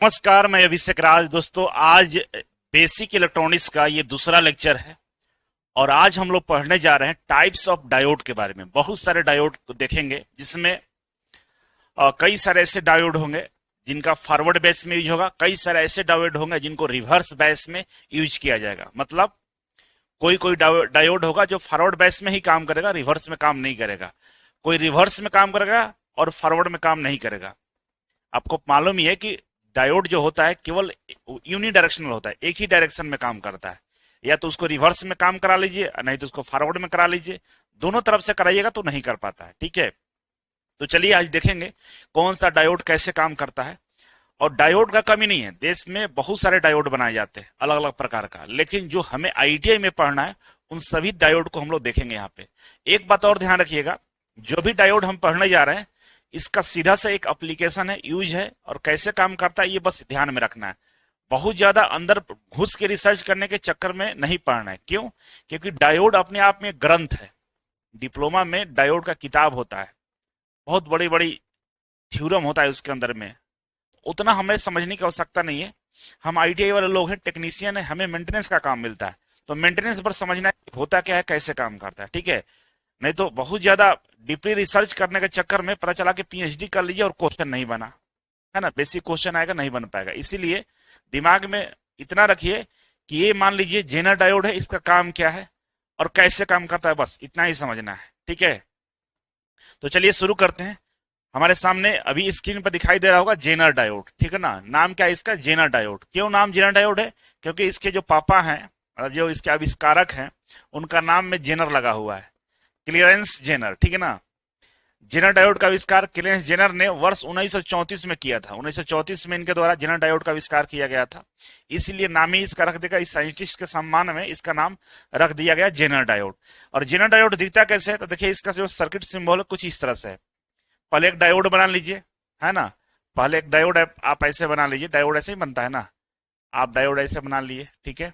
नमस्कार, मैं अभिषेक राज। दोस्तों, आज बेसिक इलेक्ट्रॉनिक्स का ये दूसरा लेक्चर है और आज हम लोग पढ़ने जा रहे हैं टाइप्स ऑफ डायोड के बारे में। बहुत सारे डायोड देखेंगे जिसमें कई सारे ऐसे डायोड होंगे जिनका फॉरवर्ड बेस में यूज होगा, कई सारे ऐसे डायोड होंगे जिनको रिवर्स बेस में यूज किया जाएगा। मतलब कोई कोई डायोड होगा जो फॉरवर्ड बेस में ही काम करेगा, रिवर्स में काम नहीं करेगा। कोई रिवर्स में काम करेगा और फॉरवर्ड में काम नहीं करेगा। आपको मालूम ही है कि डायोड जो होता है केवल यूनि डायरेक्शनल होता है, एक ही डायरेक्शन में काम करता है। या तो उसको रिवर्स में काम करा लीजिए, नहीं तो उसको फॉरवर्ड में करा लीजिए। दोनों तरफ से कराइएगा तो नहीं कर पाता है। ठीक है, तो चलिए आज देखेंगे कौन सा डायोड कैसे काम करता है। और डायोड का कमी नहीं है, देश में बहुत सारे डायोड बनाए जाते हैं अलग अलग प्रकार का, लेकिन जो हमें आईटीआई में पढ़ना है उन सभी डायोड को हम लोग देखेंगे यहाँ पे। एक बात और ध्यान रखिएगा, जो भी डायोड हम पढ़ने जा रहे हैं इसका सीधा से एक एप्लीकेशन है, यूज है, और कैसे काम करता है ये बस ध्यान में रखना है। बहुत ज्यादा अंदर घुस के रिसर्च करने के चक्कर में नहीं पढ़ना है। क्यों? क्योंकि डायोड अपने आप में ग्रंथ है। डिप्लोमा में डायोड का किताब होता है, बहुत बड़ी बड़ी थ्योरम होता है उसके अंदर में। उतना हमें समझने की आवश्यकता नहीं है। हम आईटीआई वाले लोग हैं, टेक्नीशियन है, हमें मेंटेनेंस का काम मिलता है, तो मेंटेनेंस पर समझना है होता क्या है, कैसे काम करता है। ठीक है, नहीं तो बहुत ज्यादा डीपली रिसर्च करने के चक्कर में पता चला कि पीएचडी कर लीजिए और क्वेश्चन नहीं बना, है ना, बेसिक क्वेश्चन आएगा, नहीं बन पाएगा। इसीलिए दिमाग में इतना रखिए कि ये मान लीजिए जेनर डायोड है, इसका काम क्या है और कैसे काम करता है, बस इतना ही समझना है। ठीक है, तो चलिए शुरू करते हैं। हमारे सामने अभी स्क्रीन पर दिखाई दे रहा होगा जेनर डायोड। ठीक है ना, नाम क्या है इसका? Zener diode. क्यों नाम जेनर डायोड है? क्योंकि इसके जो पापा हैं, मतलब जो इसके आविष्कारक हैं, उनका नाम में जेनर लगा हुआ है, क्लियरेंस जेनर। ठीक है ना, जेनर डायोड का आविष्कार क्लियरेंस जेनर ने वर्ष 1934 में किया था। 1934 में इनके द्वारा जेनर डायोड का आविष्कार किया गया था, इसलिए नाम ही इसका रख देगा, इस साइंटिस्ट के सम्मान में इसका नाम रख दिया गया जेनर डायोड। और जेनर डायोड दिखता कैसे है? तो देखिए इसका जो सर्किट सिंबल है कुछ इस तरह से है। पहले एक डायोड बना लीजिए, है ना, पहले एक डायोड आप ऐसे बना लीजिए, डायोड ऐसे ही बनता है ना, आप डायोड ऐसे बना लिए। ठीक है,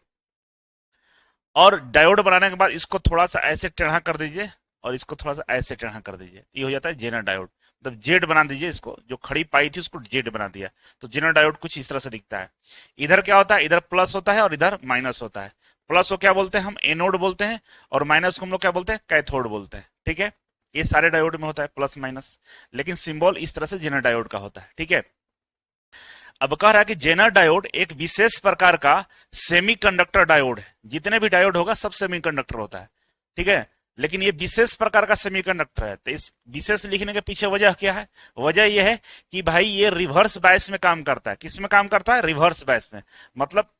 और डायोड बनाने के बाद इसको थोड़ा सा ऐसे टेढ़ा कर दीजिए और इसको थोड़ा सा ऐसे टेढ़ा कर दीजिए, ये हो जाता है जेनर डायोड। मतलब जेड बना दीजिए, इसको जो खड़ी पाई थी उसको जेड बना दिया, तो जेनर डायोड कुछ इस तरह से दिखता है। इधर क्या होता है? इधर प्लस होता है और इधर माइनस होता है। प्लस को क्या बोलते हैं? हम एनोड बोलते हैं, और माइनस को हम लोग क्या बोलते हैं? कैथोड बोलते हैं। ठीक है, ये सारे डायोड में होता है प्लस माइनस, लेकिन सिंबल इस तरह से जेनर डायोड का होता है। ठीक है, अब कह रहा है कि जेनर डायोड एक विशेष प्रकार का सेमीकंडक्टर डायोड है। जितने भी डायोड होगा सब सेमीकंडक्टर होता है। ठीक है, लेकिन ये विशेष प्रकार का सेमीकंडक्टर है। तो इस विशेष लिखने के पीछे वजह क्या है? वजह यह है कि भाई ये रिवर्स बायस में काम करता है। किस में काम करता है? रिवर्स बायस में। मतलब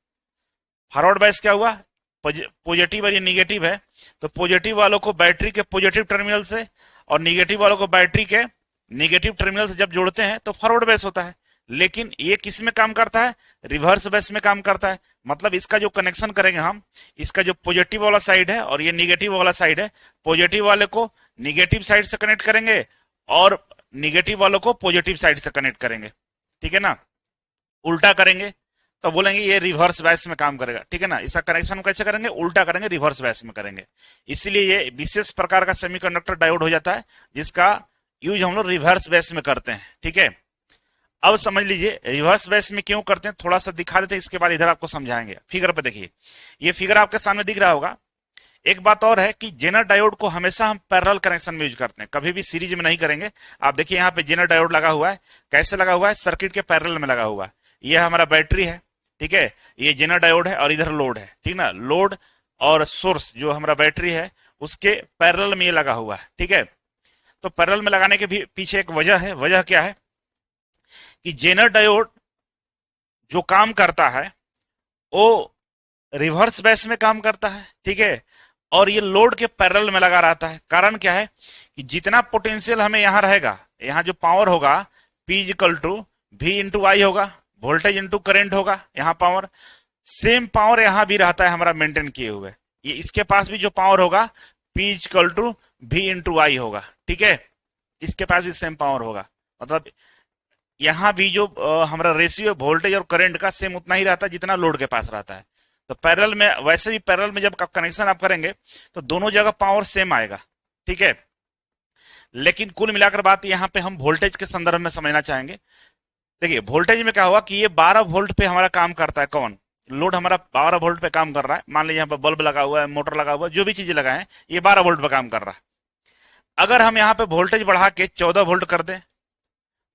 फॉरवर्ड बायस क्या हुआ? पॉजिटिव और ये निगेटिव है, तो पॉजिटिव वालों को बैटरी के पॉजिटिव टर्मिनल से और निगेटिव वालों को बैटरी के निगेटिव टर्मिनल से जब जोड़ते हैं तो फॉरवर्ड बेस होता है। लेकिन ये किस में काम करता है? रिवर्स बेस में काम करता है। मतलब इसका जो कनेक्शन करेंगे हम, इसका जो पॉजिटिव वाला साइड है और ये निगेटिव वाला साइड है, पॉजिटिव वाले को निगेटिव साइड से कनेक्ट करेंगे और निगेटिव वालों को पॉजिटिव साइड से कनेक्ट करेंगे। ठीक है ना, उल्टा करेंगे तो बोलेंगे ये रिवर्स बैस में काम करेगा। ठीक है ना, इसका कनेक्शन कैसे करेंगे? उल्टा करेंगे, रिवर्स बैस में करेंगे। इसलिए ये विशेष प्रकार का सेमीकंडक्टर डायोड हो जाता है जिसका यूज हम लोग रिवर्स बैस में करते हैं। ठीक है, अब समझ लीजिए रिवर्स बेस में क्यों करते हैं, थोड़ा सा दिखा देते हैं, इसके बाद इधर आपको समझाएंगे। फिगर पे देखिए, ये फिगर आपके सामने दिख रहा होगा। एक बात और है कि जेनर डायोड को हमेशा हम पैरेलल कनेक्शन में यूज करते हैं, कभी भी सीरीज में नहीं करेंगे। आप देखिए यहाँ पे जेनर डायोड लगा हुआ है, कैसे लगा हुआ है? सर्किट के पैरेलल में लगा हुआ है। ये हमारा बैटरी है, ठीक है, ये जेनर डायोड है और इधर लोड है। ठीक ना, लोड और सोर्स जो हमारा बैटरी है उसके पैरेलल में ये लगा हुआ है। ठीक है, तो पैरेलल में लगाने के भी पीछे एक वजह है। वजह क्या है कि जेनर डायोड जो काम करता है वो रिवर्स बेस में काम करता है। ठीक है, और ये लोड के पैरेलल में लगा रहता है। कारण क्या है कि जितना पोटेंशियल हमें यहां रहेगा, यहां जो पावर होगा P equal to V into I होगा, वोल्टेज इंटू करेंट होगा, यहां पावर सेम पावर यहां भी रहता है हमारा मेंटेन किए हुए। ये इसके पास भी जो पावर होगा P equal to V into I होगा। ठीक है, इसके पास भी सेम पावर होगा। मतलब यहां भी जो हमारा रेशियो वोल्टेज और करंट का सेम उतना ही रहता है जितना लोड के पास रहता है। तो पैरेलल में, वैसे भी पैरेलल में जब कनेक्शन आप करेंगे तो दोनों जगह पावर सेम आएगा। ठीक है, लेकिन कुल मिलाकर बात यहां पे हम वोल्टेज के संदर्भ में समझना चाहेंगे। देखिए वोल्टेज में क्या हुआ कि ये 12 वोल्ट पे हमारा काम करता है। कौन? लोड हमारा 12 वोल्ट पे काम कर रहा है। मान लीजिए यहाँ पे बल्ब लगा हुआ है, मोटर लगा हुआ है, जो भी चीजें लगाए हैं, ये 12 वोल्ट पे काम कर रहा है। अगर हम यहाँ पे वोल्टेज बढ़ा के 14 वोल्ट कर दें,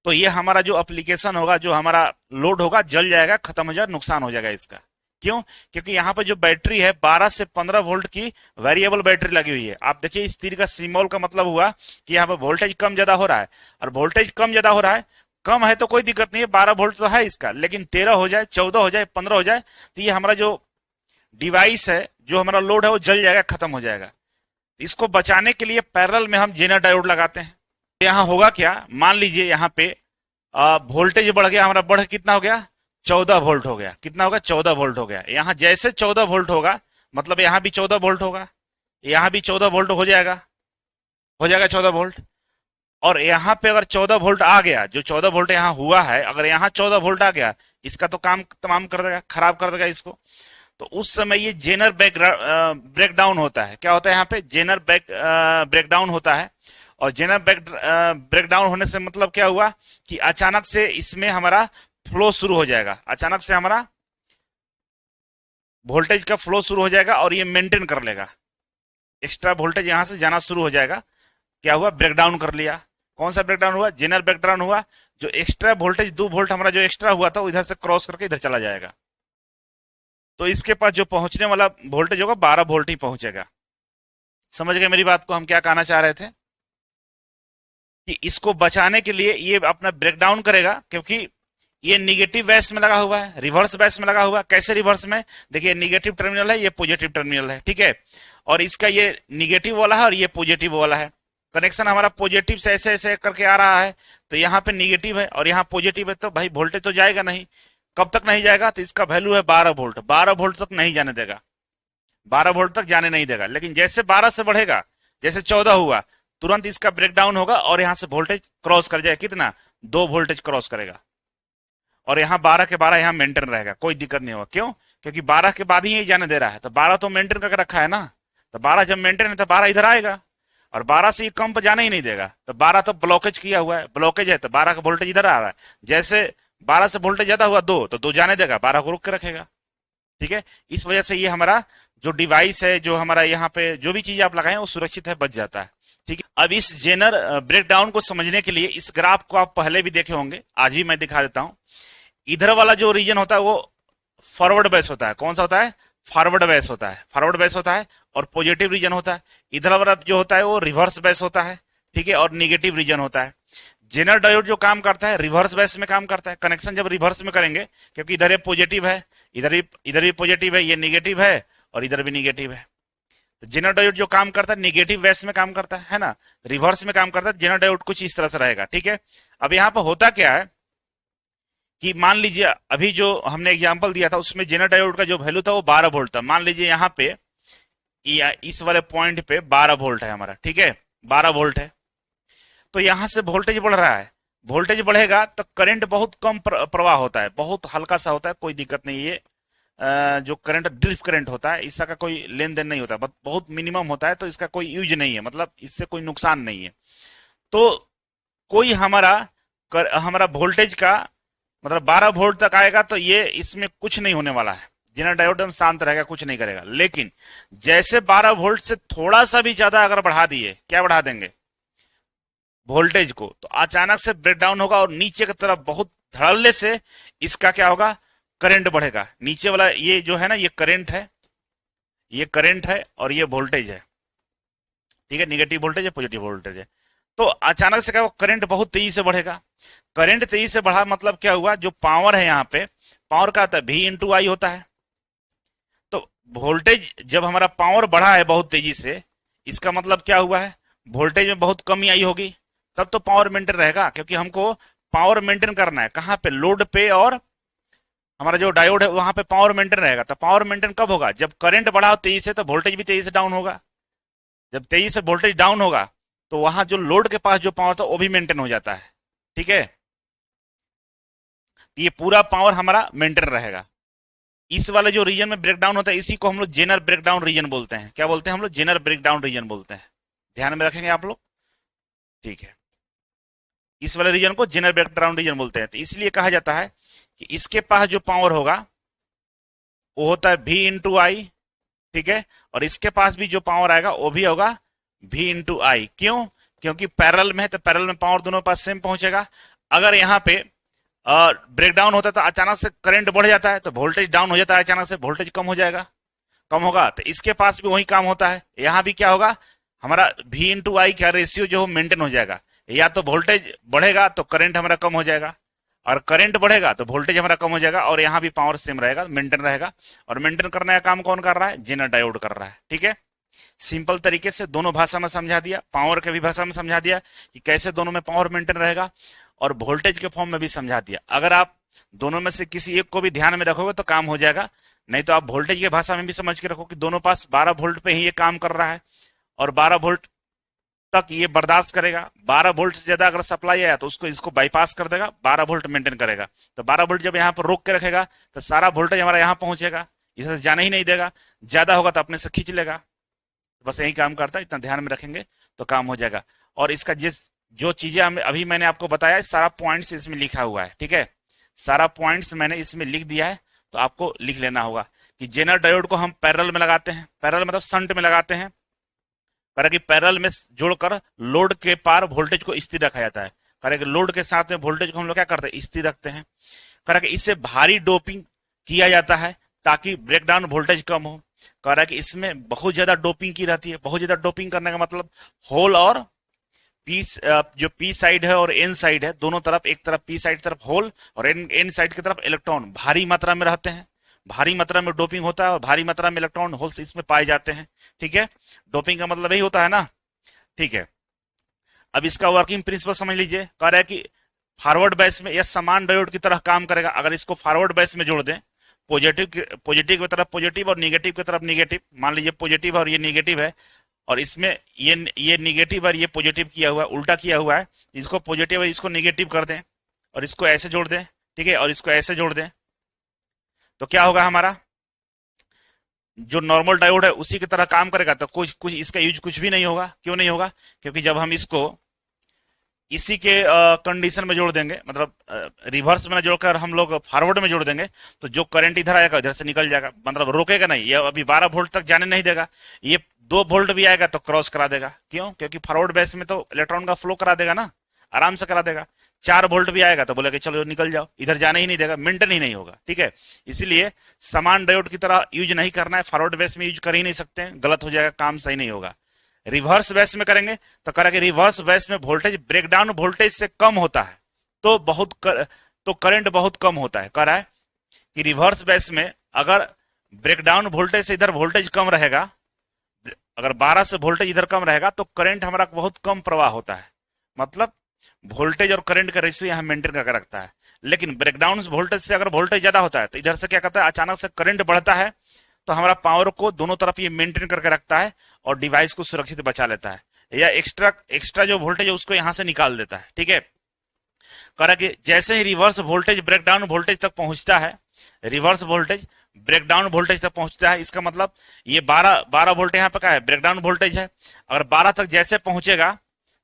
तो ये हमारा जो एप्लीकेशन होगा, जो हमारा लोड होगा, जल जाएगा, खत्म हो जाएगा, नुकसान हो जाएगा इसका। क्यों? क्योंकि यहाँ पे जो बैटरी है 12 से 15 वोल्ट की वेरिएबल बैटरी लगी हुई है। आप देखिए इस तीर का सिंबल का मतलब हुआ कि यहाँ पे वोल्टेज कम ज्यादा हो रहा है, और वोल्टेज कम ज्यादा हो रहा है। कम है तो कोई दिक्कत नहीं है, 12 वोल्ट तो है इसका, लेकिन 13 हो जाए, 14 हो जाए, 15 हो जाए, तो ये हमारा जो डिवाइस है, जो हमारा लोड है, वो जल जाएगा, खत्म हो जाएगा। इसको बचाने के लिए पैरेलल में हम जेनर डायोड लगाते हैं। यहाँ होगा क्या, मान लीजिए यहाँ पे वोल्टेज बढ़ गया हमारा, बढ़ कितना हो गया, 14 वोल्ट हो गया। कितना होगा, 14 वोल्ट हो गया। यहाँ जैसे 14 वोल्ट होगा, मतलब यहाँ भी 14 वोल्ट होगा, यहाँ भी 14 वोल्ट हो जाएगा 14 वोल्ट। और यहाँ पे अगर 14 वोल्ट आ गया, जो 14 वोल्ट यहाँ हुआ है, अगर यहाँ 14 वोल्ट आ गया, इसका तो काम तमाम कर देगा, खराब कर देगा इसको। तो उस समय ये जेनर ब्रेकडाउन होता है। क्या होता है यहाँ पे, जेनर ब्रेकडाउन होता है। और जेनर ब्रेकडाउन होने से मतलब क्या हुआ कि अचानक से इसमें हमारा फ्लो शुरू हो जाएगा, अचानक से हमारा वोल्टेज का फ्लो शुरू हो जाएगा, और ये मेंटेन कर लेगा। एक्स्ट्रा वोल्टेज यहां से जाना शुरू हो जाएगा। क्या हुआ, ब्रेकडाउन कर लिया। कौन सा ब्रेकडाउन हुआ, जेनर ब्रेकडाउन हुआ। जो एक्स्ट्रा वोल्टेज 2 वोल्ट हमारा जो एक्स्ट्रा हुआ था, वो इधर से क्रॉस करके इधर चला जाएगा। तो इसके पास जो पहुंचने वाला वोल्टेज होगा 12 वोल्ट ही पहुंचेगा। समझ गए मेरी बात को, हम क्या कहना चाह रहे थे कि इसको बचाने के लिए ये अपना ब्रेकडाउन करेगा, क्योंकि ये निगेटिव बेस में लगा हुआ है, रिवर्स बेस में लगा हुआ है। कैसे रिवर्स में, देखिए निगेटिव टर्मिनल है, ये पॉजिटिव टर्मिनल है, ठीक है। और इसका ये निगेटिव वाला है और ये पॉजिटिव वाला है। कनेक्शन हमारा पॉजिटिव से ऐसे ऐसे करके आ रहा है, तो यहाँ पे निगेटिव है और यहाँ पॉजिटिव है, तो भाई वोल्टेज तो जाएगा नहीं। कब तक नहीं जाएगा, तो इसका वैल्यू है 12 वोल्ट। 12 वोल्ट तक नहीं जाने देगा, 12 वोल्ट तक जाने नहीं देगा। लेकिन जैसे 12 से बढ़ेगा, जैसे 14 हुआ, तुरंत इसका ब्रेकडाउन होगा और यहां से वोल्टेज क्रॉस कर जाएगा। कितना, 2 वोल्टेज क्रॉस करेगा। और यहाँ 12 के 12 यहाँ मेंटेन रहेगा, कोई दिक्कत नहीं होगा। क्यों? क्योंकि 12 के बाद ही यही जाने दे रहा है, तो 12 तो मेंटेन करके रखा है ना। तो 12 जब मेंटेन है तो 12 इधर आएगा, और 12 से ये कम पर जाने ही नहीं देगा। तो 12 तो ब्लॉकेज किया हुआ है, ब्लॉकेज है, तो 12 का वोल्टेज इधर आ रहा है। जैसे 12 से वोल्टेज ज्यादा हुआ 2, तो 2 जाने देगा, 12 को रोक के रखेगा। ठीक है, इस वजह से ये हमारा जो डिवाइस है, जो हमारा यहाँ पे जो भी चीज आप लगाए वो सुरक्षित है, बच जाता है। ठीक है, अब इस जेनर ब्रेकडाउन को समझने के लिए इस ग्राफ को आप पहले भी देखे होंगे, आज भी मैं दिखा देता हूं। इधर वाला जो रीजन होता है वो फॉरवर्ड बेस होता है। कौन सा होता है, फॉरवर्ड बेस होता है, फॉरवर्ड बेस होता है। और पॉजिटिव रीजन होता है। इधर वाला जो होता है वो रिवर्स बेस होता है, ठीक है, और निगेटिव रीजन होता है। जेनर डायोड जो काम करता है रिवर्स बेस में काम करता है। कनेक्शन जब रिवर्स में करेंगे, क्योंकि इधर ये पॉजिटिव है, इधर भी पॉजिटिव है, ये निगेटिव है, और इधर भी निगेटिव है। तो जेनर डायोड जो काम करता है निगेटिव बेस में काम करता है ना, रिवर्स में काम करता है। जेनर डायोड कुछ इस तरह से रहेगा, ठीक है। अब यहाँ पर होता क्या है कि मान लीजिए अभी जो हमने एग्जांपल दिया था उसमें जेनर डायोड का जो वैल्यू था वो 12 वोल्ट था। मान लीजिए यहाँ पे इस वाले पॉइंट पे 12 वोल्ट है हमारा, ठीक है, 12 वोल्ट है। तो यहां से वोल्टेज बढ़ रहा है, वोल्टेज बढ़ेगा तो करंट बहुत कम प्रवाह होता है, बहुत हल्का सा होता है, कोई दिक्कत नहीं। ये जो करंट ड्रिफ्ट करंट होता है, इसका कोई लेन देन नहीं होता, बहुत मिनिमम होता है, तो इसका कोई यूज नहीं है, मतलब इससे कोई नुकसान नहीं है। तो कोई हमारा वोल्टेज का मतलब 12 वोल्ट तक आएगा, तो ये इसमें कुछ नहीं होने वाला है। जेनर डायोड हम शांत रहेगा, कुछ नहीं करेगा। लेकिन जैसे 12 वोल्ट से थोड़ा सा भी ज्यादा अगर बढ़ा दिए, क्या बढ़ा देंगे, वोल्टेज को, तो अचानक से ब्रेकडाउन होगा और नीचे की तरफ बहुत धड़ल्ले से इसका क्या होगा, करंट बढ़ेगा। नीचे वाला ये जो है ना, ये करंट है, ये करंट है और ये वोल्टेज है, ठीक है, निगेटिव वोल्टेज है, पॉजिटिव वोल्टेज है। तो अचानक से क्या होगा, करंट बहुत तेजी से बढ़ेगा। करंट तेजी से बढ़ा मतलब क्या हुआ, जो पावर है यहाँ पे, पावर का आता है V इंटू आई होता है। तो वोल्टेज जब हमारा पावर बढ़ा है बहुत तेजी से, इसका मतलब क्या हुआ है, वोल्टेज में बहुत कमी आई होगी, तब तो पावर मेंटेन रहेगा। क्योंकि हमको पावर मेंटेन करना है कहाँ पे, लोड पे, और हमारा जो डायोड है वहां पे पावर मेंटेन रहेगा। तो पावर मेंटेन कब होगा, जब करंट बढ़ा हो तेजी से, तो वोल्टेज भी तेजी से डाउन होगा। जब तेजी से वोल्टेज डाउन होगा, तो वहां जो लोड के पास जो पावर था वो भी मेंटेन हो जाता है, ठीक है। ये पूरा पावर हमारा मेंटेन रहेगा। इस वाले जो रीजन में ब्रेकडाउन होता है, इसी को हम लोग जेनर ब्रेकडाउन रीजन बोलते हैं। क्या बोलते हैं हम लोग, जेनर ब्रेकडाउन रीजन बोलते हैं। ध्यान में रखेंगे आप लोग, ठीक है। इस वाले रीजन को जेनर बैकग्राउंड रीजन बोलते हैं। तो इसलिए कहा जाता है कि इसके पास जो पावर होगा वो होता है V इंटू आई, ठीक है, और इसके पास भी जो पावर आएगा वो भी होगा V इंटू आई। क्यों? क्योंकि पैरेलल में है, तो पैरेलल में पावर दोनों पास सेम पहुंचेगा। अगर यहाँ पे ब्रेकडाउन होता है तो अचानक से करंट बढ़ जाता है, तो वोल्टेज डाउन हो जाता है, अचानक से वोल्टेज कम हो जाएगा, कम होगा। तो इसके पास भी वही काम होता है, यहाँ भी क्या होगा, हमारा V इंटू आई का रेशियो जो मेंटेन हो जाएगा। या तो वोल्टेज बढ़ेगा तो करंट हमारा कम हो जाएगा, और करंट बढ़ेगा तो वोल्टेज हमारा कम हो जाएगा, और यहाँ भी पावर सेम रहेगा, मेंटेन रहेगा। और मेंटेन करने का काम कौन कर रहा है? जेनर डायोड कर रहा है, ठीक है। सिंपल तरीके से दोनों भाषा में समझा दिया, पावर के भी भाषा में समझा दिया कि कैसे दोनों में पावर मेंटेन रहेगा, और वोल्टेज के फॉर्म में भी समझा दिया। अगर आप दोनों में से किसी एक को भी ध्यान में रखोगे तो काम हो जाएगा, नहीं तो आप वोल्टेज की भाषा में भी समझ के रखो कि दोनों पास 12 वोल्ट पे ही ये काम कर रहा है, और 12 वोल्ट तक ये बर्दाश्त करेगा। 12 वोल्ट से ज्यादा अगर सप्लाई आया तो उसको इसको बाईपास कर देगा, 12 वोल्ट मेंटेन करेगा। तो 12 वोल्ट जब यहाँ पर रोक के रखेगा तो सारा वोल्टेज हमारा यहाँ पहुंचेगा, इसे जाने ही नहीं देगा। ज्यादा होगा तो अपने से खींच लेगा। बस यही काम करता है, इतना ध्यान में रखेंगे तो काम हो जाएगा। और इसका जो चीजें अभी मैंने आपको बताया, सारा पॉइंट्स इसमें लिखा हुआ है, ठीक है। सारा पॉइंट्स मैंने इसमें लिख दिया है, तो आपको लिख लेना होगा कि जेनर डायोड को हम पैरेलल में लगाते हैं, पैरेलल मतलब शंट में लगाते हैं, कि पैरेलल में जोड़कर लोड के पार वोल्टेज को स्थिर रखा जाता है। कि लोड के साथ में वोल्टेज को हम लोग क्या करते हैं? स्थिर रखते हैं। कि इससे भारी डोपिंग किया जाता है ताकि ब्रेकडाउन वोल्टेज कम हो। कह रहा है कि इसमें बहुत ज्यादा डोपिंग की रहती है। बहुत ज्यादा डोपिंग करने का मतलब होल और पी, जो पी साइड है और एन साइड है, दोनों तरफ, एक तरफ पी साइड तरफ होल और एन साइड की तरफ इलेक्ट्रॉन भारी मात्रा में रहते हैं। भारी मात्रा में डोपिंग होता है और भारी मात्रा में इलेक्ट्रॉन होल्स इसमें पाए जाते हैं, ठीक है। डोपिंग का मतलब यही होता है ना, ठीक है। अब इसका वर्किंग प्रिंसिपल समझ लीजिए। कह रहा है कि फॉरवर्ड बैच में यह समान डायोड की तरह काम करेगा। अगर इसको फॉरवर्ड बैच में जोड़ दें, पॉजिटिव की तरफ पॉजिटिव और निगेटिव की तरफ निगेटिव, मान लीजिए पॉजिटिव और ये निगेटिव है, और इसमें ये निगेटिव और ये पॉजिटिव किया हुआ है, उल्टा किया हुआ है। इसको पॉजिटिव और इसको निगेटिव कर दें, और इसको ऐसे जोड़ दें, ठीक है, और इसको ऐसे जोड़ दें, तो क्या होगा? हमारा जो नॉर्मल डायोड है उसी की तरह काम करेगा। तो कुछ इसका यूज कुछ भी नहीं होगा। क्यों नहीं होगा? क्योंकि जब हम इसको इसी के कंडीशन में जोड़ देंगे, मतलब रिवर्स में जोड़कर हम लोग फॉरवर्ड में जोड़ देंगे, तो जो करंट इधर आएगा इधर से निकल जाएगा, मतलब रोकेगा नहीं। ये अभी 12 वोल्ट तक जाने नहीं देगा। ये 2 वोल्ट भी आएगा तो क्रॉस करा देगा। क्यों? क्योंकि फॉरवर्ड बेस में तो इलेक्ट्रॉन का फ्लो करा देगा ना, आराम से करा देगा। 4 वोल्ट भी आएगा तो बोलेगा चलो निकल जाओ, इधर जाने ही नहीं देगा, मेंटेन ही नहीं होगा, ठीक है। इसीलिए समान डायोड की तरह यूज नहीं करना है। फॉरवर्ड बेस में यूज कर ही नहीं सकते हैं, गलत हो जाएगा, काम सही नहीं होगा। रिवर्स बेस में करेंगे तो करेंगे, रिवर्स बेस में वोल्टेज ब्रेकडाउन वोल्टेज से कम होता है, तो करंट बहुत कम होता है। कह रहा है कि रिवर्स बेस में अगर ब्रेकडाउन वोल्टेज से इधर वोल्टेज कम रहेगा, अगर 12 से वोल्टेज इधर कम रहेगा तो करंट हमारा बहुत कम प्रवाह होता है। मतलब वोल्टेज और करंट का रेशियो यहां मेंटेन करके रखता है। लेकिन ब्रेकडाउन वोल्टेज से अगर वोल्टेज ज्यादा होता है तो इधर से क्या करता है, अचानक से करंट बढ़ता है, तो हमारा पावर को दोनों तरफ ये मेंटेन करके रखता है और डिवाइस को सुरक्षित बचा लेता है, या एक्स्ट्रा जो वोल्टेज है उसको यहां से निकाल देता है, ठीक है। कह रहा कि जैसे ही रिवर्स वोल्टेज ब्रेकडाउन वोल्टेज तक पहुंचता है, रिवर्स वोल्टेज ब्रेकडाउन वोल्टेज तक पहुंचता है, इसका मतलब ये 12 वोल्ट यहाँ पे क्या है? ब्रेकडाउन वोल्टेज है। अगर 12 तक जैसे पहुंचेगा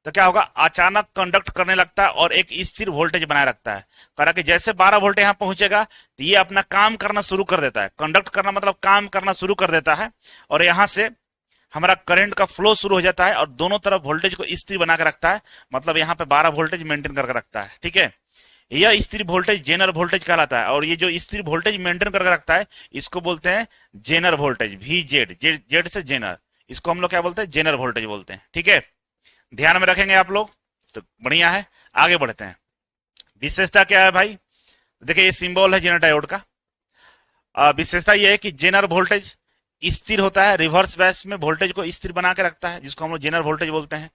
तो क्या होगा? अचानक कंडक्ट करने लगता है और एक स्थिर वोल्टेज बनाए रखता है। कह रहा कि जैसे 12 वोल्ट यहाँ पहुंचेगा तो ये अपना काम करना शुरू कर देता है। कंडक्ट करना मतलब काम करना शुरू कर देता है, और यहां से हमारा करंट का फ्लो शुरू हो जाता है और दोनों तरफ वोल्टेज को स्थिर बना के रखता है। मतलब यहाँ पे 12 वोल्टेज मेंटेन करके रखता है, ठीक है। यह स्थिर वोल्टेज जेनर वोल्टेज कहलाता है। और ये जो स्थिर वोल्टेज मेंटेन करके रखता है इसको बोलते हैं जेनर वोल्टेज, जेड से जेनर। इसको हम लोग क्या बोलते हैं? जेनर वोल्टेज बोलते हैं, ठीक है। ध्यान में रखेंगे आप लोग तो बढ़िया है। आगे बढ़ते हैं। विशेषता क्या है भाई? देखिए ये सिंबल है जेनर डायोड का। विशेषता यह है कि जेनर वोल्टेज स्थिर होता है, रिवर्स बैच में वोल्टेज को स्थिर बना के रखता है, जिसको हम लोग जेनर वोल्टेज बोलते हैं।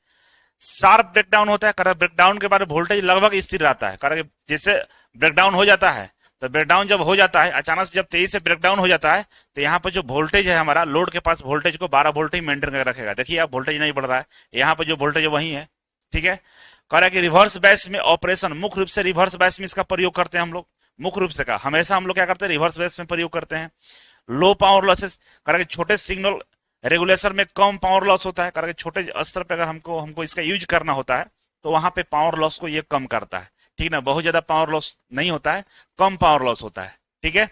शार्प ब्रेकडाउन होता है, कारण ब्रेकडाउन के बाद वोल्टेज लगभग स्थिर रहता है। कारण जैसे ब्रेकडाउन हो जाता है, तो ब्रेकडाउन जब हो जाता है, अचानक से जब तेजी से ब्रेकडाउन हो जाता है, तो यहाँ पर जो वोल्टेज है हमारा लोड के पास, वोल्टेज को 12 वोल्ट ही मेंटेन करके रखेगा। देखिए आप वोल्टेज नहीं बढ़ रहा है, यहाँ पर जो वोल्टेज है वही है, ठीक है। कह रहा है कि रिवर्स बैच में ऑपरेशन, मुख्य रूप से रिवर्स बैच में इसका प्रयोग करते हैं हम लोग। मुख्य रूप से का हमेशा हम लोग क्या करते हैं? रिवर्स बैच में प्रयोग करते हैं। लो पावर लॉसेस, कह रहा है कि छोटे सिग्नल रेगुलेशन में कम पावर लॉस होता है। कारण छोटे स्तर पर अगर हमको इसका यूज करना होता है तो वहां पे पावर लॉस को ये कम करता है, ठीक ना। बहुत ज्यादा पावर लॉस नहीं होता है, कम पावर लॉस होता है, ठीक है।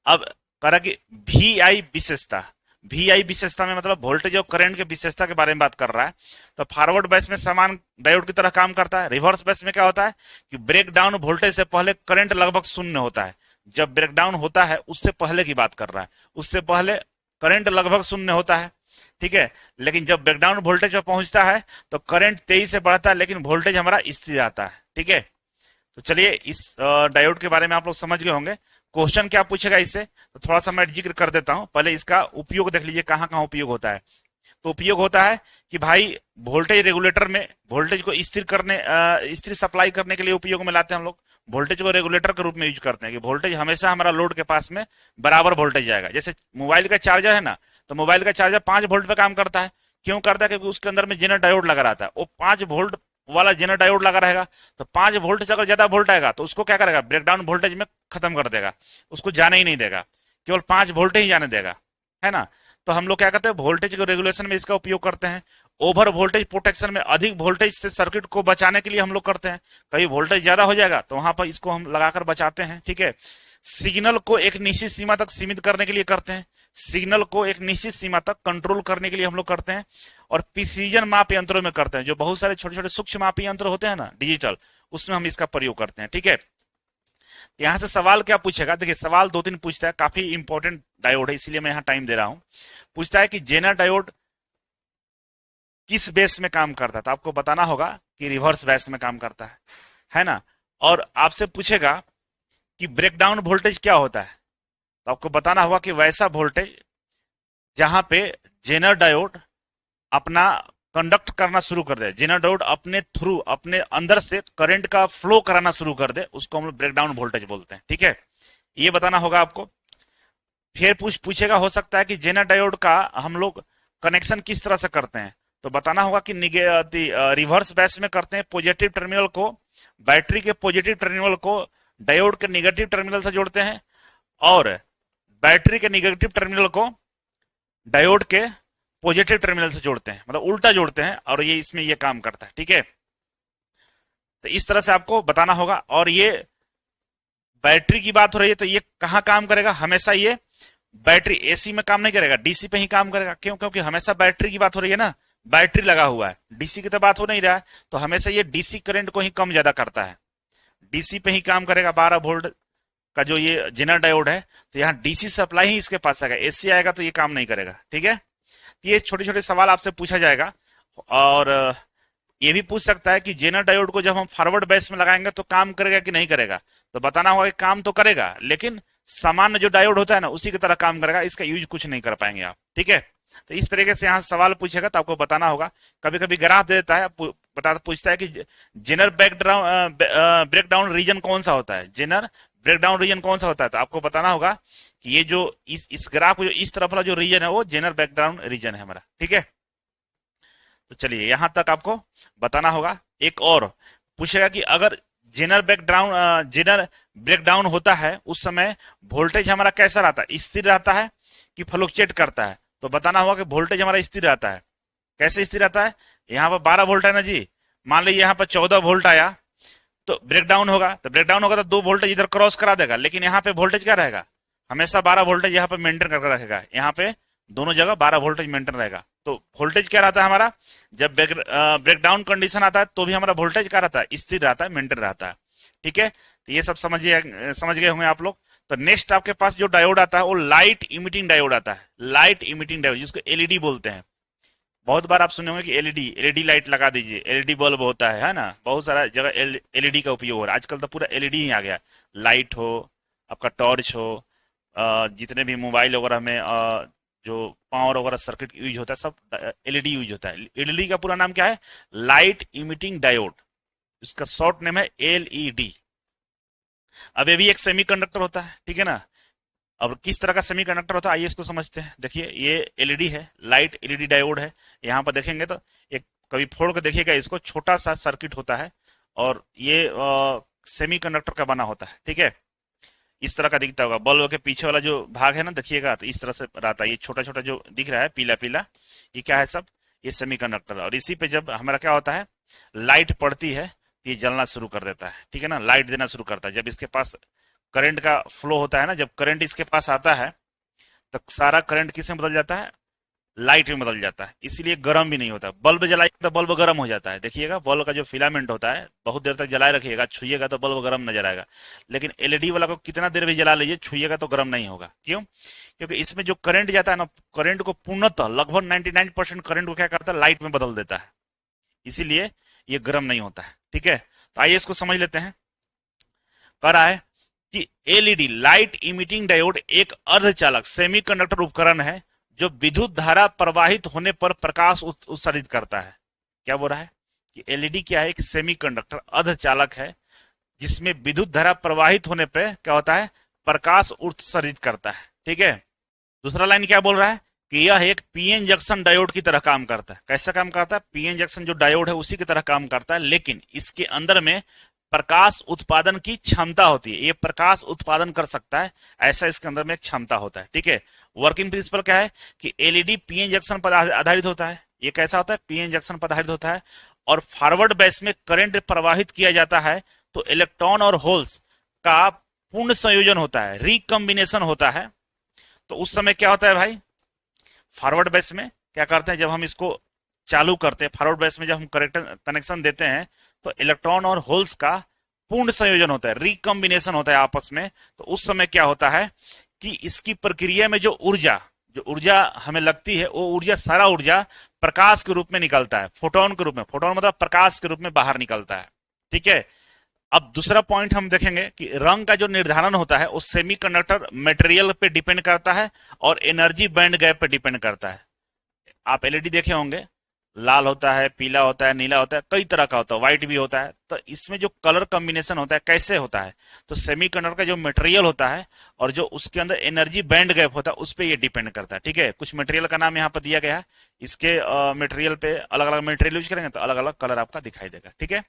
अब करा कि वी आई विशेषता, वी आई विशेषता में मतलब वोल्टेज और करंट के विशेषता के बारे में बात कर रहा है। तो फॉरवर्ड बैच में समान डायोड की तरह काम करता है। रिवर्स बैच में क्या होता है कि ब्रेक डाउन वोल्टेज से पहले करंट लगभग शून्य होता है। जब ब्रेक डाउन होता है उससे पहले की बात कर रहा है, उससे पहले करंट लगभग शून्य होता है, ठीक है। लेकिन जब ब्रेकडाउन वोल्टेज पर पहुंचता है तो करंट तेजी से बढ़ता है, लेकिन वोल्टेज हमारा स्थिर आता है, ठीक है। तो चलिए इस डायोड के बारे में आप लोग समझ गए होंगे। क्वेश्चन क्या पूछेगा इससे, तो थोड़ा सा मैं जिक्र कर देता हूं। पहले इसका उपयोग देख लीजिए, कहां कहां उपयोग होता है। तो उपयोग होता है कि भाई वोल्टेज रेगुलेटर में वोल्टेज को स्थिर करने, स्थिर सप्लाई करने के लिए उपयोग में लाते हैं हम लोग। वोल्टेज को रेगुलेटर के रूप में यूज करते हैं कि वोल्टेज हमेशा हमारा लोड के पास में बराबर वोल्टेज जाएगा। जैसे मोबाइल का चार्जर है ना, तो मोबाइल का चार्जर 5 वोल्ट पे काम करता है। क्यों करता है? क्योंकि उसके अंदर में जेनर डायोड लगा रहता है। वो 5 वोल्ट वाला जेनर डायोड लगा रहेगा, तो 5 वोल्ट से अगर ज्यादा वोल्ट आएगा तो उसको क्या करेगा, ब्रेकडाउन वोल्टेज में खत्म कर देगा, उसको जाने ही नहीं देगा, केवल 5 वोल्ट ही जाने देगा, है ना। तो हम लोग क्या करते हैं, वोल्टेज के रेगुलेशन में इसका उपयोग करते हैं। ओवर वोल्टेज प्रोटेक्शन में अधिक वोल्टेज से सर्किट को बचाने के लिए हम लोग करते हैं। कहीं वोल्टेज ज्यादा हो जाएगा तो वहां पर इसको हम लगाकर बचाते हैं, ठीक है। सिग्नल को एक निश्चित सीमा तक सीमित करने के लिए करते हैं, सिग्नल को एक निश्चित सीमा तक कंट्रोल करने के लिए हम लोग करते हैं। और प्रिसीजन माप यंत्रों में करते हैं, जो बहुत सारे छोटे छोटे सूक्ष्म मापी यंत्र होते हैं ना डिजिटल, उसमें हम इसका प्रयोग करते हैं, ठीक है। यहां से सवाल क्या पूछेगा, देखिए सवाल 2-3 पूछता है, काफी इंपॉर्टेंट डायोड है इसीलिए मैं यहाँ टाइम दे रहा हूं। पूछता है कि जेनर डायोड किस बेस में काम करता है, तो आपको बताना होगा कि रिवर्स बेस में काम करता है ना। और आपसे पूछेगा कि ब्रेकडाउन वोल्टेज क्या होता है, तो आपको बताना होगा कि वैसा वोल्टेज जहां पे जेनर डायोड अपना कंडक्ट करना शुरू कर दे, जेनर डायोड अपने थ्रू, अपने अंदर से करंट का फ्लो कराना शुरू कर दे, उसको हम लोग ब्रेकडाउन वोल्टेज बोलते हैं, ठीक है। ये बताना होगा आपको। फिर पूछेगा, हो सकता है कि जेनर डायोड का हम लोग कनेक्शन किस तरह से करते हैं, तो बताना होगा कि रिवर्स बैच में करते हैं। पॉजिटिव टर्मिनल को, बैटरी के पॉजिटिव टर्मिनल को डायोड के निगेटिव टर्मिनल से जोड़ते हैं, और बैटरी के निगेटिव टर्मिनल को डायोड के पॉजिटिव टर्मिनल से जोड़ते हैं, मतलब उल्टा जोड़ते हैं, और ये इसमें ये काम करता है, ठीक है। तो इस तरह से आपको बताना होगा। और ये बैटरी की बात हो रही है तो ये कहां काम करेगा, हमेशा ये बैटरी एसी में काम नहीं करेगा, डीसी पे ही काम करेगा। क्यों? क्योंकि हमेशा बैटरी की बात हो रही है ना, बैटरी लगा हुआ है, डीसी की तो बात हो नहीं रहा है, तो हमेशा ये डीसी करंट को ही कम ज्यादा करता है, डीसी पे ही काम करेगा। 12 वोल्ट का जो ये जेनर डायोड है, तो यहाँ डीसी सप्लाई ही इसके पास आएगा, एसी आएगा तो ये काम नहीं करेगा, ठीक है। ये छोटे छोटे सवाल आपसे पूछा जाएगा। और ये भी पूछ सकता है कि जेनर डायोड को जब हम फॉरवर्ड बैच में लगाएंगे तो काम करेगा कि नहीं करेगा, तो बताना होगा कि काम तो करेगा, लेकिन सामान्य जो डायोड होता है ना उसी की तरह काम करेगा, इसका यूज कुछ नहीं कर पाएंगे आप, ठीक है। तो इस तरीके से यहाँ सवाल पूछेगा तो आपको बताना होगा। कभी कभी ग्राफ दे देता है, पूछता है कि जेनर ब्रेकडाउन रीजन कौन सा होता है, जेनर ब्रेकडाउन रीजन कौन सा होता है, तो आपको बताना होगा कि ये जो इस ग्राफ जो इस तरफ वाला जो रीजन है वो जेनर ब्रेकडाउन रीजन है हमारा, ठीक है। तो चलिए यहां तक आपको बताना होगा। एक और पूछेगा कि अगर जेनर ब्रेकडाउन होता है उस समय वोल्टेज हमारा कैसा रहता है, स्थिर रहता है कि फ्लक्चुएट करता है, तो बताना होगा कि वोल्टेज हमारा स्थिर रहता है। कैसे स्थिर रहता है, यहाँ पर 12 वोल्ट है ना जी, मान लीजिए यहाँ पर 14 वोल्ट आया तो ब्रेकडाउन होगा, तो ब्रेकडाउन होगा तो 2 वोल्टेज इधर क्रॉस करा देगा, लेकिन यहाँ पे वोल्टेज क्या रहेगा, हमेशा 12 वोल्टेज यहाँ पे मेंटेन करके रखेगा, यहाँ पे दोनों जगह 12 वोल्टेज मेंटेन रहेगा। तो वोल्टेज क्या रहता है हमारा, जब ब्रेकडाउन कंडीशन आता है तो भी हमारा वोल्टेज क्या रहता है, स्थिर रहता है, मेंटेन रहता है, ठीक है। तो ये सब समझ गए होंगे आप लोग। तो नेक्स्ट आपके पास जो डायोड आता है वो लाइट इमिटिंग डायोड आता है, लाइट इमिटिंग डायोड जिसको एलईडी बोलते हैं। बहुत बार आप सुने होंगे कि एलईडी लाइट लगा दीजिए, एलईडी बल्ब होता है ना, बहुत सारा जगह एलईडी का उपयोग हो रहा है आजकल, तो पूरा एलईडी ही आ गया। लाइट हो, आपका टॉर्च हो, जितने भी मोबाइल वगैरह में जो पावर वगैरह सर्किट यूज होता है सब एलईडी यूज होता है। एलईडी का पूरा नाम क्या है, लाइट इमिटिंग डायोड, इसका शॉर्ट नेम है एलईडी। अब ये भी एक सेमीकंडक्टर होता है, ठीक है ना। अब किस तरह का सेमीकंडक्टर होता है आइए इसको समझते हैं। देखिए ये एलईडी है, लाइट एलईडी डायोड है। यहाँ पर देखेंगे तो एक कभी फोड़ के देखिएगा इसको, छोटा सा सर्किट होता है और ये सेमीकंडक्टर का बना होता है, ठीक है। इस तरह का दिखता होगा, बल्ब के पीछे वाला जो भाग है ना देखिएगा तो इस तरह से रहता है। ये छोटा छोटा जो दिख रहा है पीला पीला, ये क्या है सब, ये सेमीकंडक्टर। और इसी पे जब हमारा क्या होता है, लाइट पड़ती है तो ये जलना शुरू कर देता है, ठीक है ना, लाइट देना शुरू करता है। जब इसके पास करंट का फ्लो होता है ना, जब करंट इसके पास आता है तो सारा करंट किस में बदल जाता है, लाइट में बदल जाता है, इसलिए गर्म भी नहीं होता। बल्ब जलाइएगा तो बल्ब गर्म हो जाता है, देखिएगा बल्ब का जो फिलामेंट होता है बहुत देर तक जलाए रखिएगा, छुइएगा तो बल्ब गर्म नजर आएगा। लेकिन एलईडी वाला को कितना देर भी जला लीजिए, छुइएगा तो गर्म नहीं होगा। क्यों? क्योंकि इसमें जो करंट जाता है ना, करंट को पूर्णतः लगभग 99% करंट को क्या करता है, लाइट में बदल देता है, इसीलिए ये गर्म नहीं होता है। ठीक है, तो आइए इसको समझ लेते हैं। कह रहा है कि एलईडी लाइट इमिटिंग डायोड एक अर्धचालक सेमीकंडक्टर उपकरण है जो विद्युत धारा प्रवाहित होने पर प्रकाश उत्सर्जित करता है। क्या बोल रहा है कि एलईडी क्या है, एक सेमीकंडक्टर अर्धचालक है जिसमें विद्युत धारा प्रवाहित होने पर क्या होता है, प्रकाश उत्सर्जित करता है। ठीक है, दूसरा लाइन क्या बोल रहा है कि यह एक पीएन जंक्शन डायोड की तरह काम करता है। कैसा काम करता है, पीएन जंक्शन जो डायोड है उसी की तरह काम करता है, लेकिन इसके अंदर में प्रकाश उत्पादन की क्षमता होती है, ये प्रकाश उत्पादन कर सकता है, ऐसा इसके अंदर में एक क्षमता होता है। ठीक है, वर्किंग प्रिंसिपल क्या है कि एलईडी पीएन जंक्शन पर आधारित होता है। ये कैसा होता है, पीएन जंक्शन पर आधारित होता है और फॉरवर्ड बेस में करंट प्रवाहित किया जाता है तो इलेक्ट्रॉन और होल्स का पूर्ण संयोजन होता है, रिकॉम्बिनेशन होता है। तो उस समय क्या होता है भाई, फॉरवर्ड बेस में क्या करते हैं, जब हम इसको चालू करते हैं, फॉरवर्ड बेस में जब हम कनेक्शन देते हैं तो इलेक्ट्रॉन और होल्स का पूर्ण संयोजन होता है, रिकॉम्बिनेशन होता है आपस में। तो उस समय क्या होता है कि इसकी प्रक्रिया में जो ऊर्जा हमें लगती है, वो ऊर्जा, सारा ऊर्जा प्रकाश के रूप में निकलता है, फोटोन के रूप में। फोटोन मतलब प्रकाश के रूप में बाहर निकलता है। ठीक है, अब दूसरा पॉइंट हम देखेंगे कि रंग का जो निर्धारण होता है वो सेमीकंडक्टर मटेरियल पे डिपेंड करता है और एनर्जी बैंड गैप पे डिपेंड करता है। आप एलईडी देखे होंगे, लाल होता है, पीला होता है, नीला होता है, कई तरह का होता है, व्हाइट भी होता है। तो इसमें जो कलर कॉम्बिनेशन होता है कैसे होता है, तो सेमीकंडक्टर का जो मटेरियल होता है और जो उसके अंदर एनर्जी बैंड गैप होता है उस पर ये डिपेंड करता है। ठीक है, कुछ मटेरियल का नाम यहाँ पर दिया गया है, इसके मटेरियल पे अलग अलग मटेरियल यूज करेंगे तो अलग अलग कलर आपका दिखाई देगा। ठीक है,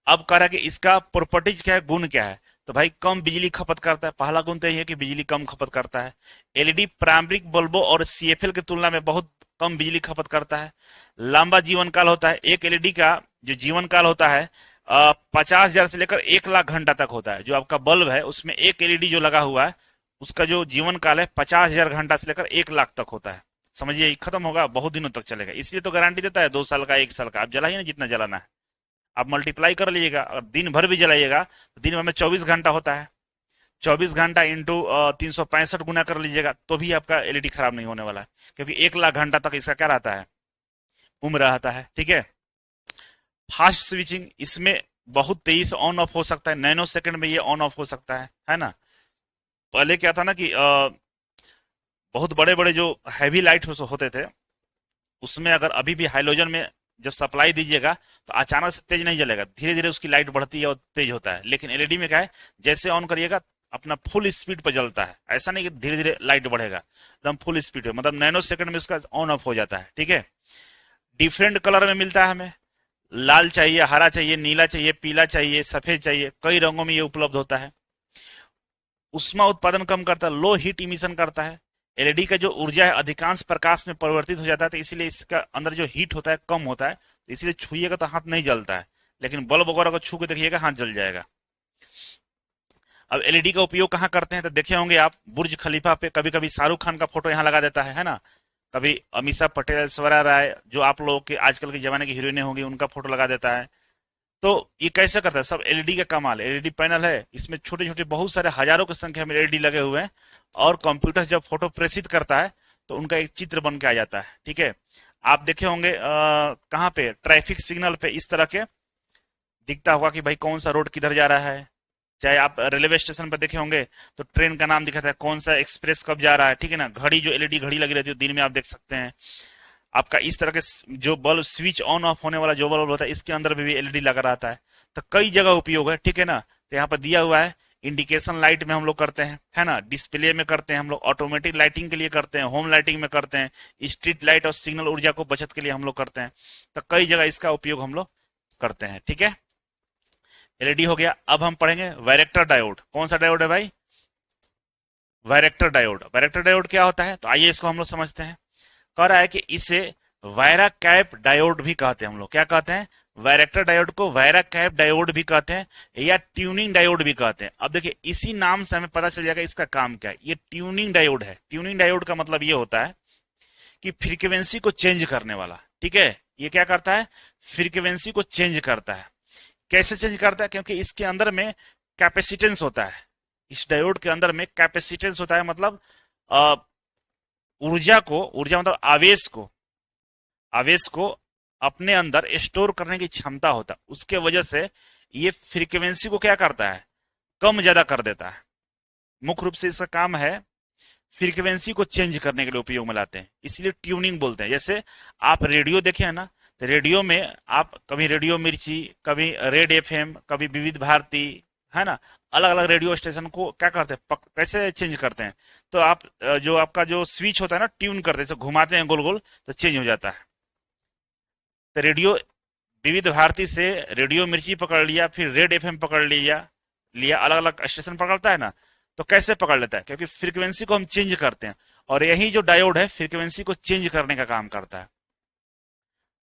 अब कह रहा है कि इसका प्रॉपर्टीज क्या है, गुण क्या है, तो भाई कम बिजली खपत करता है। पहला गुण तो यही है कि बिजली कम खपत करता है। एलईडी पारंपरिक बल्बों और सीएफएल की तुलना में बहुत कम बिजली खपत करता है। लंबा जीवन काल होता है, एक एलईडी का जो जीवन काल होता है 50,000 से लेकर 1 लाख घंटा तक होता है। जो आपका बल्ब है उसमें एक एलईडी जो लगा हुआ है उसका जो जीवन काल है 50,000 घंटा से लेकर 1 लाख तक होता है। समझिए, खत्म होगा, बहुत दिनों तक चलेगा, इसलिए तो गारंटी देता है 2 साल का, 1 साल का। आप जलाइए ना जितना जलाना है, आप मल्टीप्लाई कर लीजिएगा। अगर दिन भर भी जलाइएगा तो दिन भर में 24 घंटा होता है, 24 घंटा इंटू 365 गुना कर लीजिएगा तो भी आपका एलईडी खराब नहीं होने वाला है, क्योंकि 1 लाख घंटा तक इसका क्या रहता है, उम्र रहता है। ठीक है, फास्ट स्विचिंग, इसमें बहुत तेजी से ऑन ऑफ हो सकता है, नैनो सेकंड में ये ऑन ऑफ हो सकता है ना। पहले क्या था ना कि बहुत बड़े बड़े जो हैवी लाइट होते थे उसमें अगर अभी भी हाइलोजन में जब सप्लाई दीजिएगा तो अचानक से तेज नहीं जलेगा, धीरे धीरे उसकी लाइट बढ़ती है और तेज होता है। लेकिन एलईडी में क्या है, जैसे ऑन करिएगा अपना फुल स्पीड पर जलता है, ऐसा नहीं कि धीरे धीरे लाइट बढ़ेगा, एकदम फुल स्पीड पे, मतलब नैनो सेकंड में उसका ऑन ऑफ हो जाता है। ठीक है, डिफरेंट कलर में मिलता है हमें, लाल चाहिए, हरा चाहिए, नीला चाहिए, पीला चाहिए, सफेद चाहिए, कई रंगों में ये उपलब्ध होता है। उष्मा उत्पादन कम करता है, लो हीट इमिशन करता है। एलईडी का जो ऊर्जा है अधिकांश प्रकाश में परिवर्तित हो जाता है, तो इसीलिए इसका अंदर जो हीट होता है कम होता है, तो इसलिए छुइएगा तो हाथ नहीं जलता है। लेकिन बल्ब वगैरह को छू के देखिएगा हाथ जल जाएगा। अब एलईडी का उपयोग कहाँ करते हैं, तो देखे होंगे आप बुर्ज खलीफा पे कभी कभी शाहरुख खान का फोटो यहाँ लगा देता है ना, कभी अमीषा पटेल, ऐश्वर्या राय, जो आप लोगों के आजकल के जमाने की हीरोइनें होंगी उनका फोटो लगा देता है। तो ये कैसे करता है, सब एलईडी का कमाल है। एलईडी पैनल है, इसमें छोटे छोटे बहुत सारे हजारों की संख्या में एलईडी लगे हुए हैं और कंप्यूटर जब फोटो प्रेषित करता है तो उनका एक चित्र बन के आ जाता है। ठीक है, आप देखे होंगे कहाँ पे, ट्रैफिक सिग्नल पे इस तरह के दिखता होगा कि भाई कौन सा रोड किधर जा रहा है। चाहे आप रेलवे स्टेशन पर देखे होंगे तो ट्रेन का नाम दिखाता है, कौन सा एक्सप्रेस कब जा रहा है। ठीक है ना, घड़ी जो एलईडी घड़ी लगी रहती है दिन में आप देख सकते हैं। आपका इस तरह के जो बल्ब स्विच ऑन ऑफ होने वाला जो बल्ब होता है इसके अंदर भी एलईडी लगा रहता है। तो कई जगह उपयोग है। ठीक है ना, तो यहाँ पर दिया हुआ है, इंडिकेशन लाइट में हम लोग करते हैं, है ना, डिस्प्ले में करते हैं हम लोग, ऑटोमेटिक लाइटिंग के लिए करते हैं, होम लाइटिंग में करते हैं, स्ट्रीट लाइट और सिग्नल ऊर्जा को बचत के लिए हम लोग करते हैं। तो कई जगह इसका उपयोग हम लोग करते हैं। ठीक है, एलईडी हो गया। अब हम पढ़ेंगे वायरेक्टर डायोड। कौन सा डायोड है भाई, वायरेक्टर डायोड। वायरेक्टर डायोड क्या होता है, तो आइए इसको हम लोग समझते हैं। कह रहा है कि इसे वायरा कैप डायोड भी कहते हैं हम लोग। क्या कहते हैं, वायरेक्टर डायोड को वायरा कैप डायोड भी कहते हैं या ट्यूनिंग डायोड भी कहते हैं। अब देखिए इसी नाम से हमें पता चल जाएगा इसका काम क्या है। ये ट्यूनिंग डायोड है। ट्यूनिंग डायोड का मतलब ये होता है कि फ्रीक्वेंसी को चेंज करने वाला, ठीक है। ये क्या करता है, फ्रीक्वेंसी को चेंज करता है। कैसे चेंज करता है, क्योंकि इसके अंदर में कैपेसिटेंस होता है। इस डायोड के अंदर में कैपेसिटेंस होता है, मतलब ऊर्जा मतलब आवेश को अपने अंदर स्टोर करने की क्षमता होता है। उसके वजह से ये फ्रीक्वेंसी को क्या करता है, कम ज्यादा कर देता है। मुख्य रूप से इसका काम है फ्रीक्वेंसी को चेंज करने के लिए उपयोग में लाते हैं, इसलिए ट्यूनिंग बोलते हैं। जैसे आप रेडियो देखे है ना, तो रेडियो में आप कभी रेडियो मिर्ची, कभी रेड एफएम, कभी विविध भारती, है ना, अलग अलग रेडियो स्टेशन को क्या करते हैं, कैसे चेंज करते हैं। तो आप जो आपका जो स्विच होता है ना, ट्यून करते हैं, घुमाते हैं गोल गोल, तो चेंज हो जाता है। तो रेडियो विविध भारती से रेडियो मिर्ची पकड़ लिया, फिर रेड एफएम पकड़ लिया अलग अलग स्टेशन पकड़ता है ना, तो कैसे पकड़ लेता है, क्योंकि फ्रीक्वेंसी को हम चेंज करते हैं। और यही जो डायोड है फ्रीक्वेंसी को चेंज करने का काम करता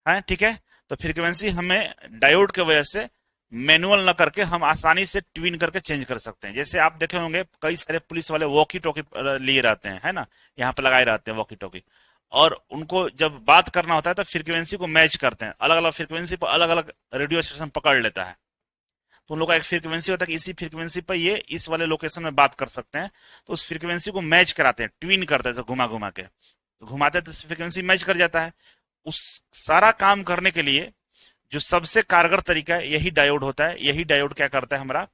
है, ठीक है। तो फ्रीक्वेंसी हमें डायोड की वजह से मैनुअल न करके हम आसानी से ट्यून करके चेंज कर सकते हैं। जैसे आप देखे होंगे कई सारे पुलिस वाले वॉकी टॉकी लिए रहते हैं, है ना, यहाँ पे लगाए रहते हैं वॉकी टॉकी, और उनको जब बात करना होता है तो फ्रीक्वेंसी को मैच करते हैं। अलग अलग फ्रीक्वेंसी पर अलग अलग रेडियो स्टेशन पकड़ लेता है, तो उन लोग का एक फ्रीक्वेंसी होता है कि इसी फ्रीक्वेंसी पर ये इस वाले लोकेशन में बात कर सकते हैं। तो उस फ्रीक्वेंसी को मैच कराते हैं, ट्यून करते हैं, घुमा घुमा के तो घुमाते हैं, तो फ्रीक्वेंसी मैच कर जाता है। उस सारा काम करने के लिए जो सबसे कारगर तरीका है यही डायोड होता है। यही डायोड क्या करता है, हमारा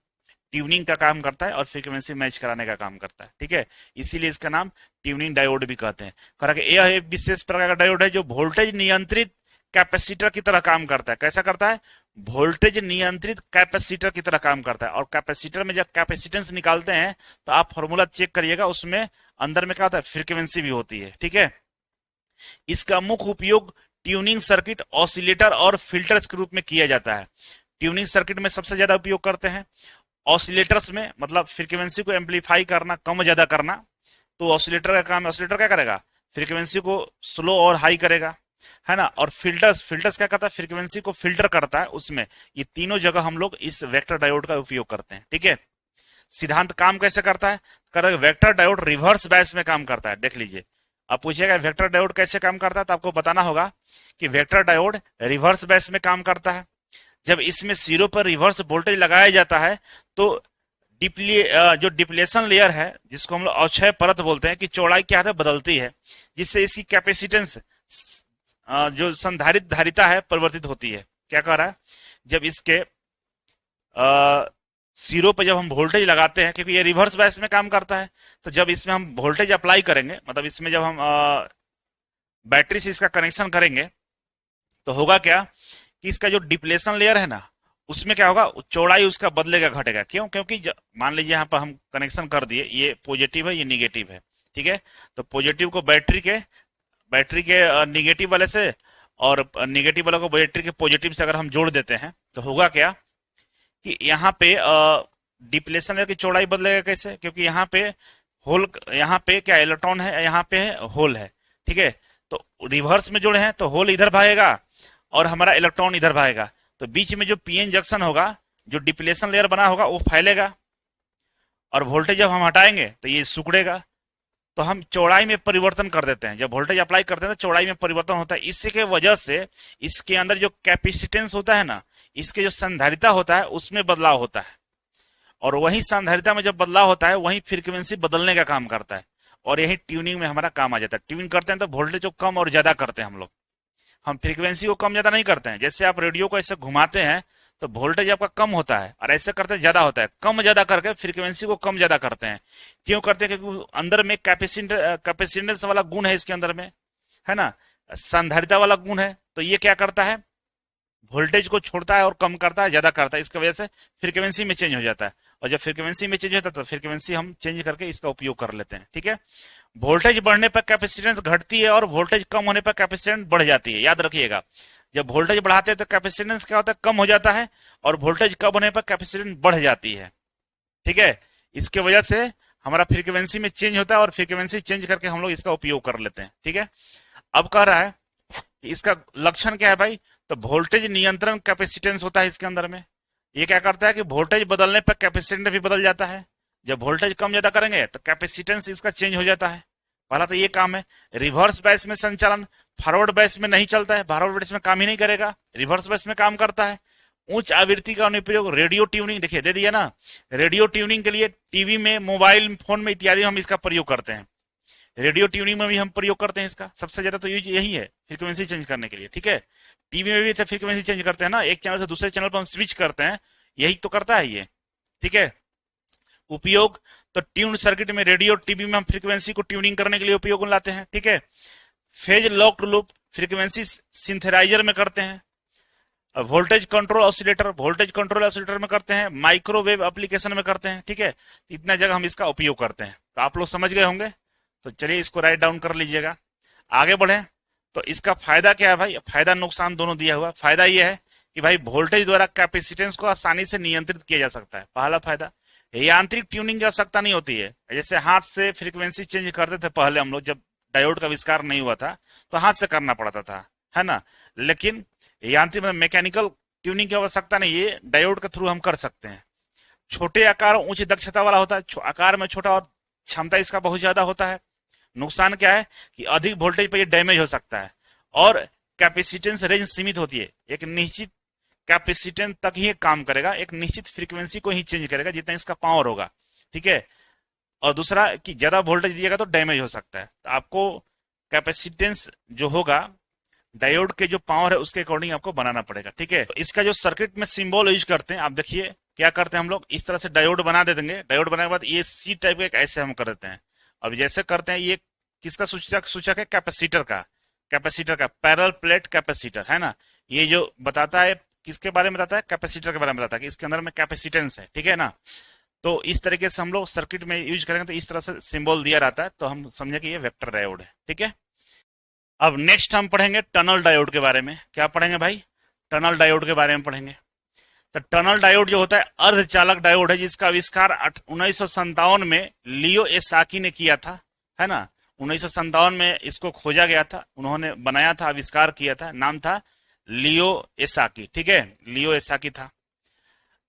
ट्यूनिंग का काम करता है और फ्रीक्वेंसी मैच कराने का काम करता है, ठीक है। इसीलिए इसका नाम ट्यूनिंग डायोड भी कहते हैं। कहा कि यह एक विशेष प्रकार का डायोड है जो वोल्टेज नियंत्रित कैपेसिटर की तरह काम करता है। कैसा करता है, वोल्टेज नियंत्रित कैपेसिटर की तरह काम करता है। और कैपेसिटर में जब कैपेसिटेंस निकालते हैं तो आप फॉर्मूला चेक करिएगा, उसमें अंदर में क्या होता है, फ्रीक्वेंसी भी होती है, ठीक है। इसका मुख्य उपयोग ट्यूनिंग सर्किट, ऑसिलेटर और फिल्टर्स के रूप में किया जाता है। ट्यूनिंग सर्किट में सबसे ज्यादा उपयोग करते हैं। ऑसिलेटर्स में मतलब फ्रीक्वेंसी को एम्पलीफाई करना, कम ज्यादा करना, तो ऑसिलेटर का काम है। ऑसिलेटर क्या करेगा, फ्रीक्वेंसी को स्लो और हाई करेगा, है ना। और फिल्टर्स क्या करता है, फ्रीक्वेंसी को फिल्टर करता है उसमें। ये तीनों जगह हम लोग इस वेक्टर डायोड का उपयोग करते हैं, ठीक है। सिद्धांत काम कैसे करता है, वेक्टर डायोड रिवर्स बैच में काम करता है। देख लीजिए, अब पूछिएगा वेक्टर डायोड कैसे काम करता है, तो आपको बताना होगा कि वेक्टर डायोड रिवर्स बैच में काम करता है। जब इसमें सिरों पर रिवर्स वोल्टेज लगाया जाता है तो जो डिप्लेशन लेयर है, जिसको हम लोग अक्षय परत बोलते हैं, कि चौड़ाई क्या है, बदलती है, जिससे इसकी कैपेसिटेंस जो संधारित धारिता है परिवर्तित होती है। क्या कह रहा है, जब इसके सिरों पे जब हम वोल्टेज लगाते हैं, क्योंकि ये रिवर्स बायस में काम करता है, तो जब इसमें हम वोल्टेज अप्लाई करेंगे, मतलब इसमें जब हम बैटरी से इसका कनेक्शन करेंगे, तो होगा क्या कि इसका जो डिप्लेशन लेयर है ना, उसमें क्या होगा, चौड़ाई उसका बदलेगा, घटेगा। क्यों, क्योंकि मान लीजिए यहाँ पर हम कनेक्शन कर दिए, ये पॉजिटिव है, ये निगेटिव है, ठीक है। तो पॉजिटिव को बैटरी के निगेटिव वाले से और निगेटिव वाले को बैटरी के पॉजिटिव से अगर हम जोड़ देते हैं, तो होगा क्या कि यहाँ पे डिप्लेशन लेयर की चौड़ाई बदलेगा। कैसे, क्योंकि यहाँ पे क्या इलेक्ट्रॉन है, यहाँ पे होल है, ठीक है। तो रिवर्स में जोड़े हैं तो होल इधर भागेगा और हमारा इलेक्ट्रॉन इधर भागेगा, तो बीच में जो पीएन जंक्शन होगा, जो डिप्लेशन लेयर बना होगा, वो फैलेगा, और वोल्टेज जब हम हटाएंगे तो ये सिकुड़ेगा। तो हम चौड़ाई में परिवर्तन कर देते हैं, जब वोल्टेज अप्लाई करते हैं तो चौड़ाई में परिवर्तन होता है। इसी के वजह से इसके अंदर जो कैपेसिटेंस होता है ना, इसके जो संधारिता होता है, उसमें बदलाव होता है। और वही संधारिता में जब बदलाव होता है, वही फ्रीक्वेंसी बदलने का काम करता है, और यही ट्यूनिंग में हमारा काम आ जाता है। ट्यूनिंग करते हैं तो वोल्टेज को कम और ज्यादा करते हैं हम लोग, हम फ्रीक्वेंसी को कम ज्यादा नहीं करते हैं। जैसे आप रेडियो को ऐसे घुमाते हैं तो वोल्टेज आपका कम होता है, और ऐसे करते ज्यादा होता है। कम ज्यादा करके फ्रीक्वेंसी को कम ज्यादा करते हैं। क्यों करते हैं, क्योंकि अंदर में कैपेसिटेंस वाला गुण है इसके अंदर में, है ना, संधारिता वाला गुण है। तो ये क्या करता है, वोल्टेज को छोड़ता है और कम करता है, ज्यादा करता है। इसकी वजह से फ्रीक्वेंसी में चेंज हो जाता है, और जब फ्रीक्वेंसी में चेंज होता है तो फ्रीक्वेंसी हम चेंज करके इसका उपयोग कर लेते हैं, ठीक है। वोल्टेज बढ़ने पर कैपेसिटेंस घटती है और वोल्टेज कम होने पर कैपेसिटेंस बढ़ जाती है। याद रखिएगा, जब वोल्टेज बढ़ाते हैं तो कैपेसिटेंस क्या होता है, कम हो जाता है, और वोल्टेज कम होने पर कैपेसिटेंस बढ़ जाती है, ठीक है। इसके वजह से हमारा फ्रीक्वेंसी में चेंज होता है, और फ्रीक्वेंसी चेंज करके हम लोग इसका उपयोग कर लेते हैं, ठीक है। अब कह रहा है कि इसका लक्षण क्या है भाई, तो वोल्टेज नियंत्रण कैपेसिटेंस होता है इसके अंदर में। ये क्या करता है कि वोल्टेज बदलने पर कैपेसिटेंस भी बदल जाता है। जब वोल्टेज कम ज्यादा करेंगे तो कैपेसिटेंस इसका चेंज हो जाता है। पहला तो ये काम है। रिवर्स बैच में संचालन फॉरवर्ड बैच में नहीं चलता है, फॉरवर्ड बैच में काम ही नहीं करेगा, रिवर्स बैच में काम करता है। उच्च आवृत्ति का अनुप्रयोग रेडियो ट्यूनिंग, देखिए दे दिया ना, रेडियो ट्यूनिंग के लिए टीवी में, मोबाइल फोन में इत्यादि हम इसका प्रयोग करते हैं। रेडियो ट्यूनिंग में भी हम प्रयोग करते हैं इसका, सबसे ज्यादा तो यूज यही है फ्रीक्वेंसी चेंज करने के लिए। ठीक है, टीवी में भी फ्रीक्वेंसी चेंज करते हैं ना, एक चैनल से दूसरे चैनल पर हम स्विच करते हैं, यही तो करता है ये। ठीक है, उपयोग तो ट्यून सर्किट में, रेडियो टीवी में हम फ्रीक्वेंसी को ट्यूनिंग करने के लिए उपयोग लाते हैं। ठीक है, phase locked loop frequency synthesiser में करते हैं। Voltage control oscillator, voltage control oscillator में करते हैं। माइक्रोवेव एप्लीकेशन में करते हैं। ठीक है, इतना जगह हम इसका उपयोग करते हैं। तो आप लोग समझ गए होंगे, तो चलिए इसको राइट डाउन कर लीजिएगा। आगे बढ़े तो इसका फायदा क्या है भाई, फायदा नुकसान दोनों दिया हुआ। फायदा यह है कि भाई वोल्टेज द्वारा कैपेसिटेंस को आसानी से नियंत्रित किया जा सकता है, पहला फायदा। यांत्रिक ट्यूनिंग की आवश्यकता नहीं होती है। जैसे हाथ से फ्रीक्वेंसी चेंज करते थे पहले हम लोग, जब डायोड का आविष्कार नहीं हुआ था तो हाथ से करना पड़ता था, है ना। लेकिन यांत्रिक मतलब मैकेनिकल ट्यूनिंग की आवश्यकता नहीं, ये डायोड के थ्रू हम कर सकते हैं। छोटे आकार उच्च दक्षता वाला होता है, आकार में छोटा और क्षमता इसका बहुत ज्यादा होता है। नुकसान क्या है कि अधिक वोल्टेज पर ये डैमेज हो सकता है, और कैपेसिटेंस रेंज सीमित होती है। एक निश्चित कैपेसिटेंस तक ही काम करेगा, एक निश्चित फ्रीक्वेंसी को ही चेंज करेगा जितना इसका पावर होगा। ठीक है, और दूसरा कि ज्यादा वोल्टेज दिएगा तो डैमेज हो सकता है। तो आपको कैपेसिटेंस जो होगा डायोड के जो पावर है उसके अकॉर्डिंग आपको बनाना पड़ेगा। ठीक है, तो इसका जो सर्किट में सिंबल यूज करते हैं, आप देखिए क्या करते हैं हम लोग, इस तरह से डायोड बना दे देंगे। डायोड बनाने के बाद ये सी टाइप का ऐसे हम कर देते हैं। अब जैसे करते हैं, ये किसका सूचक है, कैपेसिटर का। कैपेसिटर का पैरेलल प्लेट कैपेसिटर है ना, ये जो बताता है किसके बारे में बताता है, कैपेसिटर के बारे में बताता है कि इसके अंदर में कैपेसिटेंस है। ठीक है ना, तो इस तरीके से हम लोग सर्किट में यूज करेंगे तो इस तरह से सिंबल दिया रहता है, तो हम समझे कि ये वेक्टर डायोड है। ठीक है, अब नेक्स्ट हम पढ़ेंगे टनल डायोड के बारे में। क्या पढ़ेंगे भाई, टनल डायोड के बारे में पढ़ेंगे। तो टनल डायोड जो होता है अर्धचालक डायोड है, जिसका आविष्कार 1957 में लियो एसाकी ने किया था, है ना। 1957 में इसको खोजा गया था, उन्होंने बनाया था, आविष्कार किया था, नाम था लियो एसाकी। ठीक है, लियो एसाकी था।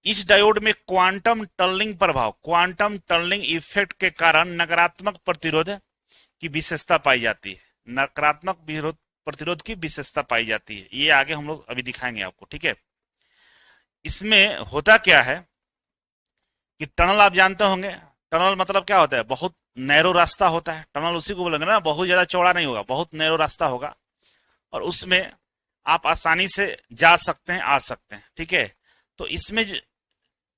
इस डायोड में क्वांटम टनलिंग प्रभाव, क्वांटम टनलिंग इफेक्ट के कारण नकारात्मक प्रतिरोध की विशेषता पाई जाती है। नकारात्मक प्रतिरोध की विशेषता पाई जाती है, ये आगे हम लोग अभी दिखाएंगे आपको। ठीक है, इसमें होता क्या है कि टनल आप जानते होंगे, टनल मतलब क्या होता है, बहुत नैरो रास्ता होता है। टनल उसी को बोलेंगे ना, बहुत ज्यादा चौड़ा नहीं होगा, बहुत नैरो रास्ता होगा, और उसमें आप आसानी से जा सकते हैं, आ सकते हैं। ठीक है, तो इसमें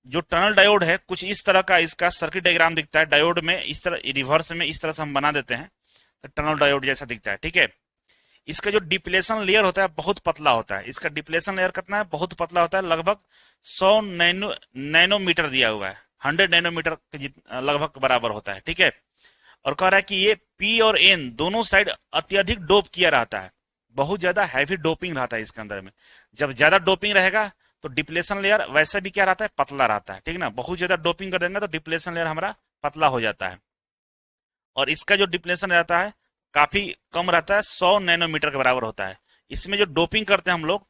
जो टनल डायोड है कुछ इस तरह का इसका सर्किट डायग्राम दिखता है। डायोड में इस तरह रिवर्स में इस तरह से हम बना देते हैं तो टनल डायोड जैसा दिखता है। ठीक है, इसका जो डिप्लेशन लेयर होता है बहुत पतला होता है। इसका डिप्लेशन लेयर कितना है, बहुत पतला होता है, लगभग 100 नैनोमीटर दिया हुआ है, 100 नैनोमीटर के लगभग बराबर होता है। ठीक है, और कह रहा है कि ये पी और एन दोनों साइड अत्यधिक डोप किया रहता है, बहुत ज्यादा हैवी डोपिंग रहता है इसके अंदर में। जब ज्यादा डोपिंग रहेगा तो डिप्लेशन लेयर वैसे भी क्या रहता है, पतला रहता है। ठीक है ना, बहुत ज्यादा डोपिंग कर देंगे तो डिप्लेशन लेयर हमारा पतला हो जाता है, और इसका जो डिप्लेशन रहता है काफी कम रहता है, 100 नैनोमीटर के बराबर होता है। इसमें जो डोपिंग करते हैं हम लोग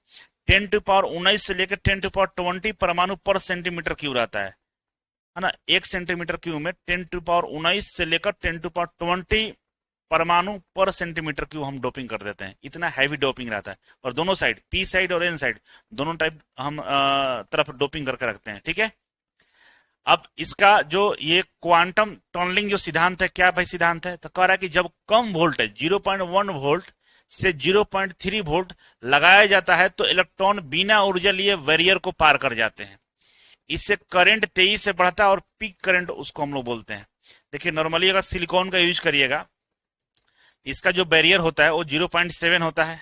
10⁻19 से लेकर 10⁻20 परमाणु पर सेंटीमीटर क्यूब रहता है ना। 1 सेंटीमीटर क्यूब में 10⁻19 से लेकर 10⁻20 परमाणु पर सेंटीमीटर क्यूब हम डोपिंग कर देते हैं, इतना हैवी डोपिंग रहता है। और दोनों साइड, पी साइड और एन साइड, दोनों टाइप हम तरफ डोपिंग करके रखते हैं। ठीक है, अब इसका जो ये क्वांटम टनलिंग जो सिद्धांत है, क्या भाई सिद्धांत है, तो कह रहा है कि जब कम वोल्टेज 0.1 वोल्ट से 0.3 वोल्ट लगाया जाता है तो इलेक्ट्रॉन बिना ऊर्जा लिए बैरियर को पार कर जाते हैं। इससे करंट तेजी से बढ़ता है और पीक करंट उसको हम लोग बोलते हैं। देखिए नॉर्मली अगर सिलिकॉन का यूज करिएगा, इसका जो बैरियर होता है वो 0.7 होता है,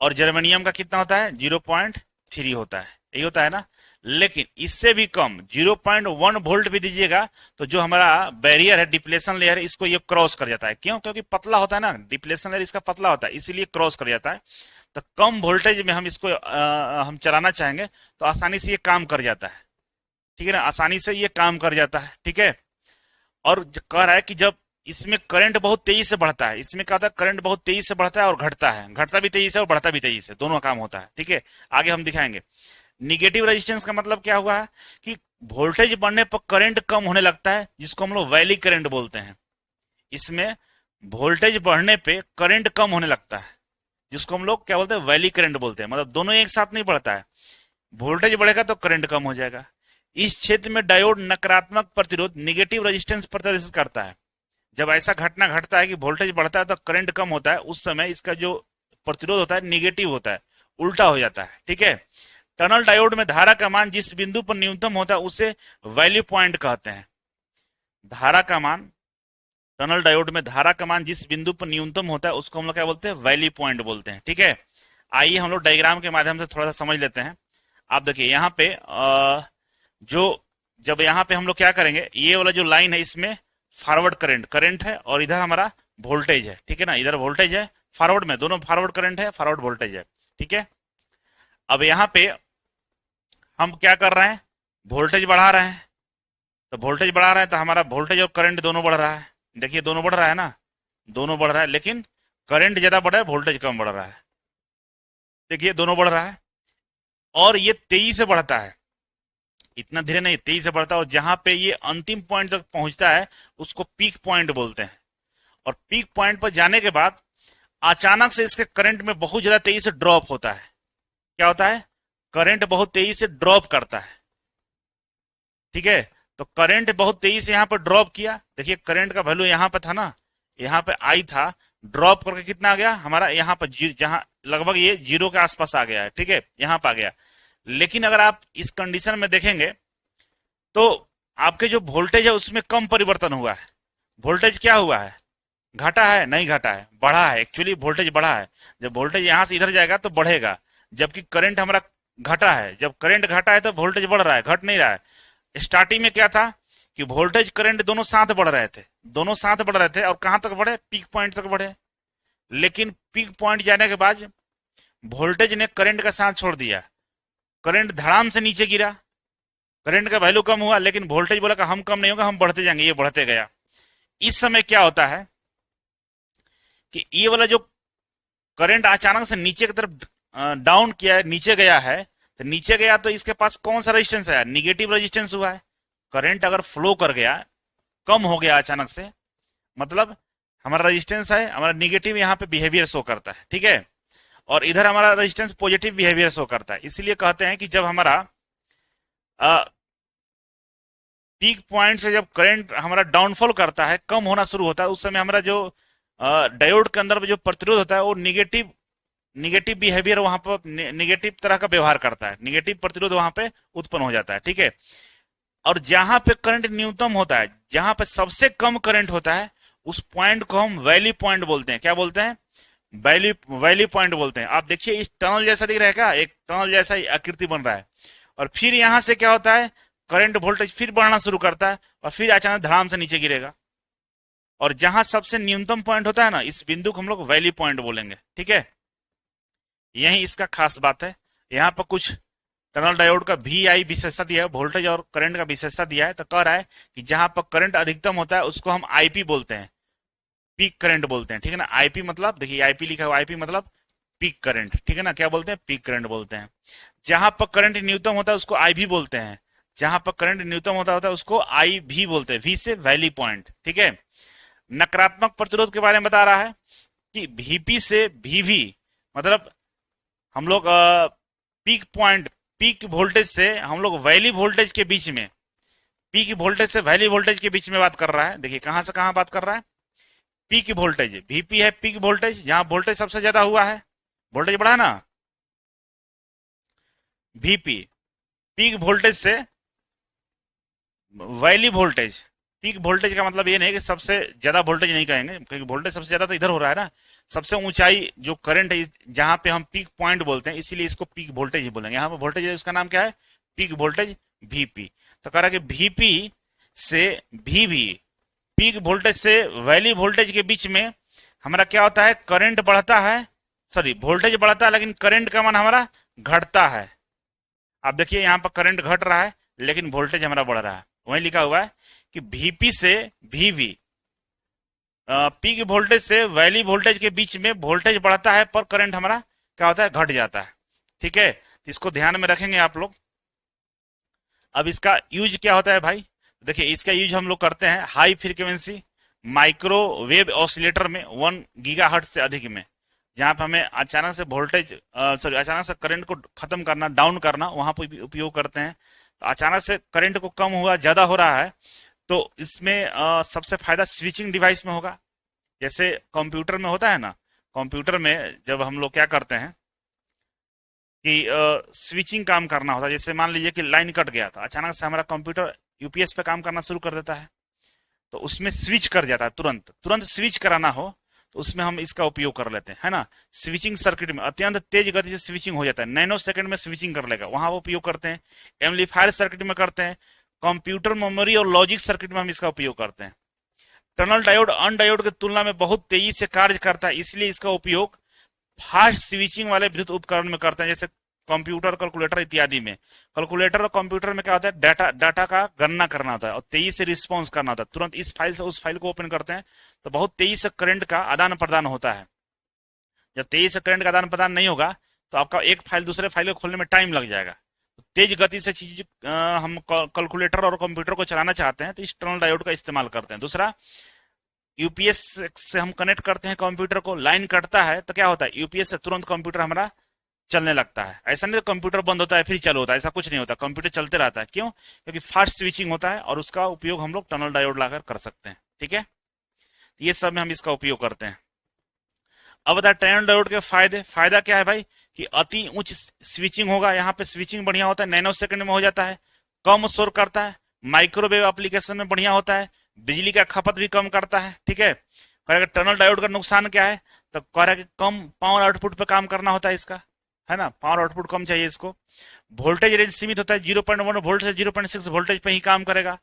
और जर्मेनियम का कितना होता है, 0.3 होता है, यही होता है ना। लेकिन इससे भी कम 0.1 वोल्ट भी दीजिएगा तो जो हमारा बैरियर है, डिप्लेशन लेयर है, इसको ये क्रॉस कर जाता है। क्यों, क्योंकि पतला होता है ना, डिप्लेशन लेयर इसका पतला होता है, इसीलिए क्रॉस कर जाता है। तो कम वोल्टेज में हम इसको हम चलाना चाहेंगे तो आसानी से ये काम कर जाता है। ठीक है ना, आसानी से ये काम कर जाता है। ठीक है, और कह रहा है कि जब इसमें करंट बहुत तेजी से बढ़ता है। इसमें क्या होता है, करंट बहुत तेजी से बढ़ता है और घटता है, घटता भी तेजी से और बढ़ता भी तेजी से, दोनों काम होता है। ठीक है, आगे हम दिखाएंगे। निगेटिव रेजिस्टेंस का मतलब क्या हुआ है कि वोल्टेज बढ़ने पर करंट कम होने लगता है, जिसको हम लोग वैली करंट बोलते हैं। इसमें वोल्टेज बढ़ने पे करंट कम होने लगता है, जिसको हम लोग क्या बोलते हैं, वैली करंट बोलते हैं। मतलब दोनों एक साथ नहीं बढ़ता है, वोल्टेज बढ़ेगा तो करंट कम हो जाएगा। इस क्षेत्र में डायोड नकारात्मक प्रतिरोध निगेटिव रेजिस्टेंस प्रदर्शित करता है। जब ऐसा घटना घटता है कि वोल्टेज बढ़ता है तो करंट कम होता है, उस समय इसका जो प्रतिरोध होता है निगेटिव होता है, उल्टा हो जाता है। ठीक है, टनल डायोड में धारा का मान जिस बिंदु पर न्यूनतम होता है उसे वैल्यू पॉइंट कहते हैं। धारा का मान, टनल डायोड में धारा का मान जिस बिंदु पर न्यूनतम होता है उसको हम लोग क्या बोलते हैं, वैल्यू पॉइंट बोलते हैं। ठीक है, आइए हम लोग डायग्राम के माध्यम से थोड़ा सा समझ लेते हैं। आप देखिए यहाँ पे जो जब यहाँ पे हम लोग क्या करेंगे, ये वाला जो लाइन है इसमें फॉरवर्ड करंट है और इधर हमारा वोल्टेज है। ठीक है ना, इधर वोल्टेज है, फॉरवर्ड में दोनों फॉरवर्ड करंट है, फॉरवर्ड वोल्टेज है। ठीक है, अब यहाँ पे हम क्या कर रहे हैं, वोल्टेज बढ़ा रहे हैं। तो वोल्टेज बढ़ा रहे हैं तो हमारा वोल्टेज और करंट दोनों बढ़ रहा है। देखिए दोनों बढ़ रहा है ना, दोनों बढ़ रहा है, लेकिन करंट ज्यादा बढ़ रहा है, वोल्टेज कम बढ़ रहा है। देखिए दोनों बढ़ रहा है और ये तेजी से बढ़ता है, इतना धीरे नहीं, तेजी से बढ़ता है। और जहां पे ये अंतिम पॉइंट तक पहुंचता है उसको पीक पॉइंट बोलते हैं। और पीक पॉइंट पर जाने के बाद अचानक से इसके करंट में बहुत ज्यादा तेजी से ड्रॉप होता है। क्या होता है, करंट बहुत तेजी से ड्रॉप करता है। ठीक है, तो करंट बहुत तेजी से यहाँ पर ड्रॉप किया। देखिए करंट का वैल्यू यहाँ पे था ना, यहाँ पे आई था, ड्रॉप करके कितना आ गया हमारा, यहाँ पर जहां लगभग ये 0 के आसपास आ गया है। ठीक है, यहाँ पे आ गया। लेकिन अगर आप इस कंडीशन में देखेंगे तो आपके जो वोल्टेज है उसमें कम परिवर्तन हुआ है। वोल्टेज क्या हुआ है, घटा है? नहीं घटा है, बढ़ा है। एक्चुअली वोल्टेज बढ़ा है। जब वोल्टेज यहां से इधर जाएगा तो बढ़ेगा, जबकि करंट हमारा घटा है। जब करंट घटा है तो वोल्टेज बढ़ रहा है, घट नहीं रहा है। स्टार्टिंग में क्या था कि वोल्टेज करंट दोनों साथ बढ़ रहे थे, दोनों साथ बढ़ रहे थे और कहां तक बढ़े, पीक पॉइंट तक बढ़े। लेकिन पीक पॉइंट जाने के बाद वोल्टेज ने करंट का साथ छोड़ दिया, करंट धड़ाम से नीचे गिरा, करंट का वैल्यू कम हुआ, लेकिन वोल्टेज बोला कि हम कम नहीं होगा, हम बढ़ते जाएंगे। ये बढ़ते गया। इस समय क्या होता है कि ये वाला जो करंट अचानक से नीचे की तरफ डाउन किया, नीचे गया है, तो नीचे गया तो इसके पास कौन सा रेजिस्टेंस है, निगेटिव रेजिस्टेंस हुआ है। करंट अगर फ्लो कर गया, कम हो गया अचानक से, मतलब हमारा रेजिस्टेंस है, हमारा निगेटिव यहाँ पे बिहेवियर शो करता है। ठीक है, और इधर हमारा रेजिस्टेंस पॉजिटिव बिहेवियर शो करता है। इसलिए कहते हैं कि जब हमारा पीक पॉइंट से जब करंट हमारा डाउनफॉल करता है, कम होना शुरू होता है, उस समय हमारा जो डायोड के अंदर जो प्रतिरोध होता है वो निगेटिव निगेटिव बिहेवियर, वहां पर निगेटिव तरह का व्यवहार करता है, निगेटिव प्रतिरोध वहां पे उत्पन्न हो जाता है। ठीक है, और जहां पे करंट न्यूनतम होता है, जहां पे सबसे कम करंट होता है, उस पॉइंट को हम वैली पॉइंट बोलते हैं। क्या बोलते हैं, वैली पॉइंट बोलते हैं। आप देखिए इस टनल जैसा दिख रहा है, क्या एक टनल जैसा ही आकृति बन रहा है। और फिर यहां से क्या होता है, करंट वोल्टेज फिर बढ़ना शुरू करता है और फिर अचानक धड़ाम से नीचे गिरेगा। और जहां सबसे न्यूनतम पॉइंट होता है ना, इस बिंदु को हम लोग वैली पॉइंट बोलेंगे। ठीक है, यही इसका खास बात है। यहाँ पर कुछ टनल डायोड का वी आई विशेषता दिया है, वोल्टेज और करंट का विशेषता दिया है। तो कह रहा है कि जहां पर करंट अधिकतम होता है उसको हम आईपी बोलते हैं, पीक करंट बोलते हैं। ठीक है ना, आईपी मतलब देखिए आईपी लिखा हुआ, आईपी मतलब पीक करंट। ठीक है ना, क्या बोलते हैं, पीक करंट बोलते हैं। जहां पर करंट न्यूनतम होता है उसको आई भी बोलते हैं, जहां पर करंट न्यूनतम होता है उसको आई भी बोलते हैं, वी से वैली पॉइंट। ठीक है, नकारात्मक प्रतिरोध के बारे में बता रहा है कि वीपी से वीवी, मतलब हम लोग पीक पॉइंट, पीक वोल्टेज से हम लोग वैली वोल्टेज के बीच में, पीक वोल्टेज से वैली वोल्टेज के बीच में बात कर रहा है। देखिए कहां से कहां बात कर रहा है, पीक वोल्टेज, वीपी है पीक वोल्टेज, जहां वोल्टेज सबसे ज्यादा हुआ है, वोल्टेज बढ़ा ना, वीपी पीक वोल्टेज से वैली वोल्टेज। पीक वोल्टेज का मतलब ये नहीं कि सबसे ज्यादा वोल्टेज नहीं कहेंगे, क्योंकि वोल्टेज सबसे ज्यादा तो इधर हो रहा है ना, सबसे ऊंचाई जो करंट है जहां पे हम पीक पॉइंट बोलते हैं, इसीलिए इसको पीक वोल्टेज ही बोलेंगे। यहाँ पे वोल्टेज है, उसका नाम क्या है, पीक वोल्टेज वीपी। तो कह रहा है कि वीपी से वीवी, पीक वोल्टेज से वैली वोल्टेज के बीच में हमारा क्या होता है, करंट बढ़ता है, सॉरी वोल्टेज बढ़ता है, लेकिन करंट का मान हमारा घटता है। आप देखिए यहाँ पर करंट घट रहा है लेकिन वोल्टेज हमारा बढ़ रहा है। वहीं लिखा हुआ है कि वीपी से वीवी, पीक वोल्टेज से वैली वोल्टेज के बीच में वोल्टेज बढ़ता है पर करंट हमारा क्या होता है, घट जाता है। ठीक है, तो इसको ध्यान में रखेंगे आप लोग। अब इसका यूज क्या होता है भाई, देखिए इसका यूज हम लोग करते हैं हाई फ्रीक्वेंसी माइक्रोवेव ऑसिलेटर में 1 गीगाहर्ट्ज से अधिक में, जहां पर हमें अचानक से वोल्टेज सॉरी अचानक से करंट को खत्म करना, डाउन करना, वहां पर भी उपयोग करते हैं। तो अचानक से करंट को कम हुआ, ज्यादा हो रहा है, तो इसमें सबसे फायदा स्विचिंग डिवाइस में होगा। जैसे कंप्यूटर में होता है ना, कंप्यूटर में जब हम लोग क्या करते हैं कि स्विचिंग काम करना होता है। जैसे मान लीजिए कि लाइन कट गया था, अचानक से हमारा कंप्यूटर यूपीएस पे काम करना शुरू कर देता है, तो उसमें स्विच कर जाता है, तुरंत तुरंत स्विच कराना हो तो उसमें हम इसका उपयोग कर लेते हैं, है ना। स्विचिंग सर्किट में अत्यंत तेज गति से स्विचिंग हो जाता है, नैनो सेकंड में स्विचिंग कर लेगा, वहां वो उपयोग करते हैं। एम्पलीफायर सर्किट में करते हैं, कंप्यूटर मेमोरी और लॉजिक सर्किट में हम इसका उपयोग करते हैं। टनल डायोड अन डायोड की तुलना में बहुत तेजी से कार्य करता है, इसलिए इसका उपयोग फास्ट स्विचिंग वाले विद्युत उपकरण में करते हैं, जैसे कंप्यूटर, कैलकुलेटर इत्यादि में। कैलकुलेटर और कंप्यूटर में क्या होता है, डाटा डाटा का गणना करना होता है और तेजी से रिस्पॉन्स करना होता है, तुरंत इस फाइल से उस फाइल को ओपन करते हैं तो बहुत तेजी से करंट का आदान प्रदान होता है। जब तेजी से करंट का आदान प्रदान नहीं होगा तो आपका एक फाइल दूसरे फाइल को खोलने में टाइम लग जाएगा। तो तेज गति से चीज हम कैलकुलेटर और कंप्यूटर को चलाना चाहते हैं तो इस टनल डायोड का इस्तेमाल करते हैं। दूसरा, यूपीएस से हम कनेक्ट करते हैं कंप्यूटर को, लाइन कटता है तो क्या होता है, यूपीएस से तुरंत कंप्यूटर हमारा चलने लगता है। ऐसा नहीं तो कंप्यूटर बंद होता है फिर चालू होता है, ऐसा कुछ नहीं होता, कंप्यूटर चलते रहता है। क्यों? क्योंकि फास्ट स्विचिंग होता है और उसका उपयोग हम लोग टनल डायोड लाकर कर सकते हैं। ठीक है, ये सब में हम इसका उपयोग करते हैं। अब बता टनल डायोड के फायदे। फायदा क्या है भाई कि अति उच्च स्विचिंग होगा, यहाँ पे स्विचिंग बढ़िया होता है, नैनो सेकंड में हो जाता है, कम शोर करता है, माइक्रोवेव एप्लीकेशन में बढ़िया होता है, बिजली का खपत भी कम करता है। ठीक है, टनल डायोड का नुकसान क्या है, तो कह रहा है कि कम पावर आउटपुट पे काम करना होता है इसका, है ना, पावर आउटपुट कम चाहिए इसको। वोल्टेज रेंज सीमित होता है, 0.1 वोल्ट से 0.6 वोल्टेज पे ही काम करेगा।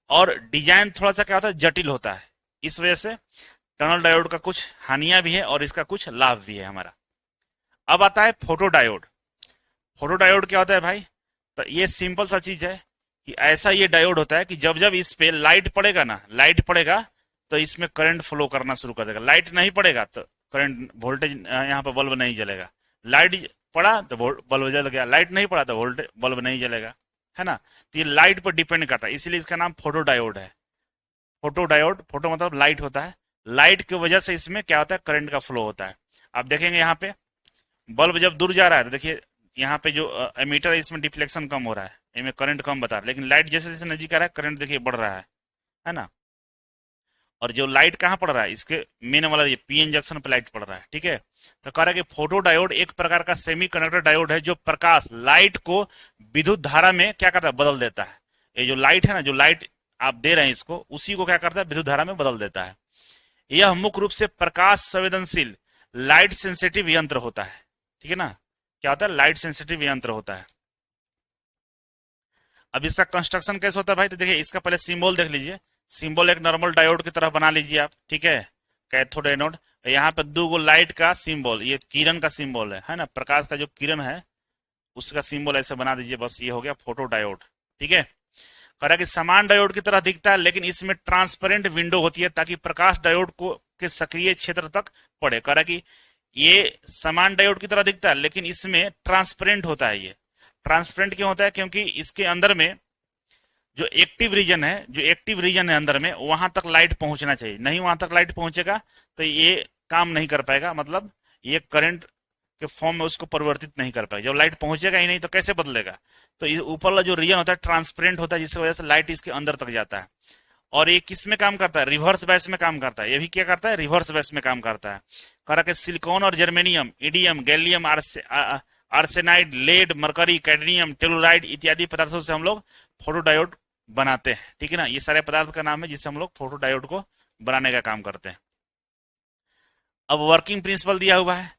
और डिजाइन थोड़ा सा क्या होता है, जटिल होता है। इस वजह से टनल डायोड का कुछ हानियां भी है और इसका कुछ लाभ भी है हमारा। अब आता है फोटो डायोड। फोटो डायोड क्या होता है भाई, तो ये सिंपल सा चीज है कि ऐसा ये डायोड होता है कि जब जब इस पे लाइट पड़ेगा ना, लाइट पड़ेगा तो इसमें करंट फ्लो करना शुरू कर देगा। लाइट नहीं पड़ेगा तो करंट वोल्टेज यहाँ पे बल्ब नहीं जलेगा। लाइट पड़ा तो बल्ब जल गया, लाइट नहीं पड़ा तो वोल्टेज बल्ब नहीं जलेगा, है ना। तो ये लाइट पर डिपेंड करता है, इसलिए इसका नाम फोटो डायोड है। फोटो डायोड, फोटो मतलब लाइट होता है, लाइट की वजह से इसमें क्या होता है, करंट का फ्लो होता है। आप देखेंगे यहाँ पे बल्ब जब दूर जा रहा है तो देखिए यहाँ पे जो एमीटर है इसमें डिफ्लेक्शन कम हो रहा है, इसमें करंट कम बता रहा है, लेकिन लाइट जैसे जैसे नजदीक आ रहा है करंट देखिए बढ़ रहा है ना। और जो लाइट कहाँ पड़ रहा है, इसके मेन वाला ये पीएन जंक्शन पे लाइट पड़ रहा है। ठीक है, तो कह रहा है कि फोटो डायोड एक प्रकार का सेमी कंडक्टर डायोड है जो प्रकाश लाइट को विद्युत धारा में क्या करता है, बदल देता है। ये जो लाइट है ना, जो लाइट आप दे रहे हैं इसको, उसी को क्या करता है, विद्युत धारा में बदल देता है। यह मुख्य रूप से प्रकाश संवेदनशील लाइट सेंसिटिव यंत्र होता है। ठीक है ना, क्या होता है, लाइट सेंसिटिव यंत्र होता है। अब इसका कंस्ट्रक्शन कैसे होता है भाई, तो देखिए इसका पहले सिंबल देख लीजिए। सिंबल एक नॉर्मल डायोड की तरह बना लीजिए आप। ठीक है, कैथोड एनोड, यहाँ पे दो गो लाइट का सिंबल, ये किरण का सिंबल है ना, प्रकाश का जो किरण है उसका सिंबल ऐसे बना दीजिए, बस ये हो गया फोटो डायोड। ठीक है, कह रहा है कि समान डायोड की तरह दिखता है लेकिन इसमें ट्रांसपेरेंट विंडो होती है ताकि प्रकाश डायोड को के सक्रिय क्षेत्र तक पड़े। कह रहा है कि ये समान डायोड की तरह दिखता है लेकिन इसमें ट्रांसपेरेंट होता है। ये ट्रांसपेरेंट क्यों होता है, क्योंकि इसके अंदर में जो एक्टिव रीजन है अंदर में, वहां तक लाइट पहुंचना चाहिए, नहीं वहां तक लाइट पहुंचेगा तो ये काम नहीं कर पाएगा, मतलब ये करंट के फॉर्म में उसको परिवर्तित नहीं कर पाएगा। जब लाइट पहुंचेगा ही नहीं तो कैसे बदलेगा। तो ये ऊपर वाला जो रीजन होता है ट्रांसपेरेंट होता है, जिसकी वजह से लाइट इसके अंदर तक जाता है। और ये किस में काम करता है, रिवर्स बैस में काम करता है। ये भी क्या करता है, रिवर्स बैस में काम करता है। कहा कि सिलिकॉन और जर्मेनियम, ईडीएम, gallium arsenide, lead, mercury, cadmium, telluride इत्यादि पदार्थों से हम लोग फोटो डायोड बनाते हैं। ठीक है ना, ये सारे पदार्थ का नाम है जिससे हम लोग फोटो डायोड को बनाने का काम करते हैं। अब वर्किंग प्रिंसिपल दिया हुआ है,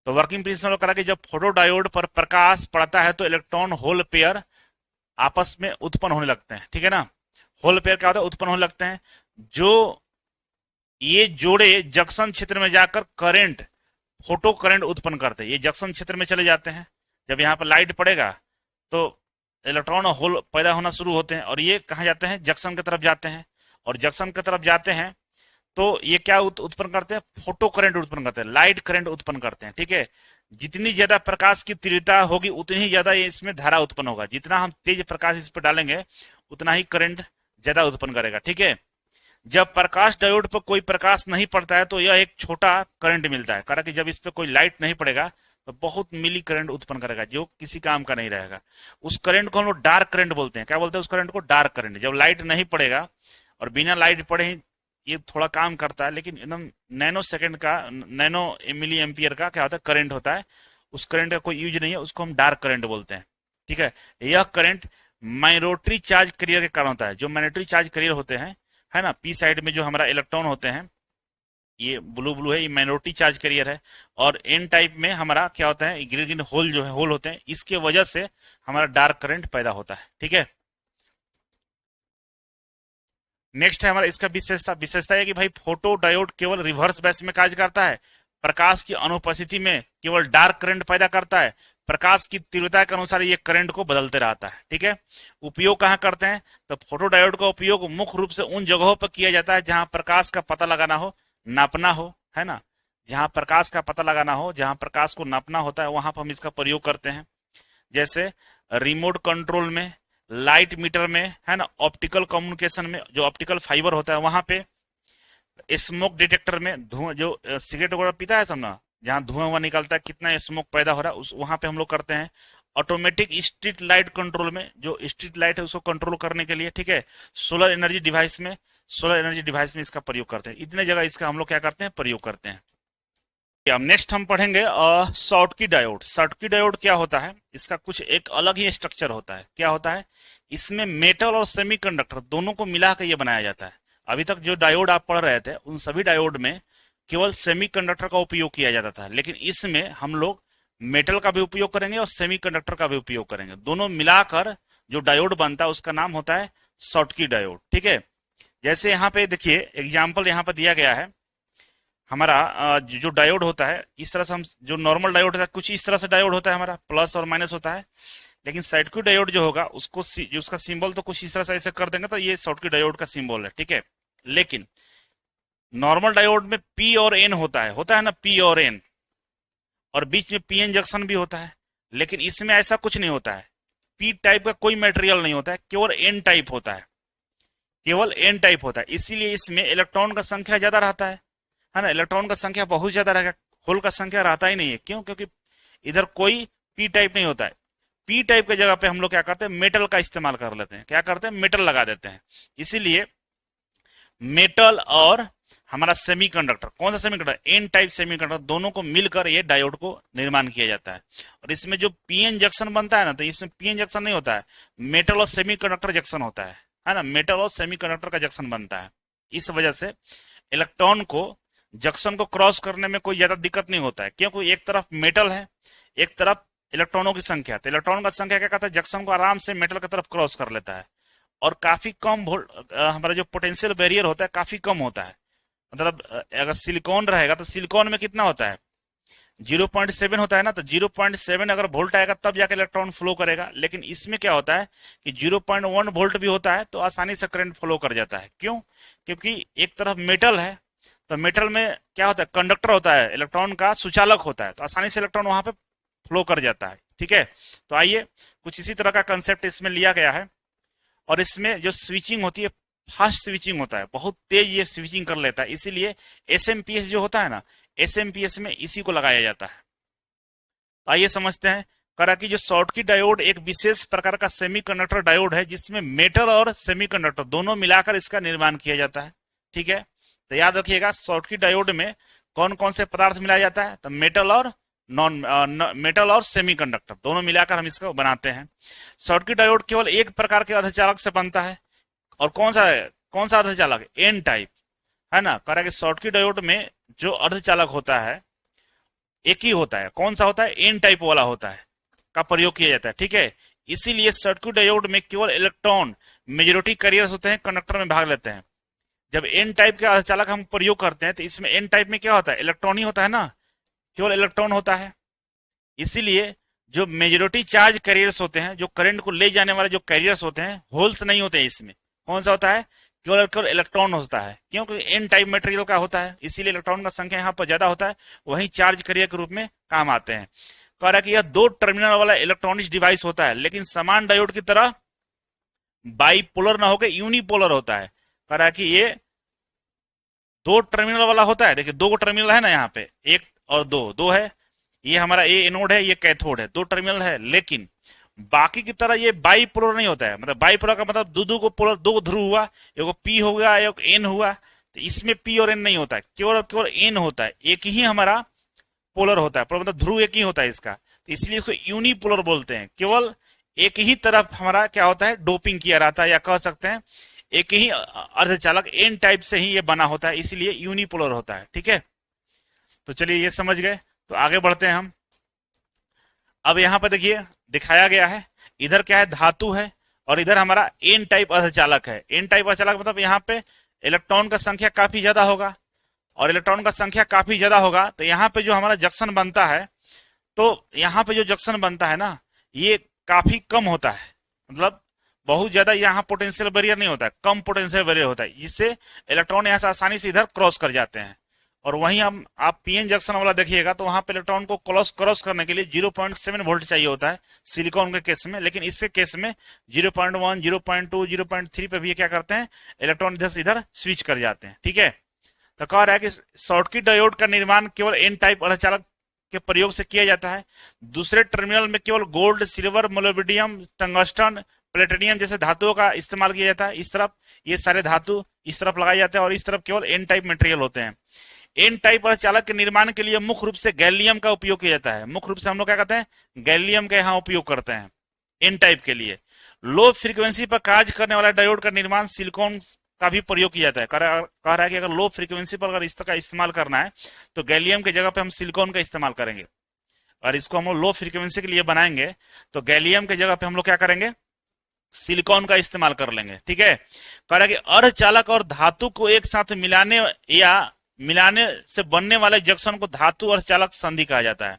तो वर्किंग प्रिंसिपल करा कि जब फोटो डायोड पर प्रकाश पड़ता है तो इलेक्ट्रॉन होल पेयर आपस में उत्पन्न होने लगते हैं। ठीक है ना, होल पेयर क्या होता है, उत्पन्न होने लगते हैं। जो ये जोड़े जंक्शन क्षेत्र में जाकर करंट, फोटो करंट उत्पन्न करते हैं। ये जंक्शन क्षेत्र में चले जाते हैं, जब यहाँ पर लाइट पड़ेगा तो इलेक्ट्रॉन और होल पैदा होना शुरू होते हैं और ये कहाँ जाते हैं, जंक्शन की तरफ जाते हैं। और जंक्शन की तरफ जाते हैं तो ये क्या उत्पन्न करते हैं, फोटो करंट उत्पन्न करते हैं, लाइट करंट उत्पन्न करते हैं। ठीक है, जितनी ज्यादा प्रकाश की तीव्रता होगी उतनी ही ज्यादा इसमें धारा उत्पन्न होगा। जितना हम तेज प्रकाश इस पर डालेंगे उतना ही करंट ज्यादा उत्पन्न करेगा। ठीक है, जब प्रकाश डायोड पर कोई प्रकाश नहीं पड़ता है तो यह एक छोटा करंट मिलता है, कारण कि जब इस पर कोई लाइट नहीं पड़ेगा तो बहुत मिली करंट उत्पन्न करेगा जो किसी काम का नहीं रहेगा। उस करंट को हम लोग डार्क करंट बोलते हैं। क्या बोलते हैं उस करंट को? Dark current. जब लाइट नहीं पड़ेगा और बिना लाइट पड़े ही ये थोड़ा काम करता है, लेकिन एकदम नैनो सेकंड का, नैनो मिली एम्पियर का क्या होता है, करंट होता है। उस करंट का कोई यूज नहीं है, उसको हम डार्क करंट बोलते हैं। ठीक है, यह करंट माइनॉरिटी चार्ज कैरियर के कारण होता है। जो माइनॉरिटी चार्ज कैरियर होते हैं, है ना, पी साइड में जो हमारा इलेक्ट्रॉन होते हैं, ये ब्लू ब्लू है, ये माइनॉरिटी चार्ज कैरियर है। और एन टाइप में हमारा क्या होता है, ग्रीन ग्रीन होल जो है, होल होते हैं। इसके वजह से हमारा डार्क करंट पैदा होता है। ठीक है, नेक्स्ट है हमारा इसका विशेषता है कि भाई फोटो डायोड केवल रिवर्स बैच में कार्य करता है, प्रकाश की अनुपस्थिति में केवल डार्क करंट पैदा करता है, प्रकाश की तीव्रता के अनुसार ये करंट को बदलते रहता है। ठीक है, उपयोग कहाँ करते हैं, तो फोटो डायोड का उपयोग मुख्य रूप से उन जगहों पर किया जाता है जहां प्रकाश का पता लगाना हो, नापना हो, है ना, जहां प्रकाश का पता लगाना हो, जहां प्रकाश को नापना होता है, वहां पर हम इसका प्रयोग करते हैं। जैसे रिमोट कंट्रोल में, लाइट मीटर में, है ना, ऑप्टिकल कम्युनिकेशन में, जो ऑप्टिकल फाइबर होता है वहां पे, स्मोक डिटेक्टर में, धुआं जो सिगरेट वगैरह पीता है सब ना, जहां धुआं हुआ निकलता है, कितना स्मोक पैदा हो रहा है, उस वहां पे हम लोग करते हैं। ऑटोमेटिक स्ट्रीट लाइट कंट्रोल में, जो स्ट्रीट लाइट है उसको कंट्रोल करने के लिए। ठीक है, सोलर एनर्जी डिवाइस में, सोलर एनर्जी डिवाइस में इसका प्रयोग करते हैं। इतने जगह इसका हम लोग क्या करते हैं, प्रयोग करते हैं। अब नेक्स्ट हम पढ़ेंगे शॉटकी डायोड। शॉटकी डायोड क्या होता है, इसका कुछ एक अलग ही स्ट्रक्चर होता है। क्या होता है, इसमें मेटल और सेमीकंडक्टर दोनों को मिला कर ये बनाया जाता है। अभी तक जो डायोड आप पढ़ रहे थे उन सभी डायोड में केवल सेमीकंडक्टर का उपयोग किया जाता था, लेकिन इसमें हम लोग मेटल का भी उपयोग करेंगे और सेमीकंडक्टर का भी उपयोग करेंगे। दोनों मिलाकर जो डायोड बनता है उसका नाम होता है शॉटकी डायोड। ठीक है, जैसे यहाँ पे देखिए एग्जाम्पल यहाँ पर दिया गया है। हमारा जो डायोड होता है, इस तरह से हम, जो नॉर्मल डायोड होता है कुछ इस तरह से डायोड होता है, हमारा प्लस और माइनस होता है। लेकिन शॉटकी डायोड जो होगा उसको जो उसका सिंबल तो कुछ इस तरह से ऐसे कर देंगे तो ये शॉटकी डायोड का सिंबल है। ठीक है, लेकिन नॉर्मल डायोड में पी और एन होता है ना, पी और एन, और बीच में पीएन जंक्शन भी होता है। लेकिन इसमें ऐसा कुछ नहीं होता है, पी टाइप का कोई मटेरियल नहीं होता है, केवल एन टाइप होता है, केवल एन टाइप होता है। इसीलिए इसमें इलेक्ट्रॉन का संख्या ज्यादा रहता है ना, इलेक्ट्रॉन का संख्या बहुत ज्यादा रहेगा, होल का संख्या रहता ही नहीं है। क्यों? क्योंकि इधर कोई पी टाइप नहीं होता है। पी टाइप की जगह पे हम लोग क्या करते हैं, मेटल का इस्तेमाल कर लेते हैं। क्या करते हैं, मेटल लगा देते हैं। इसीलिए मेटल और हमारा सेमीकंडक्टर, कौन सा सेमीकंडक्टर, एन टाइप सेमीकंडक्टर, दोनों को मिलकर ये डायोड को निर्माण किया जाता है। और इसमें जो पीएन जंक्शन बनता है ना, तो इसमें पीएन जंक्शन नहीं होता है, मेटल और सेमीकंडक्टर जंक्शन होता है ना, मेटल और सेमीकंडक्टर का जंक्शन बनता है। इस वजह से इलेक्ट्रॉन को जंक्शन को क्रॉस करने में कोई ज्यादा दिक्कत नहीं होता है, क्योंकि एक तरफ मेटल है, एक तरफ इलेक्ट्रॉनों की संख्या। तो इलेक्ट्रॉन का संख्या क्या करता है, जंक्शन को आराम से मेटल की तरफ क्रॉस कर लेता है, और काफी कम हमारा जो पोटेंशियल बैरियर होता है काफी कम होता है। मतलब अगर सिलिकॉन रहेगा तो सिलिकॉन में कितना होता है, 0.7 होता है ना, तो 0.7 अगर वोल्ट आएगा तब जाके इलेक्ट्रॉन फ्लो करेगा। लेकिन इसमें क्या होता है कि 0.1 वोल्ट भी होता है तो आसानी से करंट फ्लो कर जाता है। क्यों? क्योंकि एक तरफ मेटल है, तो मेटल में क्या होता है, कंडक्टर होता है, इलेक्ट्रॉन का सुचालक होता है, तो आसानी से इलेक्ट्रॉन वहां पे फ्लो कर जाता है। ठीक है, तो आइए कुछ इसी तरह का कंसेप्ट इसमें लिया गया है। और इसमें जो स्विचिंग होती है, फास्ट स्विचिंग होता है, बहुत तेज ये स्विचिंग कर लेता है। इसीलिए एसएमपीएस जो होता है ना, एसएमपीएस में इसी को लगाया जाता है। आइए समझते हैं। करा कि जो शॉटकी डायोड एक विशेष प्रकार का सेमीकंडक्टर डायोड है, जिसमें मेटल और सेमीकंडक्टर दोनों मिलाकर इसका निर्माण किया जाता है। ठीक है, तो याद रखिएगा शॉटकी डायोड में कौन कौन से पदार्थ मिलाया जाता है, तो मेटल और मेटल और सेमीकंडक्टर दोनों मिलाकर हम इसको बनाते हैं। शॉटकी डायोड केवल एक प्रकार के अर्धचालक से बनता है, और कौन सा अर्धचालक, एन टाइप, है ना। करा कि शॉटकी डायोड में जो अर्धचालक होता है एक ही होता है, कौन सा होता है, एन टाइप वाला होता है, का प्रयोग किया जाता है। ठीक है, इसीलिए शॉटकी डायोड में केवल इलेक्ट्रॉन मेजॉरिटी कैरियर्स होते हैं, कंडक्टर में भाग लेते हैं। जब एन टाइप के अर्धचालक हम प्रयोग करते हैं तो इसमें एन टाइप में क्या होता है, इलेक्ट्रॉन ही होता है ना, केवल इलेक्ट्रॉन होता है। इसीलिए जो मेजॉरिटी चार्ज कैरियर्स होते हैं, जो करंट को ले जाने वाले जो कैरियर्स होते हैं, होल्स नहीं होते हैं इसमें। कौन सा होता है, केवल केवल इलेक्ट्रॉन होता है, क्योंकि एन टाइप मटेरियल का होता है, इसीलिए इलेक्ट्रॉन का संख्या यहाँ पर ज्यादा होता है, वही चार्ज कैरियर के रूप में काम आते हैं। कह रहा है कि यह 2 टर्मिनल वाला इलेक्ट्रॉनिक डिवाइस होता है, लेकिन समान डायोड की तरह बाइपोलर ना होकर यूनिपोलर होता है। कह रहा है कि ये 2 टर्मिनल वाला होता है। देखिए 2 टर्मिनल है ना, यहाँ पे 1 और 2 है, ये हमारा ए एनोड है, ये कैथोड है, 2 टर्मिनल है, लेकिन बाकी की तरह ये बाइपोलर नहीं होता है। मतलब बाइपोलर का मतलब दो को पोलर, 2 ध्रुव हुआ, एक पी हो गया, एक एन हुआ, तो इसमें पी और एन नहीं होता है, केवल केवल एन होता है, एक ही हमारा पोलर होता है, मतलब ध्रुव एक ही होता है इसका, तो इसलिए इसको यूनिपोलर बोलते हैं। केवल एक ही तरफ हमारा क्या होता है, डोपिंग किया रहता है, या कह सकते हैं एक ही अर्धचालक एन टाइप से ही ये बना होता है, इसलिए यूनिपोलर होता है। ठीक है, तो चलिए ये समझ गए, तो आगे बढ़ते हैं हम। अब यहां पर देखिए दिखाया गया है, इधर क्या है, धातु है, और इधर हमारा एन टाइप अर्धचालक है। एन टाइप अर्धचालक मतलब यहाँ पे इलेक्ट्रॉन का संख्या काफी ज्यादा होगा, और इलेक्ट्रॉन का संख्या काफी ज्यादा होगा तो यहाँ पे जो हमारा जंक्शन बनता है, तो यहाँ पे जो जंक्शन बनता है ना, ये काफी कम होता है, मतलब बहुत ज्यादा यहाँ पोटेंशियल बैरियर नहीं होता है, कम पोटेंशियल बैरियर होता है, जिससे इलेक्ट्रॉन यहाँ से आसानी से इधर क्रॉस कर जाते हैं। और वहीं हम आप पीएन जंक्शन वाला देखिएगा तो वहां पे इलेक्ट्रॉन को क्रॉस करने के लिए 0.7 वोल्ट चाहिए होता है सिलिकॉन के केस में, लेकिन इसके केस में 0.1, 0.2, 0.3 पे भी क्या करते हैं, इलेक्ट्रॉन इधर से इधर स्विच कर जाते हैं। ठीक है, तो कह रहा है कि शॉर्टकी डायोड का निर्माण केवल एन टाइप अर्धचालक के प्रयोग से किया जाता है। दूसरे टर्मिनल में केवल gold, silver, molybdenum, tungsten, platinum जैसे धातुओं का इस्तेमाल किया जाता है। इस तरफ ये सारे धातु इस तरफ लगाए जाते हैं, और इस तरफ केवल एन टाइप मटेरियल होते हैं। एन टाइप अर्धचालक के निर्माण के लिए मुख्य रूप से गैलियम का उपयोग किया जाता है। मुख्य रूप से हम लोग क्या करते हैं, गैलियम का यहाँ उपयोग करते हैं एन टाइप के लिए। लो फ्रीक्वेंसी पर कार्य करने वाला डायोड का निर्माण सिलिकॉन का भी प्रयोग किया जाता है। कह रहा है कि अगर लो फ्रीक्वेंसी पर अगर इसका इस्तेमाल करना है तो गैलियम की जगह पे हम सिलिकॉन का इस्तेमाल करेंगे, और इसको हम लो फ्रीक्वेंसी के लिए बनाएंगे तो गैलियम की जगह पे हम लोग क्या करेंगे, सिलिकॉन का इस्तेमाल कर लेंगे। ठीक है, कह रहा है कि अर्धचालक और धातु को एक साथ मिलाने से बनने वाले जंक्शन को धातु अर्धचालक संधि कहा जाता है।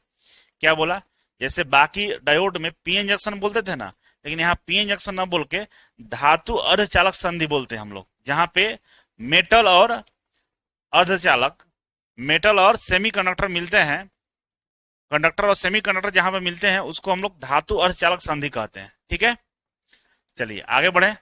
क्या बोला, जैसे बाकी डायोड में पीएन जंक्शन बोलते थे ना, लेकिन यहाँ पीएन जंक्शन ना बोल के धातु अर्धचालक संधि बोलते हैं हम लोग, जहां पे मेटल और अर्धचालक, मेटल और सेमीकंडक्टर मिलते हैं, कंडक्टर और सेमीकंडक्टर जहां पे मिलते हैं उसको हम लोग धातु अर्धचालक संधि कहते हैं। ठीक है, चलिए आगे बढ़े।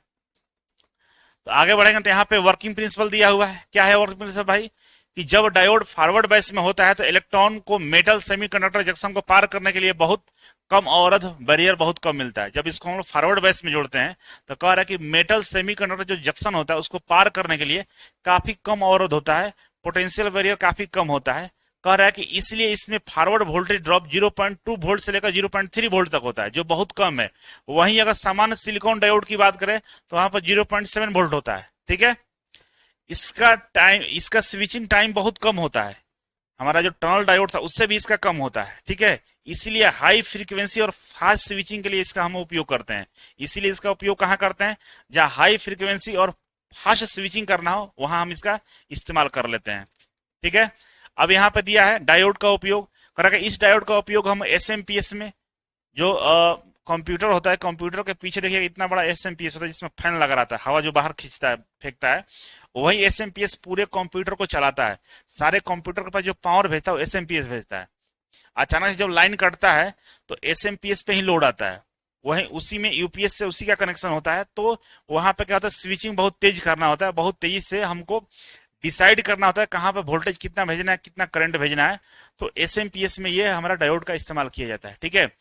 तो आगे बढ़ेंगे तो यहाँ पे वर्किंग प्रिंसिपल दिया हुआ है। क्या है वर्किंग प्रिंसिपल भाई, कि जब डायोड फॉरवर्ड बायस में होता है तो इलेक्ट्रॉन को मेटल सेमीकंडक्टर जंक्शन को पार करने के लिए बहुत कम अवरोध बैरियर बहुत कम मिलता है। जब इसको हम लोग फॉरवर्ड बायस में जोड़ते हैं तो कह रहा है कि मेटल सेमीकंडक्टर जो जंक्शन होता है उसको पार करने के लिए काफी कम अवरोध होता है, पोटेंशियल बैरियर काफी कम होता है। कह रहा है कि इसलिए इसमें फॉरवर्ड वोल्टेज ड्रॉप 0.2 वोल्ट से लेकर 0.3 वोल्ट तक होता है, जो बहुत कम है। वहीं अगर सामान्य सिलिकॉन डायोड की बात करें तो वहां पर 0.7 वोल्ट होता है। ठीक है, इसका स्विचिंग टाइम बहुत कम होता है, हमारा जो टनल डायोड था उससे भी इसका कम होता है। ठीक है, इसलिए हाई फ्रीक्वेंसी और फास्ट स्विचिंग के लिए इसका हम उपयोग करते हैं। इसीलिए इसका उपयोग कहां करते हैं, जहां हाई फ्रीक्वेंसी और फास्ट स्विचिंग करना हो वहां हम इसका इस्तेमाल कर लेते हैं। ठीक है, अब यहां पे दिया है डायोड का उपयोग करेगा। इस डायोड का उपयोग हम एसएमपीएस में, जो कंप्यूटर होता है, कंप्यूटर के पीछे देखिए इतना बड़ा एसएमपीएस होता है जिसमें फैन लगा रहता है, हवा जो बाहर खींचता है, फेंकता है, वही एसएमपीएस पूरे कंप्यूटर को चलाता है। सारे कंप्यूटर के पास जो पावर भेजता है वो एसएमपीएस भेजता है। अचानक से जब लाइन कटता है तो एसएमपीएस पे ही लोड आता है, वही उसी में यूपीएस से उसी का कनेक्शन होता है। तो वहां पे क्या होता है, स्विचिंग बहुत तेज करना होता है, बहुत तेजी से हमको डिसाइड करना होता है कहां पे वोल्टेज कितना भेजना है, कितना करंट भेजना है। तो एसएमपीएस में ये हमारा डायोड का इस्तेमाल किया जाता है। ठीक है,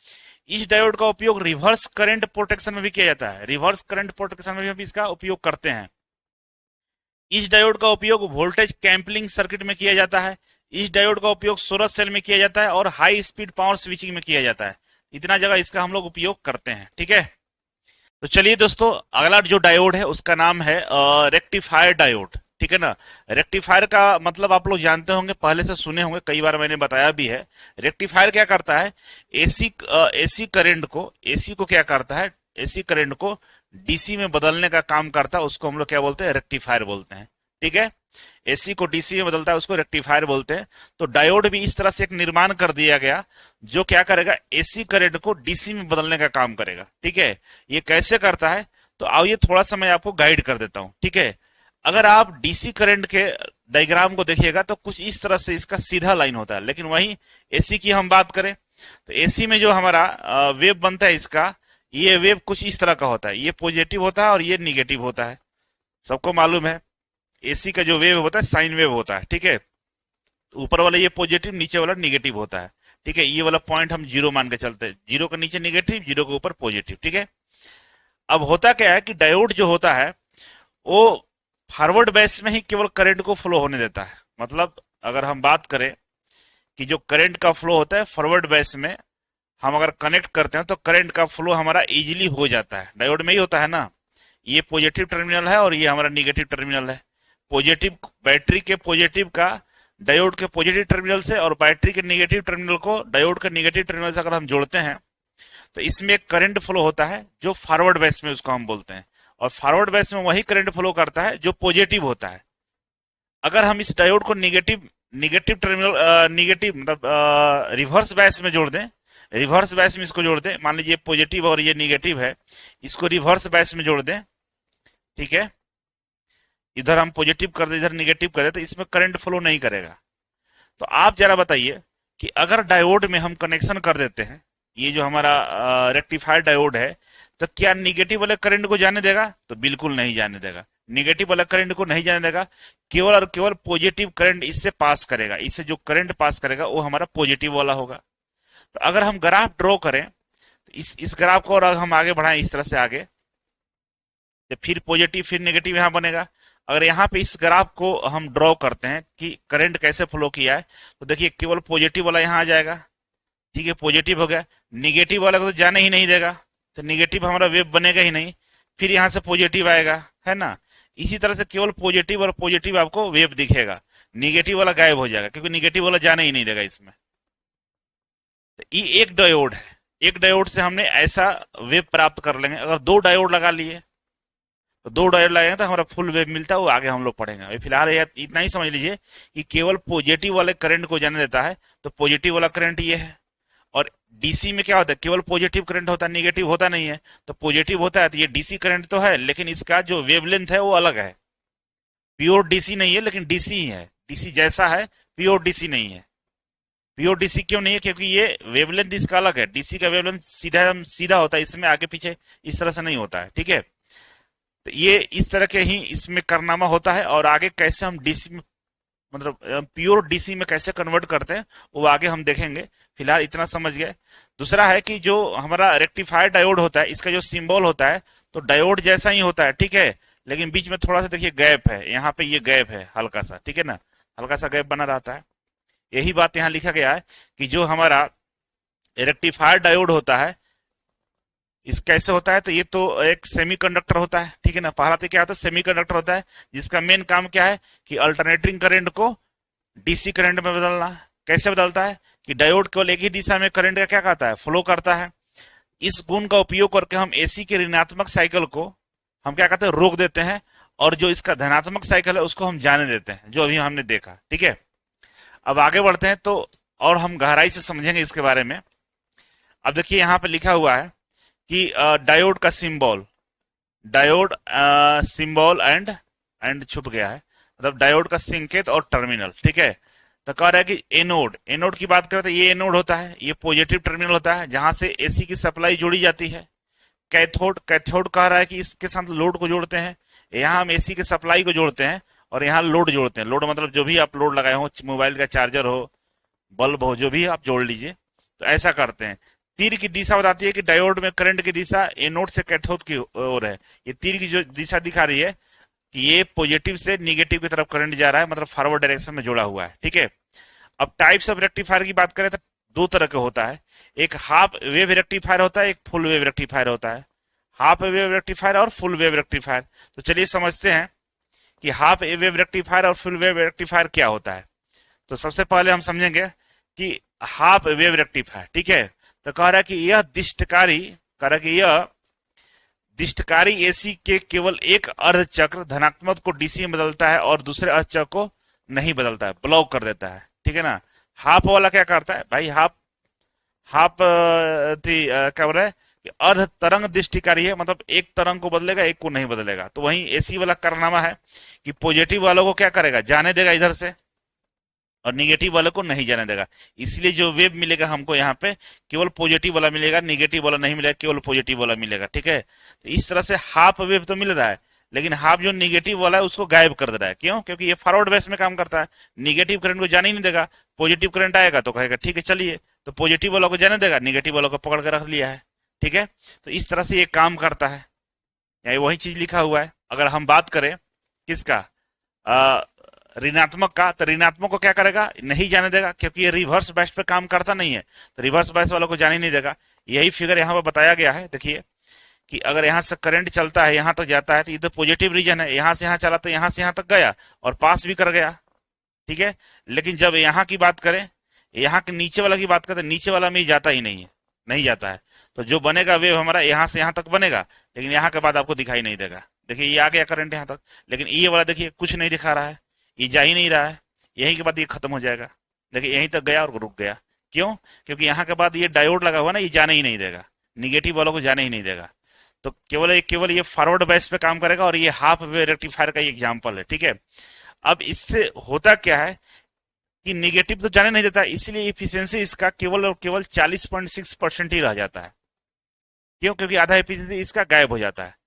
इस डायोड का उपयोग रिवर्स करंट प्रोटेक्शन में भी किया जाता है, रिवर्स करंट प्रोटेक्शन में भी इसका उपयोग करते हैं। इस डायोड का उपयोग वोल्टेज कैंपलिंग सर्किट में किया जाता है। इस डायोड का उपयोग सोलर सेल में किया जाता है और हाई स्पीड पावर स्विचिंग में किया जाता है। इतना जगह इसका हम लोग उपयोग करते हैं। ठीक है, तो चलिए दोस्तों, अगला जो डायोड है उसका नाम है रेक्टिफायर डायोड। ठीक है ना, रेक्टिफायर का मतलब आप लोग जानते होंगे, पहले से सुने होंगे, कई बार मैंने बताया भी है। रेक्टिफायर क्या करता है, एसी करंट को, एसी को क्या करता है, एसी करंट को डीसी में बदलने का काम करता है, उसको हम लोग क्या बोलते हैं, रेक्टिफायर बोलते हैं। ठीक है, एसी को डीसी में बदलता है उसको रेक्टिफायर बोलते हैं। तो डायोड भी इस तरह से एक निर्माण कर दिया गया जो क्या करेगा, एसी करंट को डीसी में बदलने का काम करेगा। ठीक है, ये कैसे करता है, तो आओ ये थोड़ा सा मैं आपको गाइड कर देता हूं। ठीक है, अगर आप डीसी करंट के डायग्राम को देखिएगा तो कुछ इस तरह से इसका सीधा लाइन होता है, लेकिन वहीं एसी की हम बात करें तो एसी में जो हमारा वेव बनता है इसका, ये वेव कुछ इस तरह का होता है, ये पॉजिटिव होता है और ये निगेटिव होता है। सबको मालूम है एसी का जो वेव होता है साइन वेव होता है, ठीक है। ऊपर वाला ये पॉजिटिव, नीचे वाला निगेटिव होता है, ठीक है। ये वाला पॉइंट हम जीरो मान के चलते हैं, जीरो के नीचे निगेटिव, जीरो के ऊपर पॉजिटिव, ठीक है। अब होता क्या है कि डायोड जो होता है वो फॉरवर्ड बेस में ही केवल करंट को फ्लो होने देता है। मतलब अगर हम बात करें कि जो करंट का फ्लो होता है फॉरवर्ड बेस में हम अगर कनेक्ट करते हैं तो करंट का फ्लो हमारा इजीली हो जाता है। डायोड में ही होता है ना, ये पॉजिटिव टर्मिनल है और ये हमारा निगेटिव टर्मिनल है। पॉजिटिव बैटरी के पॉजिटिव का डायोड के पॉजिटिव टर्मिनल से और बैटरी के निगेटिव टर्मिनल को डायोड के निगेटिव टर्मिनल से अगर हम जोड़ते हैं तो इसमें एक करंट फ्लो होता है जो फॉरवर्ड बेस में उसको हम बोलते हैं, और फॉरवर्ड बेस में वही करंट फ्लो करता है जो पॉजिटिव होता है। अगर हम इस डायोड को निगेटिव निगेटिव टर्मिनल निगेटिव मतलब रिवर्स बेस में जोड़ दें, रिवर्स बेस में इसको जोड़ दें, मान लीजिए पॉजिटिव और ये निगेटिव है, इसको रिवर्स बेस में जोड़ दें, ठीक है। इधर हम पॉजिटिव कर दे, इधर निगेटिव कर दे, तो इसमें करंट फ्लो नहीं करेगा। तो आप जरा बताइए कि अगर डायोड में हम कनेक्शन कर देते हैं, ये जो हमारा रेक्टिफायर डायोड है, तो क्या निगेटिव वाले करंट को जाने देगा? तो बिल्कुल नहीं जाने देगा। निगेटिव वाला करंट को नहीं जाने देगा, केवल और केवल पॉजिटिव करंट इससे पास करेगा। इससे जो करंट पास करेगा वो हमारा पॉजिटिव वाला होगा। तो अगर हम ग्राफ ड्रॉ करें तो इस ग्राफ को और हम आगे बढ़ाएं इस तरह से आगे, तो फिर पॉजिटिव फिर नेगेटिव यहां बनेगा। अगर यहाँ पे इस ग्राफ को हम ड्रॉ करते हैं कि करंट कैसे फ्लो किया है, तो देखिए केवल पॉजिटिव वाला यहाँ आ जाएगा, ठीक है, पॉजिटिव हो गया। निगेटिव वाला को तो जाने ही नहीं देगा, तो निगेटिव हमारा वेव बनेगा ही नहीं। फिर यहाँ से पॉजिटिव आएगा, है ना। इसी तरह से केवल पॉजिटिव और पॉजिटिव आपको वेव दिखेगा, निगेटिव वाला गायब हो जाएगा क्योंकि निगेटिव वाला जाने ही नहीं देगा इसमें। तो ये एक डायोड है, एक डायोड से हमने ऐसा वेव प्राप्त कर लेंगे। अगर दो डायोड लगा लिए तो दो डायोड लगाएंगे तो हमारा फुल वेव मिलता है, वो आगे हम लोग पढ़ेंगे। अभी फिलहाल इतना ही समझ लीजिए कि केवल पॉजिटिव वाले करंट को जाने देता है, तो पॉजिटिव वाला करंट ये है। और डीसी में क्या होता है, केवल पॉजिटिव करंट होता है, निगेटिव होता नहीं है। तो पॉजिटिव होता है तो ये डीसी करंट तो है, लेकिन इसका जो वेवलेंथ है वो अलग है। प्योर डीसी नहीं है लेकिन डीसी ही है, डीसी जैसा है, प्योर डीसी नहीं है। प्योर डीसी क्यों नहीं है? क्योंकि ये वेवलेंथ इसका अलग है। डीसी का वेवलेंथ सीधा सीधा होता है, इसमें आगे पीछे इस तरह से नहीं होता है, ठीक है। तो ये इस तरह के ही इसमें कारनामा होता है, और आगे कैसे हम डीसी में मतलब प्योर डीसी में कैसे कन्वर्ट करते हैं वो आगे हम देखेंगे। फिलहाल इतना समझ गए। दूसरा है कि जो हमारा रेक्टिफायर डायोड होता है, इसका जो सिंबल होता है तो डायोड जैसा ही होता है, ठीक है, लेकिन बीच में थोड़ा सा देखिए गैप है, यहाँ पे ये गैप है हल्का सा, ठीक है ना, हल्का सा गैप बना रहता है। यही बात यहाँ लिखा गया है कि जो हमारा रेक्टिफायर डायोड होता है इस कैसे होता है, तो ये तो एक सेमीकंडक्टर होता है, ठीक है ना। पहला तो क्या होता है, सेमीकंडक्टर होता है जिसका मेन काम क्या है कि अल्टरनेटिंग करंट को डीसी करंट में बदलना। कैसे बदलता है कि डायोड केवल एक ही दिशा में करंट का क्या करता है, फ्लो करता है। इस गुण का उपयोग करके हम एसी के ऋणात्मक साइकिल को हम क्या कहते हैं, रोक देते हैं, और जो इसका धनात्मक साइकिल है उसको हम जाने देते हैं, जो अभी हमने देखा, ठीक है। अब आगे बढ़ते हैं तो और हम गहराई से समझेंगे इसके बारे में। अब देखिए यहाँ पे लिखा हुआ है कि डायोड का सिंबल, डायोड सिंबल एंड छुप गया है, मतलब डायोड का संकेत और टर्मिनल, ठीक है। तो कह रहा है कि एनोड, एनोड की बात करें तो ये एनोड होता है, ये पॉजिटिव टर्मिनल होता है जहां से एसी की सप्लाई जोड़ी जाती है। कैथोड, कैथोड कह रहा है कि इसके साथ लोड को जोड़ते हैं। यहाँ हम एसी के सप्लाई को जोड़ते हैं और यहाँ लोड जोड़ते हैं। लोड मतलब जो भी आप लोड लगाए हो, मोबाइल का चार्जर हो, बल्ब हो, जो भी आप जोड़ लीजिए, तो ऐसा करते हैं। तीर की दिशा बताती है कि डायोड में करंट की दिशा एनोड से कैथोड की ओर है। ये तीर की जो दिशा दिखा रही है कि ये पॉजिटिव से निगेटिव की तरफ करंट जा रहा है, मतलब फॉरवर्ड डायरेक्शन में जुड़ा हुआ है, ठीक है। अब टाइप्स ऑफ रेक्टिफायर की बात करें तो दो तरह के होता है, एक हाफ वेव रेक्टिफायर होता है, एक फुल वेव रेक्टिफायर होता है। हाफ वेव रेक्टिफायर और फुल वेव रेक्टिफायर। तो चलिए समझते हैं कि हाफ वेव रेक्टिफायर और फुल वेव रेक्टिफायर क्या होता है। तो सबसे पहले हम समझेंगे कि हाफ वेव रेक्टिफायर, ठीक है। तो कह रहा है कि यह दिष्टकारी, कह रहा है कि यह दिष्टकारी एसी के केवल एक अर्ध चक्र धनात्मक को डीसी में बदलता है और दूसरे अर्ध चक्र को नहीं बदलता है, ब्लॉक कर देता है, ठीक है ना। हाफ वाला क्या करता है भाई, हाफ हाफ क्या बोल रहा है, कि अर्ध तरंग दृष्टिकारी है, मतलब एक तरंग को बदलेगा, एक को नहीं बदलेगा। तो वहीं एसी वाला कारनामा है कि पॉजिटिव वालों को क्या करेगा, जाने देगा इधर से, और निगेटिव वाले को नहीं जाने देगा। इसलिए जो वेव मिलेगा हमको यहाँ पे केवल पॉजिटिव वाला मिलेगा, निगेटिव वाला नहीं मिलेगा, केवल पॉजिटिव वाला मिलेगा। ठीक है, तो इस तरह से हाफ वेव तो मिल रहा है, लेकिन हाफ जो निगेटिव वाला है उसको गायब कर दे रहा है। क्यों? क्योंकि ये फॉरवर्ड बेस में काम करता है, निगेटिव करंट को जाने ही नहीं देगा। पॉजिटिव करंट आएगा तो कहेगा ठीक है चलिए, तो पॉजिटिव वालों को जाने देगा, निगेटिव वालों को पकड़ कर रख लिया है। ठीक है, तो इस तरह से ये काम करता है, यहाँ वही चीज लिखा हुआ है। अगर हम बात करें किसका, ऋणात्मक का, तो ऋणात्मक को क्या करेगा, नहीं जाने देगा, क्योंकि ये रिवर्स बैच पे काम करता नहीं है, तो रिवर्स बैच वालों को जाने नहीं देगा। यही फिगर यहाँ पर बताया गया है। देखिए कि अगर यहाँ से करंट चलता है, यहाँ तक जाता है, तो ये तो पॉजिटिव रीजन है, यहाँ से यहाँ चला तो यहाँ से यहाँ तक गया और पास भी कर गया। ठीक है, लेकिन जब यहाँ की बात करें, यहाँ के नीचे वाला की बात करें, नीचे वाला में जाता ही नहीं है, नहीं जाता है। तो जो बनेगा वेव हमारा यहाँ से यहाँ तक बनेगा, लेकिन यहाँ के बाद आपको दिखाई नहीं देगा। देखिए ये आ गया करंट यहाँ तक, लेकिन ये वाला देखिए कुछ नहीं दिखा रहा है, ये जा ही नहीं रहा है, यहीं के बाद ये खत्म हो जाएगा। देखिए यहीं तक गया और रुक गया। क्यों? क्योंकि यहाँ के बाद ये डायोड लगा हुआ ना, ये जाने ही नहीं देगा, निगेटिव वालों को जाने ही नहीं देगा। तो केवल ये फॉरवर्ड बेस पे काम करेगा, और ये हाफ वेव रेक्टिफायर का एग्जाम्पल है। ठीक है, अब इससे होता क्या है कि निगेटिव तो जाने नहीं देता, इसलिए इफिशियंसी इसका केवल और केवल 40.6% ही रह जाता है। क्यों? क्योंकि आधा इफिशियंसी इसका गायब हो जाता है।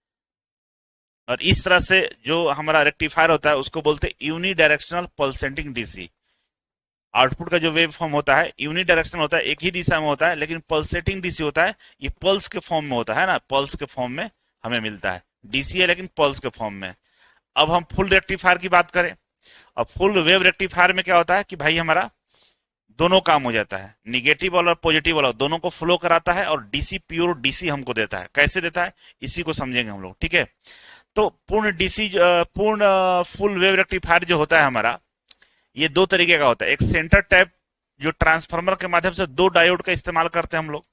और इस तरह से जो हमारा रेक्टिफायर होता है उसको बोलते हैं unidirectional pulsating DC. Output का जो वेव फॉर्म होता है यूनी डायरेक्शन होता है, एक ही दिशा में होता है, लेकिन पल्सेटिंग डीसी होता है, ये पल्स के फॉर्म में होता है ना, पल्स के फॉर्म में हमें मिलता है। डीसी है लेकिन पल्स के फॉर्म में। अब हम फुल रेक्टिफायर की बात करें, अब फुल वेव रेक्टिफायर में क्या होता है कि भाई हमारा दोनों काम हो जाता है, निगेटिव वाला और पॉजिटिव वाला दोनों को फ्लो कराता है, और डीसी प्योर डीसी हमको देता है। कैसे देता है इसी को समझेंगे हम लोग। ठीक है, तो पूर्ण डीसी पूर्ण फुल वेव रेक्टिफायर जो होता है हमारा, ये दो तरीके का होता है। एक सेंटर टैप जो ट्रांसफार्मर के माध्यम से दो डायोड का इस्तेमाल करते हैं हम लोग।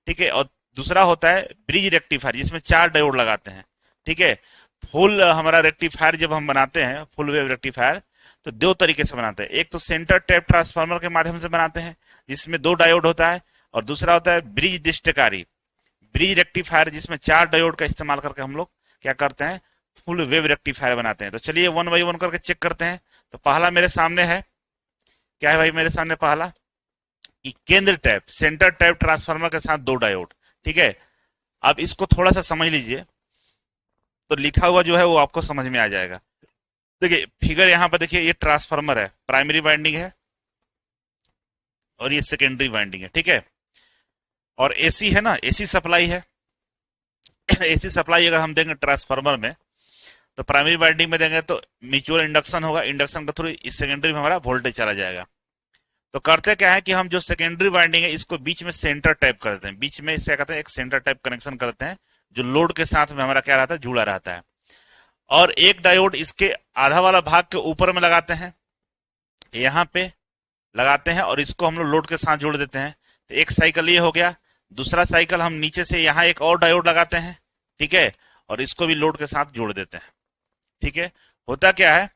ठीक है, और दूसरा होता है ब्रिज रेक्टिफायर जिसमें चार डायोड लगाते हैं। ठीक है, फुल हमारा रेक्टिफायर जब हम बनाते हैं, फुल वेव रेक्टिफायर, तो दो तरीके से बनाते हैं। एक तो सेंटर टैप ट्रांसफार्मर के माध्यम से बनाते हैं जिसमें दो डायोड होता है, और दूसरा होता है ब्रिज दृष्टिकारी ब्रिज रेक्टिफायर जिसमें चार डायोड का इस्तेमाल करके हम लोग क्या करते हैं, फुल वेव रेक्टिफायर बनाते हैं। तो चलिए वन बाई वन करके चेक करते हैं। तो पहला मेरे सामने है, क्या है भाई मेरे सामने पहला, कि केंद्र टैप सेंटर टैप ट्रांसफार्मर के साथ दो डायोड। ठीक है, अब इसको थोड़ा सा समझ लीजिए, तो लिखा हुआ जो है वो आपको समझ में आ जाएगा। देखिए फिगर यहाँ पर देखिए, ये ट्रांसफार्मर है, प्राइमरी वाइंडिंग है और ये सेकेंडरी वाइंडिंग है। ठीक है, और एसी है ना, एसी सप्लाई है। एसी सप्लाई अगर हम देंगे ट्रांसफार्मर में, तो प्राइमरी वाइंडिंग में देंगे तो म्यूचुअल इंडक्शन होगा, इंडक्शन के थ्रू इस सेकेंडरी में हमारा वोल्टेज चला जाएगा। तो करते क्या है कि हम जो सेकेंडरी वाइंडिंग है इसको बीच में सेंटर टाइप करते हैं, बीच में इसे कहते हैं एक सेंटर टाइप कनेक्शन करते हैं, जो लोड के साथ में हमारा क्या रहता है, जुड़ा रहता है। और एक डायोड इसके आधा वाला भाग के ऊपर में लगाते हैं, यहाँ पे लगाते हैं, और इसको हम लोग लोड के साथ जोड़ देते हैं। तो एक साइकिल ये हो गया। दूसरा साइकिल हम नीचे से यहाँ एक और डायोड लगाते हैं। ठीक है, और इसको भी लोड के साथ जोड़ देते हैं। ठीक है, होता क्या है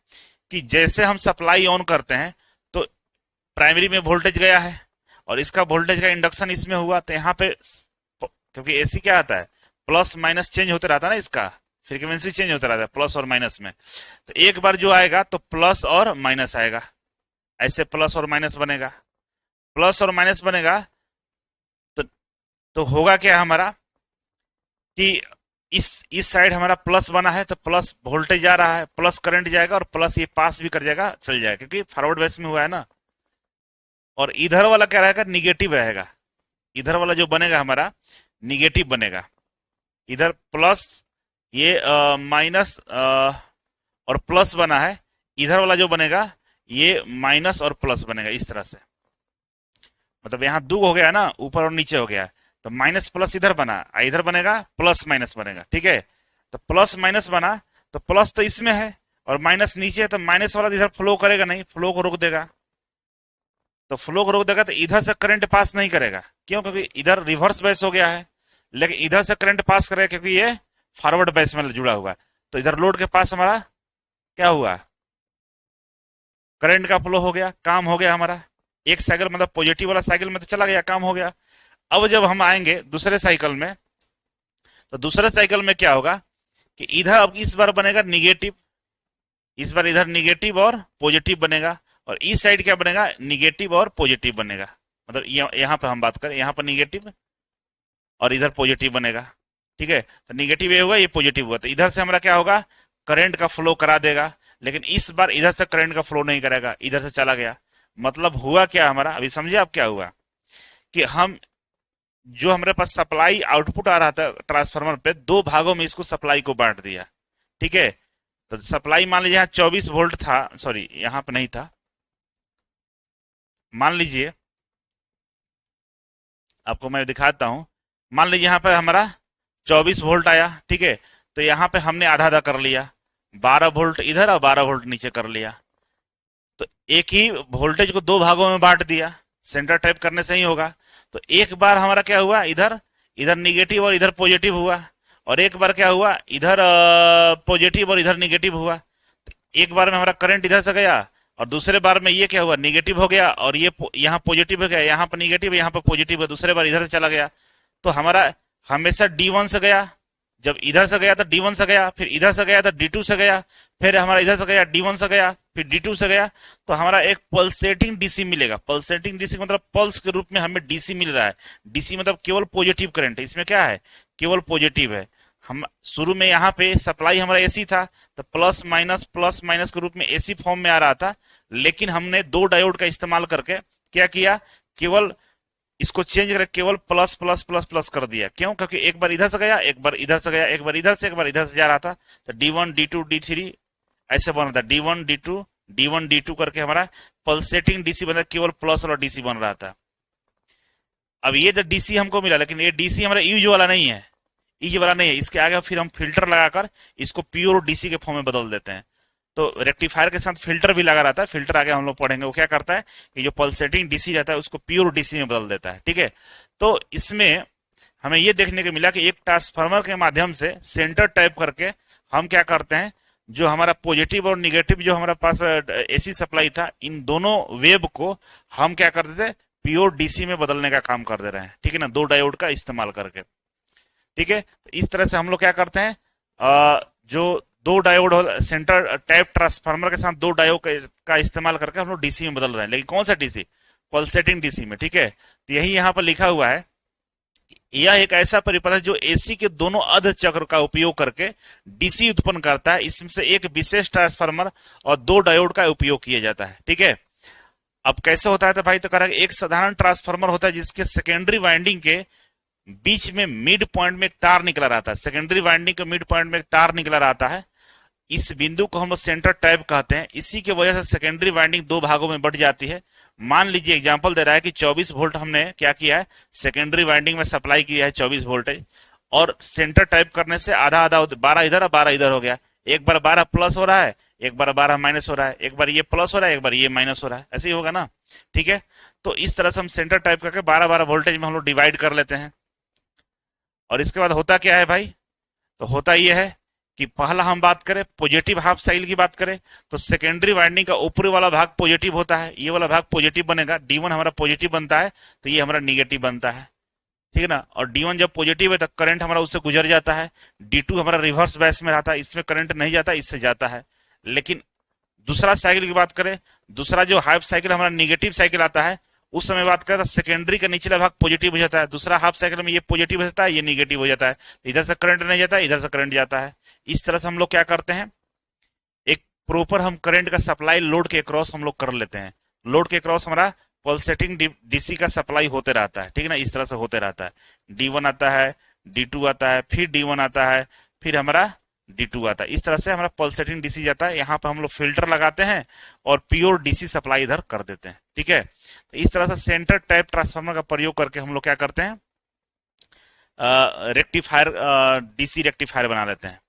कि जैसे हम सप्लाई ऑन करते हैं तो प्राइमरी में वोल्टेज गया है, और इसका वोल्टेज का इंडक्शन इसमें हुआ, तो यहाँ पे क्योंकि एसी क्या आता है, प्लस माइनस चेंज होते रहता है ना, इसका फ्रीक्वेंसी चेंज होता रहता है प्लस और माइनस में। तो एक बार जो आएगा तो प्लस और माइनस आएगा, ऐसे प्लस और माइनस बनेगा, प्लस और माइनस बनेगा। तो होगा क्या हमारा कि इस साइड हमारा प्लस बना है, तो प्लस वोल्टेज आ रहा है, प्लस करंट जाएगा, और प्लस ये पास भी कर जाएगा, चल जाएगा, क्योंकि फॉरवर्ड बेस में हुआ है ना। और इधर वाला क्या रहेगा, निगेटिव रहेगा। इधर वाला जो बनेगा हमारा निगेटिव बनेगा, इधर प्लस ये माइनस और प्लस बना है, इधर वाला जो बनेगा ये माइनस और प्लस बनेगा, इस तरह से। मतलब यहाँ दो हो गया ना, ऊपर और नीचे हो गया, तो माइनस प्लस इधर बना, इधर बनेगा प्लस माइनस बनेगा। ठीक है, तो प्लस माइनस बना, तो प्लस तो इसमें है और माइनस नीचे है, तो माइनस वाला इधर फ्लो करेगा नहीं, फ्लो को रोक देगा। तो फ्लो को रोक देगा तो इधर से करंट पास नहीं करेगा। क्यों? क्योंकि इधर रिवर्स बेस हो गया है, लेकिन इधर से करंट पास करेगा क्योंकि ये फॉरवर्ड बेस में जुड़ा हुआ है। तो इधर लोड के पास हमारा क्या हुआ, करंट का फ्लो हो गया, काम हो गया हमारा। एक साइकिल मतलब पॉजिटिव वाला साइकिल में तो चला गया, काम हो गया। अब जब हम आएंगे दूसरे साइकिल में, तो दूसरे साइकिल में क्या होगा कि इधर अब इस बार बनेगा निगेटिव, इस बार इधर निगेटिव और पॉजिटिव बनेगा, और इस साइड क्या बनेगा, निगेटिव और पॉजिटिव बनेगा। मतलब यहाँ पे हम बात करें, यहाँ पर निगेटिव और इधर पॉजिटिव बनेगा। ठीक है, तो निगेटिव ये हुआ, ये पॉजिटिव हुआ, तो इधर से हमारा क्या होगा, करंट का फ्लो करा देगा। लेकिन इस बार इधर से करंट का फ्लो नहीं करेगा, इधर से चला गया। मतलब हुआ क्या हमारा, अभी समझे आप क्या हुआ, कि हम जो हमारे पास सप्लाई आउटपुट आ रहा था ट्रांसफार्मर पे, दो भागों में इसको सप्लाई को बांट दिया। ठीक है, तो सप्लाई मान लीजिए यहाँ 24 वोल्ट था, सॉरी यहाँ पे नहीं था, मान लीजिए आपको मैं दिखाता हूं। मान लीजिए यहाँ पे हमारा 24 वोल्ट आया। ठीक है, तो यहाँ पे हमने आधा आधा कर लिया, 12 वोल्ट इधर और 12 वोल्ट नीचे कर लिया। तो एक ही वोल्टेज को दो भागों में बांट दिया, सेंटर टाइप करने से ही होगा। तो एक बार हमारा क्या हुआ, इधर इधर निगेटिव और इधर पॉजिटिव हुआ, और एक बार क्या हुआ, इधर पॉजिटिव और इधर निगेटिव हुआ। तो एक बार में हमारा करंट इधर से गया, और दूसरे बार में ये क्या हुआ, निगेटिव हो गया, और ये यहाँ पॉजिटिव हो गया, यहाँ पर निगेटिव, यहाँ पर पॉजिटिव है, दूसरे बार इधर से चला गया। तो हमारा हमेशा D1 से गया, जब इधर से गया तो D1 से गया, फिर इधर से गया तो D2 से गया, फिर हमारा इधर से गया D1 से गया, फिर D2 से गया। तो हमारा एक पल्सेटिंग डीसी मिलेगा। पल्सेटिंग डीसी मतलब पल्स के रूप में हमें डीसी मिल रहा है। डीसी मतलब केवल पॉजिटिव करंट है, इसमें क्या है, केवल पॉजिटिव है। हम शुरू में यहाँ पे सप्लाई हमारा एसी था, तो प्लस माइनस के रूप में एसी फॉर्म में आ रहा था। लेकिन हमने दो डायोड का इस्तेमाल करके क्या किया, केवल इसको चेंज करके केवल प्लस प्लस प्लस प्लस कर दिया। क्यों, क्योंकि एक बार इधर से गया, एक बार इधर से गया, एक बार इधर से, एक बार इधर से जा रहा था। तो D1 D2 D3 ऐसे बन रहा था, D1 D2 D1 D2 करके हमारा पल्सेटिंग डीसी बन रहा, केवल प्लस वाला डीसी बन रहा था। अब ये जो डीसी हमको मिला, लेकिन ये डीसी हमारा यूज वाला नहीं है, ईज वाला नहीं है। इसके आगे फिर हम फिल्टर लगाकर इसको प्योर डीसी के फॉर्म में बदल देते हैं। तो रेक्टिफायर के साथ फिल्टर भी लगा रहता है, फिल्टर आगे हम लोग पढ़ेंगे। वो क्या करता है कि जो पल्सेटिंग डीसी रहता है उसको प्योर डीसी में बदल देता है। ठीक है, तो इसमें हमें ये देखने को मिला कि एक ट्रांसफार्मर के माध्यम से सेंटर टाइप करके हम क्या करते हैं, जो हमारा पॉजिटिव और निगेटिव जो हमारे पास एसी सप्लाई था, इन दोनों वेव को हम क्या कर देते, प्योर डीसी में बदलने का काम कर दे रहे हैं। ठीक है ना, दो डायोड का इस्तेमाल करके। ठीक है, तो इस तरह से हम लोग क्या करते हैं, जो दो डायोड सेंटर टाइप ट्रांसफार्मर के साथ दो डायोड का इस्तेमाल करके हम लोग डीसी में बदल रहे हैं। लेकिन कौन सा डीसी, पल्सेटिंग डीसी में। ठीक है, तो यही यहाँ पर लिखा हुआ है, यह एक ऐसा परिपथ है जो एसी के दोनों अर्ध चक्र का उपयोग करके डीसी उत्पन्न करता है। इसमें से एक विशेष ट्रांसफार्मर और दो डायोड का उपयोग किया जाता है। ठीक है, अब कैसे होता है, तो भाई तो कह रहा है एक साधारण ट्रांसफार्मर होता है जिसके सेकेंडरी वाइंडिंग के बीच में मिड पॉइंट में एक तार निकला रहता है। सेकेंडरी वाइंडिंग के मिड पॉइंट में एक तार निकला रहता है। इस बिंदु को हम लोग सेंटर टाइप कहते हैं। इसी की वजह से सेकेंडरी वाइंडिंग दो भागों में बढ़ जाती है। मान लीजिए एग्जांपल दे रहा है कि 24 वोल्ट हमने क्या किया है, सेकेंडरी वाइंडिंग में सप्लाई किया है 24 वोल्टेज, और सेंटर टाइप करने से आधा आधा 12 इधर और 12 इधर हो गया। एक बार 12 प्लस हो रहा है, एक बार 12 माइनस हो रहा है, एक बार ये प्लस हो रहा है, एक बार ये माइनस हो रहा है, ऐसे ही होगा ना। ठीक है, तो इस तरह से हम सेंटर टाइप करके 12 वोल्टेज में हम लोग डिवाइड कर लेते हैं। और इसके बाद होता क्या है भाई, तो होता यह है कि पहला हम बात करें पॉजिटिव हाफ साइकिल की बात करें, तो सेकेंडरी वाइंडिंग का ऊपरी वाला भाग पॉजिटिव होता है, ये वाला भाग पॉजिटिव बनेगा। D1 हमारा पॉजिटिव बनता है, तो ये हमारा निगेटिव बनता है। ठीक है ना, और D1 जब पॉजिटिव है तो करंट हमारा उससे गुजर जाता है। D2 हमारा रिवर्स बैस में रहता है, इसमें करंट नहीं जाता, इससे जाता है। लेकिन दूसरा साइकिल की बात करें, दूसरा जो हाफ साइकिल हमारा निगेटिव साइकिल आता है, उस समय बात करें तो सेकेंडरी का निचला भाग पॉजिटिव हो जाता है। दूसरा हाफ साइकिल में ये पॉजिटिव हो जाता है, ये निगेटिव हो जाता है। इधर से करंट नहीं जाता है, इधर से करंट जाता है। इस तरह से हम लोग क्या करते हैं, एक प्रॉपर हम करंट का सप्लाई लोड के क्रॉस हम लोग कर लेते हैं। लोड के क्रॉस हमारा पल्सेटिंग डीसी का सप्लाई होते रहता है। ठीक है ना, इस तरह से होते रहता है। D1 आता है, D2 आता है, फिर D1 आता है, फिर हमारा D2 आता है। इस तरह से हमारा पल्सेटिंग डीसी जाता है। यहाँ पर हम लोग फिल्टर लगाते हैं और प्योर डीसी सप्लाई इधर कर देते हैं। ठीक है, तो इस तरह से सेंटर टाइप ट्रांसफार्मर का प्रयोग करके हम लोग क्या करते हैं, रेक्टिफायर डीसी रेक्टिफायर बना लेते हैं।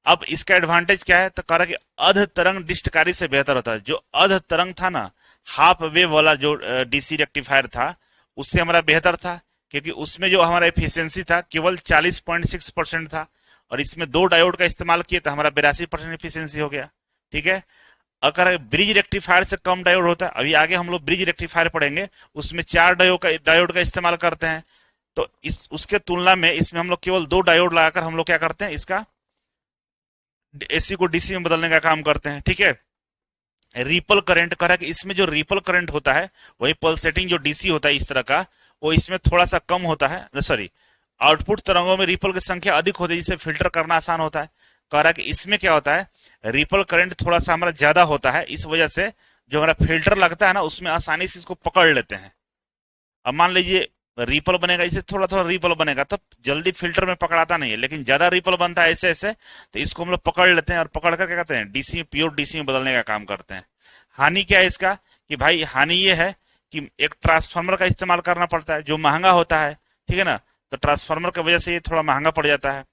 अब इसका एडवांटेज क्या है, तो कह रहा है कि अर्ध तरंग डिस्टकारी से बेहतर होता है। जो अर्ध तरंग था ना, हाफ वेव वाला जो डीसी रेक्टिफायर था, उससे हमारा बेहतर था, क्योंकि उसमें जो हमारा एफिशिएंसी था केवल 40.6% था, और इसमें दो डायोड का इस्तेमाल किए तो हमारा 82% एफिशिएंसी हो गया। ठीक है, अगर ब्रिज रेक्टिफायर से कम डायोड होता है, अभी आगे हम लोग ब्रिज रेक्टिफायर पढ़ेंगे, उसमें 4 डायोड का इस्तेमाल करते हैं, तो इस उसके तुलना में इसमें हम लोग केवल 2 डायोड लगाकर हम लोग क्या करते हैं, इसका एसी को डीसी में बदलने का काम करते हैं। ठीक है, रिपल करंट कह रहा है कि इसमें जो रिपल करंट होता है, वही पल्सेटिंग जो डीसी होता है इस तरह का, वो इसमें थोड़ा सा कम होता है। सॉरी, आउटपुट तरंगों में रिपल की संख्या अधिक होती है, जिससे फिल्टर करना आसान होता है। कह रहा है कि इसमें क्या होता है, रिपल करंट थोड़ा सा हमारा ज्यादा होता है, इस वजह से जो हमारा फिल्टर लगता है ना, उसमें आसानी से इसको पकड़ लेते हैं। अब मान लीजिए रिपल बनेगा, इसे थोड़ा थोड़ा रिपल बनेगा, तब जल्दी फिल्टर में पकड़ाता नहीं है, लेकिन ज्यादा रिपल बनता है ऐसे ऐसे, तो इसको हम लोग पकड़ लेते हैं और पकड़ कर क्या करते हैं, डीसी, प्योर डीसी में बदलने का काम करते हैं। हानि क्या है इसका, कि भाई हानि ये है कि एक ट्रांसफार्मर का इस्तेमाल करना पड़ता है, जो महंगा होता है। ठीक है ना, तो ट्रांसफार्मर की वजह से ये थोड़ा महंगा पड़ जाता है।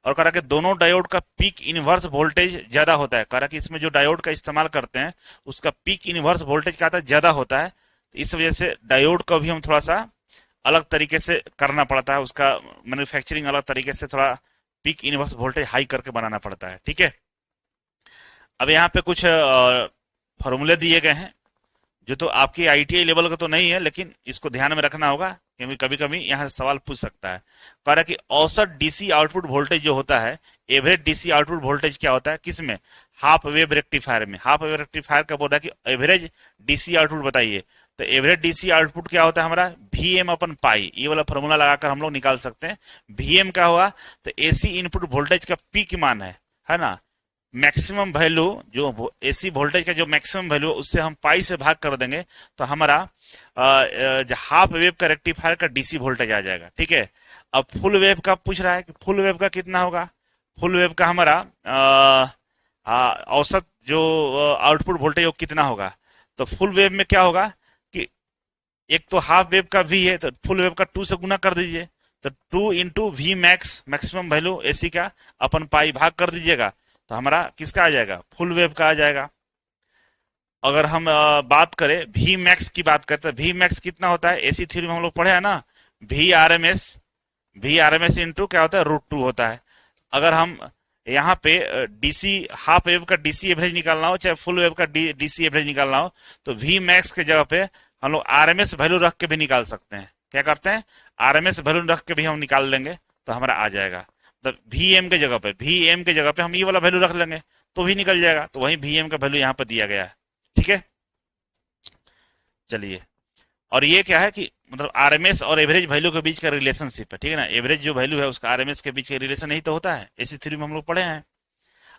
और कह रहा कि दोनों डायोड का पीक इनवर्स वोल्टेज ज्यादा होता है। कह रहा कि इसमें जो डायोड का इस्तेमाल करते हैं, उसका पीक इनवर्स वोल्टेज क्या आता है, ज्यादा होता है। तो इस वजह से डायोड को भी हम थोड़ा सा अलग तरीके से करना पड़ता है, उसका मैन्युफैक्चरिंग अलग तरीके से, थोड़ा पीक इनवर्स वोल्टेज हाई करके बनाना पड़ता है। ठीक है, अब यहाँ पे कुछ फॉर्मूले दिए गए हैं, जो तो आपकी आईटीआई लेवल का तो नहीं है, लेकिन इसको ध्यान में रखना होगा, क्योंकि कभी कभी यहाँ से सवाल पूछ सकता है। कह रहा है कि औसत डीसी आउटपुट वोल्टेज जो होता है, एवरेज डीसी आउटपुट वोल्टेज क्या होता है, किसमें, हाफ वेव रेक्टिफायर में। हाफ वेव रेक्टिफायर का बोल रहा है कि एवरेज डीसी आउटपुट बताइए। तो एवरेज डीसी आउटपुट क्या होता है हमारा, वीएम अपन पाई, ये वाला फॉर्मूला लगाकर हम लोग निकाल सकते हैं। वीएम क्या हुआ, तो एसी इनपुट वोल्टेज का पीक मान है ना, मैक्सिमम वैल्यू, जो एसी वोल्टेज का जो मैक्सिमम वैल्यू, उससे हम पाई से भाग कर देंगे, तो हमारा हाफ वेव का रेक्टिफायर का डीसी वोल्टेज आ जाएगा। ठीक है, अब फुल वेव का पूछ रहा है कि फुल वेव का कितना होगा। फुल वेव का हमारा औसत जो आउटपुट वोल्टेज वो कितना होगा। तो फुल वेव में क्या होगा कि एक तो हाफ वेव का वी है, तो फुल वेव का 2 से गुना कर दीजिए, तो 2 into V max, maximum value AC का, अपन पाई भाग कर दीजिएगा, तो हमारा किसका आ जाएगा, फुल वेव का आ जाएगा। अगर हम बात करें वी मैक्स की बात करते हैं, वी मैक्स कितना होता है, एसी थ्योरी में हम लोग पढ़े हैं ना, V R M S into क्या होता है, √2 होता है। अगर हम यहाँ पे डीसी, हाफ वेव का डीसी एवरेज निकालना हो, चाहे फुल वेव का डीसी एवरेज निकालना हो, तो वी मैक्स के जगह पे हम लोग आरएमएस वैल्यू रख के भी निकाल सकते हैं। क्या करते हैं, आरएमएस वैल्यू रख के भी हम निकाल लेंगे, तो हमारा आ जाएगा। मतलब वीएम के जगह पे हम ये वाला वैल्यू रख लेंगे, तो भी निकल जाएगा। तो वही वीएम का वैल्यू यहाँ पर दिया गया है। ठीक है, चलिए, और ये क्या है कि मतलब आरएमएस और एवरेज वैल्यू के बीच का रिलेशनशिप है। ठीक है ना, एवरेज जो वैल्यू है उसका आरएमएस के बीच का रिलेशन नहीं तो होता है, एसी थ्योरी में हम लोग पढ़े हैं।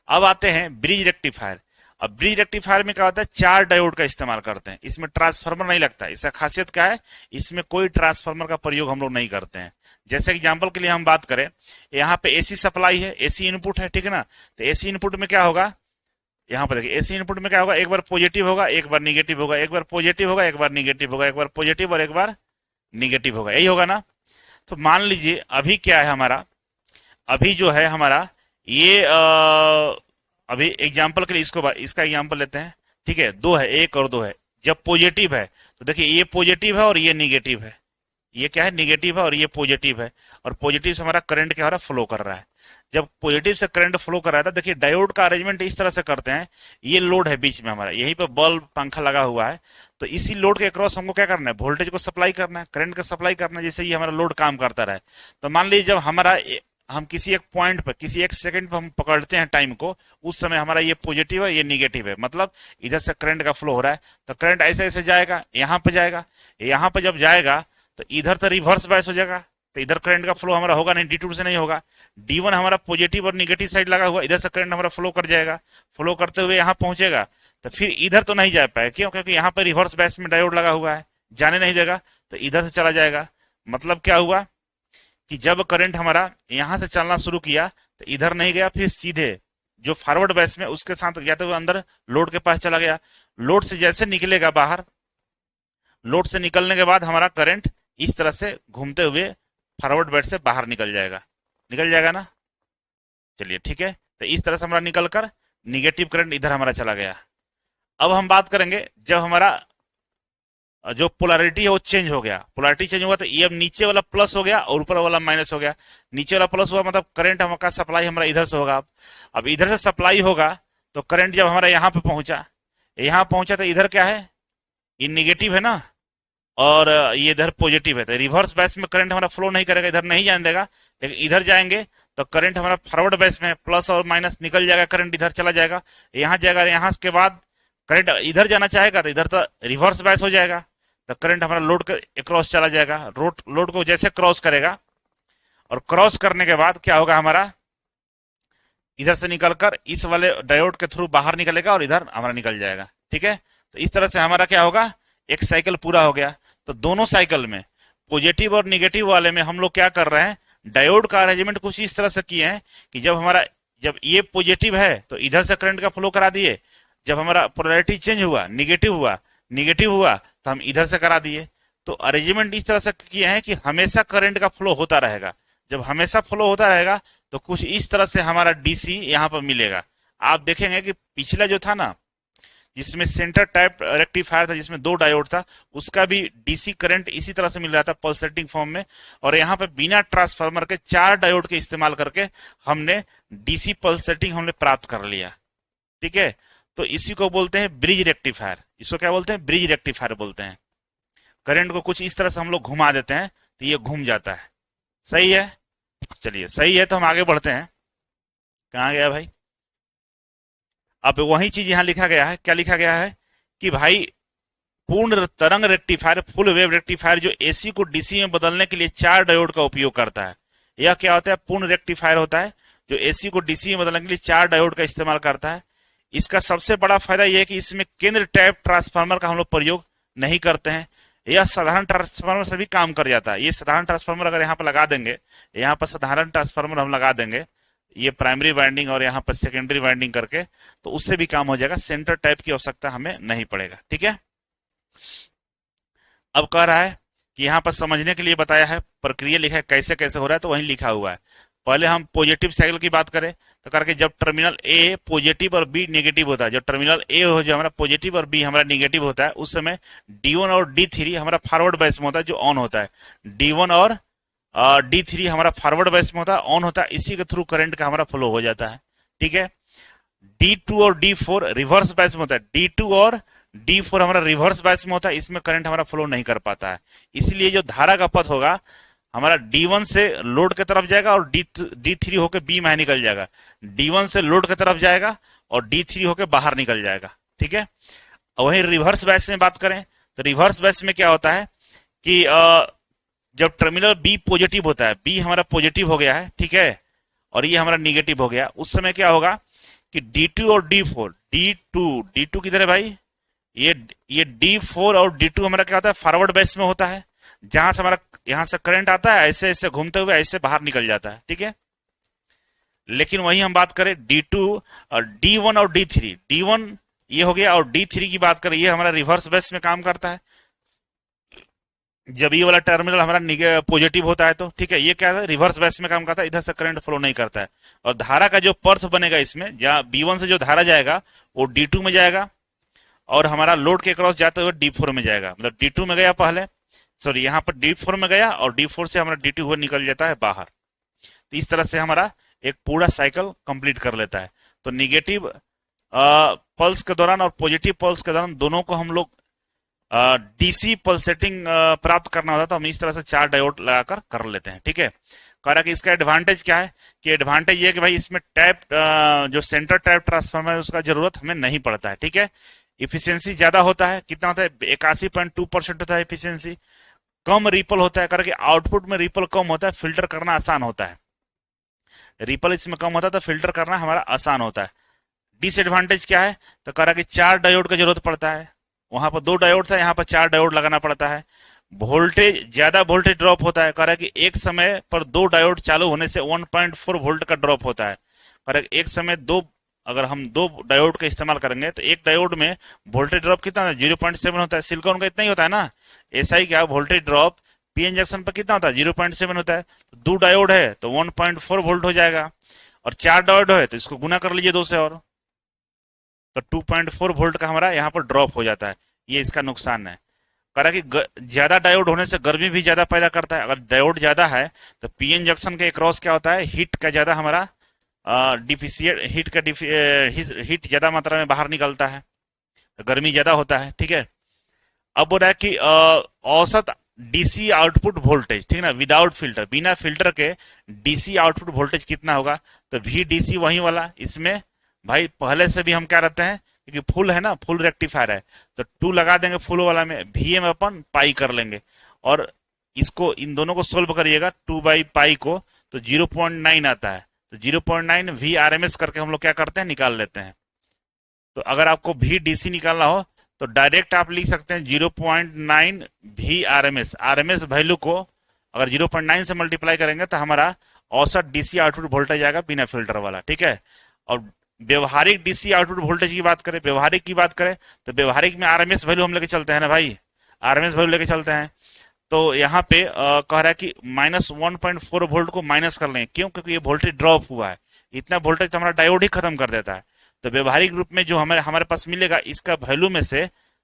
अब आते हैं ब्रिज रेक्टिफायर। अब ब्रिज रेक्टिफायर में क्या होता है, 4 डायोड का इस्तेमाल करते हैं, इसमें ट्रांसफार्मर नहीं लगता है। इसका खासियत क्या है, इसमें कोई ट्रांसफार्मर का प्रयोग हम लोग नहीं करते हैं। जैसे एग्जांपल के लिए हम बात करें, यहाँ पे एसी सप्लाई है, एसी इनपुट है। ठीक है ना, तो एसी इनपुट में क्या होगा, यहाँ पर देखिए, एसी इनपुट में क्या होगा, एक बार पॉजिटिव होगा, एक बार निगेटिव होगा, एक बार पॉजिटिव होगा, एक बार निगेटिव होगा, एक बार पॉजिटिव और एक बार निगेटिव होगा, यही होगा ना। तो मान लीजिए अभी क्या है हमारा, अभी जो है हमारा ये अभी एग्जाम्पल के लिए इसका एग्जाम्पल लेते हैं। ठीक है, 2 है, 1 और 2 है। जब पॉजिटिव है तो देखिए ये पॉजिटिव है और ये निगेटिव है, ये क्या है, निगेटिव है और ये पॉजिटिव है, और पॉजिटिव से हमारा करंट क्या हो रहा है, फ्लो कर रहा है। जब पॉजिटिव से करंट फ्लो कर रहा था, देखिए डायोड का अरेंजमेंट इस तरह से करते हैं, ये लोड है बीच में हमारा, यहीं पे बल्ब पंखा लगा हुआ है, तो इसी लोड के क्रॉस हमको क्या करना है, वोल्टेज को सप्लाई करना है, करंट का सप्लाई करना है, जिससे ये हमारा लोड काम करता रहे। तो मान लीजिए जब हमारा हम किसी एक पॉइंट पर, किसी एक सेकंड पर हम पकड़ते हैं टाइम को, उस समय हमारा ये पॉजिटिव है, ये निगेटिव है, मतलब इधर से करंट का फ्लो हो रहा है, तो करंट ऐसे ऐसे जाएगा, यहाँ पे जाएगा, यहाँ पे जब जाएगा तो इधर तो रिवर्स बायस हो जाएगा, तो इधर करंट का फ्लो हमारा होगा नहीं, D2 से नहीं होगा। D1 हमारा पॉजिटिव और निगेटिव साइड लगा हुआ, इधर से करंट हमारा फ्लो कर जाएगा, फ्लो करते हुए यहाँ पहुंचेगा, तो फिर इधर तो नहीं जा पाएगा, क्यों, क्योंकि यहाँ पर रिवर्स बायस में डायोड लगा हुआ है, जाने नहीं देगा, तो इधर से चला जाएगा। मतलब क्या हुआ कि जब करंट हमारा यहां से चलना शुरू किया, तो इधर नहीं गया, फिर सीधे जो फॉरवर्ड बैच में उसके साथ जाते हुए अंदर लोड के पास चला गया। लोड से जैसे निकलेगा बाहर, लोड से निकलने के बाद हमारा करंट इस तरह से घूमते हुए फॉरवर्ड बैच से बाहर निकल जाएगा ना। चलिए ठीक है, तो इस तरह से हमारा निकलकर निगेटिव करंट इधर हमारा चला गया। अब हम बात करेंगे जब हमारा जो पोलैरिटी है वो चेंज हो गया, पोलैरिटी चेंज हुआ तो ये अब नीचे वाला प्लस हो गया और ऊपर वाला माइनस हो गया। नीचे वाला प्लस हुआ मतलब करंट हमारा सप्लाई हमारा इधर से होगा। अब इधर से सप्लाई होगा तो करंट जब हमारा यहाँ पे पहुंचा, यहाँ पहुंचा तो इधर क्या है, ये निगेटिव है ना, और ये इधर पॉजिटिव है, तो रिवर्स बैच में करंट हमारा फ्लो नहीं करेगा, इधर नहीं जाने देगा। लेकिन इधर जाएंगे तो करंट हमारा फॉरवर्ड बैच में प्लस और माइनस निकल जाएगा, करंट इधर चला जाएगा, यहाँ जाएगा, यहाँ के बाद करंट इधर जाना चाहेगा तो इधर तो रिवर्स बैच हो जाएगा, तो करंट हमारा लोड के क्रॉस चला जाएगा। लोड को जैसे क्रॉस करेगा और क्रॉस करने के बाद क्या होगा, हमारा इधर से निकलकर इस वाले डायोड के थ्रू बाहर निकलेगा और इधर हमारा निकल जाएगा। ठीक है, तो इस तरह से हमारा क्या होगा, एक साइकिल पूरा हो गया। तो दोनों साइकिल में पॉजिटिव और निगेटिव वाले में हम लोग क्या कर रहे हैं, डायोड का अरेंजमेंट कुछ इस तरह से किए हैं कि जब ये पॉजिटिव है तो इधर से करंट का फ्लो करा दिए, जब हमारा पोलैरिटी चेंज हुआ, निगेटिव हुआ तो हम इधर से करा दिए। तो अरेंजमेंट इस तरह से किए हैं कि हमेशा करंट का फ्लो होता रहेगा। जब हमेशा फ्लो होता रहेगा तो कुछ इस तरह से हमारा डीसी यहाँ पर मिलेगा। आप देखेंगे कि पिछला जो था ना, जिसमें सेंटर टाइप रेक्टिफायर था, जिसमें 2 डायोड था, उसका भी डीसी करंट इसी तरह से मिल रहा था पल्सेटिंग फॉर्म में। और यहाँ पे बिना ट्रांसफार्मर के 4 डायोड के इस्तेमाल करके हमने डीसी पल्सेटिंग हमने प्राप्त कर लिया। ठीक है, तो इसी को बोलते हैं ब्रिज रेक्टिफायर। इसको क्या बोलते हैं, ब्रिज रेक्टिफायर बोलते हैं। करंट को कुछ इस तरह से हम लोग घुमा देते हैं तो ये घूम जाता है। सही है, चलिए सही है, तो हम आगे बढ़ते हैं। कहाँ गया भाई, अब वही चीज यहां लिखा गया है। क्या लिखा गया है कि भाई पूर्ण तरंग रेक्टिफायर, फुल वेव रेक्टिफायर, जो एसी को डीसी में बदलने के लिए 4 डायोड का उपयोग करता है। यह क्या होता है, पूर्ण रेक्टिफायर होता है जो एसी को डीसी में बदलने के लिए 4 डायोड का इस्तेमाल करता है। इसका सबसे बड़ा फायदा यह है कि इसमें केंद्र टाइप ट्रांसफार्मर का हम लोग प्रयोग नहीं करते हैं। यह साधारण ट्रांसफार्मर से भी काम कर जाता है। ये साधारण ट्रांसफार्मर अगर यहाँ पर लगा देंगे, यहाँ पर साधारण ट्रांसफार्मर हम लगा देंगे, ये प्राइमरी वाइंडिंग और यहाँ पर सेकेंडरी वाइंडिंग करके, तो उससे भी काम हो जाएगा। सेंटर टाइप की आवश्यकता हमें नहीं पड़ेगा। ठीक है, अब कह रहा है कि यहाँ पर समझने के लिए बताया है, प्रक्रिया लिखा है कैसे कैसे हो रहा है, तो वहीं लिखा हुआ है। पहले हम पॉजिटिव साइकिल की बात करें तो करके जब टर्मिनल ए पॉजिटिव और बी नेगेटिव होता है, जब टर्मिनल ए हो जो हमारा पॉजिटिव और बी हमारा नेगेटिव होता है, उस समय D1 और D3 हमारा फॉरवर्ड बैच में होता है जो ऑन होता है। D1 और D3 हमारा फॉरवर्ड बैच में होता है, ऑन होता है, इसी के थ्रू करंट का हमारा फ्लो हो जाता है। ठीक है, D2 और D4 रिवर्स बैच में होता है। D2 और D4 हमारा रिवर्स बैच में होता है, इसमें करंट हमारा फ्लो नहीं कर पाता है। इसलिए जो धारा का पथ होगा हमारा D1 से लोड की तरफ जाएगा और D3 होकर बी में निकल जाएगा। D1 से लोड की तरफ जाएगा और D3 होकर बाहर निकल जाएगा। ठीक है, वहीं रिवर्स बैच में बात करें तो रिवर्स बैच में क्या होता है कि जब टर्मिनल बी पॉजिटिव होता है, बी हमारा पॉजिटिव हो गया है, ठीक है, और ये हमारा निगेटिव हो गया, उस समय क्या होगा कि D2 और D4, D2 किधर है भाई, ये D4 और D2 हमारा क्या होता है, फॉरवर्ड बैच में होता है, जहां से हमारा यहां से करंट आता है, ऐसे ऐसे घूमते हुए ऐसे बाहर निकल जाता है। ठीक है, लेकिन वही हम बात करें D2 और D1 और D3, D1 ये हो गया और D3 की बात करें, ये हमारा रिवर्स बैच में काम करता है। जब ये वाला टर्मिनल हमारा पॉजिटिव होता है तो ठीक है, ये क्या है, रिवर्स बैच में काम करता है, इधर से करंट फ्लो नहीं करता है। और धारा का जो पर्थ बनेगा इसमें, जहां B1 से जो धारा जाएगा वो D2 में जाएगा और हमारा लोड के क्रॉस जाते हुए D4 में जाएगा। मतलब D2 में गया पहले, सॉरी यहाँ पर D4 में गया और D4 से हमारा D2 हुआ निकल जाता है बाहर। तो इस तरह से हमारा एक पूरा साइकिल कंप्लीट कर लेता है। तो निगेटिव पल्स के दौरान और पॉजिटिव पल्स के दौरान दोनों को हम लोग डीसी पल्सेटिंग प्राप्त करना होता है, तो हम इस तरह से 4 डायोड लगाकर कर लेते हैं। ठीक है, कह रहा कि इसका एडवांटेज क्या है, कि एडवांटेज ये कि भाई इसमें टैप जो सेंटर टैप ट्रांसफार्मर है उसका जरूरत हमें नहीं पड़ता है। ठीक है, इफिशियंसी ज्यादा होता है, कितना होता है, 81.2% होता है इफिशियंसी। कम रिपल होता है, करके आउटपुट में रिपल कम होता है, फिल्टर करना आसान होता है। रिपल इसमें कम होता है तो फिल्टर करना हमारा आसान होता है। डिसएडवांटेज क्या है, तो कह रहा कि 4 डायोड की जरूरत पड़ता है, वहां पर 2 डायोड था, यहाँ पर 4 डायोड लगाना पड़ता है। वोल्टेज ज्यादा वोल्टेज ड्रॉप होता है, कह रहा है कि एक समय पर 2 डायोड चालू होने से 1.4 वोल्ट का ड्रॉप होता है। कह रहा है कि एक समय अगर हम 2 डायोड का इस्तेमाल करेंगे तो एक डायोड में वोल्टेज ड्रॉप कितना है, 0.7 होता है। सिलिकॉन का इतना ही होता है ना, ऐसा ही क्या वोल्टेज ड्रॉप पीएन जंक्शन पर कितना होता है, 0.7 होता है। तो 2 डायोड है तो 1.4 वोल्ट हो जाएगा, और 4 डायोड है तो इसको गुना कर लीजिए 2 से, और तो 2.4 वोल्ट का हमारा यहाँ पर ड्रॉप हो जाता है। ये इसका नुकसान है। कह रहा कि ज्यादा डायोड होने से गर्मी भी ज्यादा पैदा करता है। अगर डायोड ज्यादा है तो पीएन जंक्शन के क्रॉस क्या होता है, हीट का ज्यादा हमारा डिफिशियट हीट ज्यादा मात्रा में बाहर निकलता है, तो गर्मी ज्यादा होता है। ठीक है, अब बोल रहा है कि औसत डीसी आउटपुट वोल्टेज, ठीक है ना, विदाउट फिल्टर, बिना फिल्टर के डीसी आउटपुट वोल्टेज कितना होगा। तो वी डीसी वही वाला, इसमें भाई पहले से भी हम क्या रहते हैं, क्योंकि फुल है ना, फुल रेक्टिफायर है, तो 2 लगा देंगे फुल वाला में, वी एम अपन पाई कर लेंगे, और इसको इन दोनों को सोल्व करिएगा 2 बाई पाई को, तो 0.9 आता है। तो 0.9 वी आर एम एस करके हम लोग क्या करते हैं, निकाल लेते हैं। तो अगर आपको वी डीसी निकालना हो तो डायरेक्ट आप लिख सकते हैं 0.9 वी आरएमएस। आरएमएस वैल्यू को अगर 0.9 से मल्टीप्लाई करेंगे तो हमारा औसत डीसी आउटपुट वोल्टेज आएगा बिना फिल्टर वाला, ठीक है। और व्यवहारिक डीसी आउटपुट वोल्टेज की बात करें, व्यवहारिक की बात करें, तो व्यवहारिक में आरएमएस वैल्यू हम लेके चलते हैं ना भाई, आरएमएस वैल्यू लेके चलते हैं। तो यहाँ पे कह रहा है कि -1.4 वोल्ट को माइनस कर लें, क्यों, क्योंकि ये वोल्टेज ड्रॉप हुआ है, इतना वोल्टेज तो हमारा डायोड ही खत्म कर देता है। तो व्यवहारिक रूप में जो हमारे हमारे पास मिलेगा, इसका वैल्यू में से,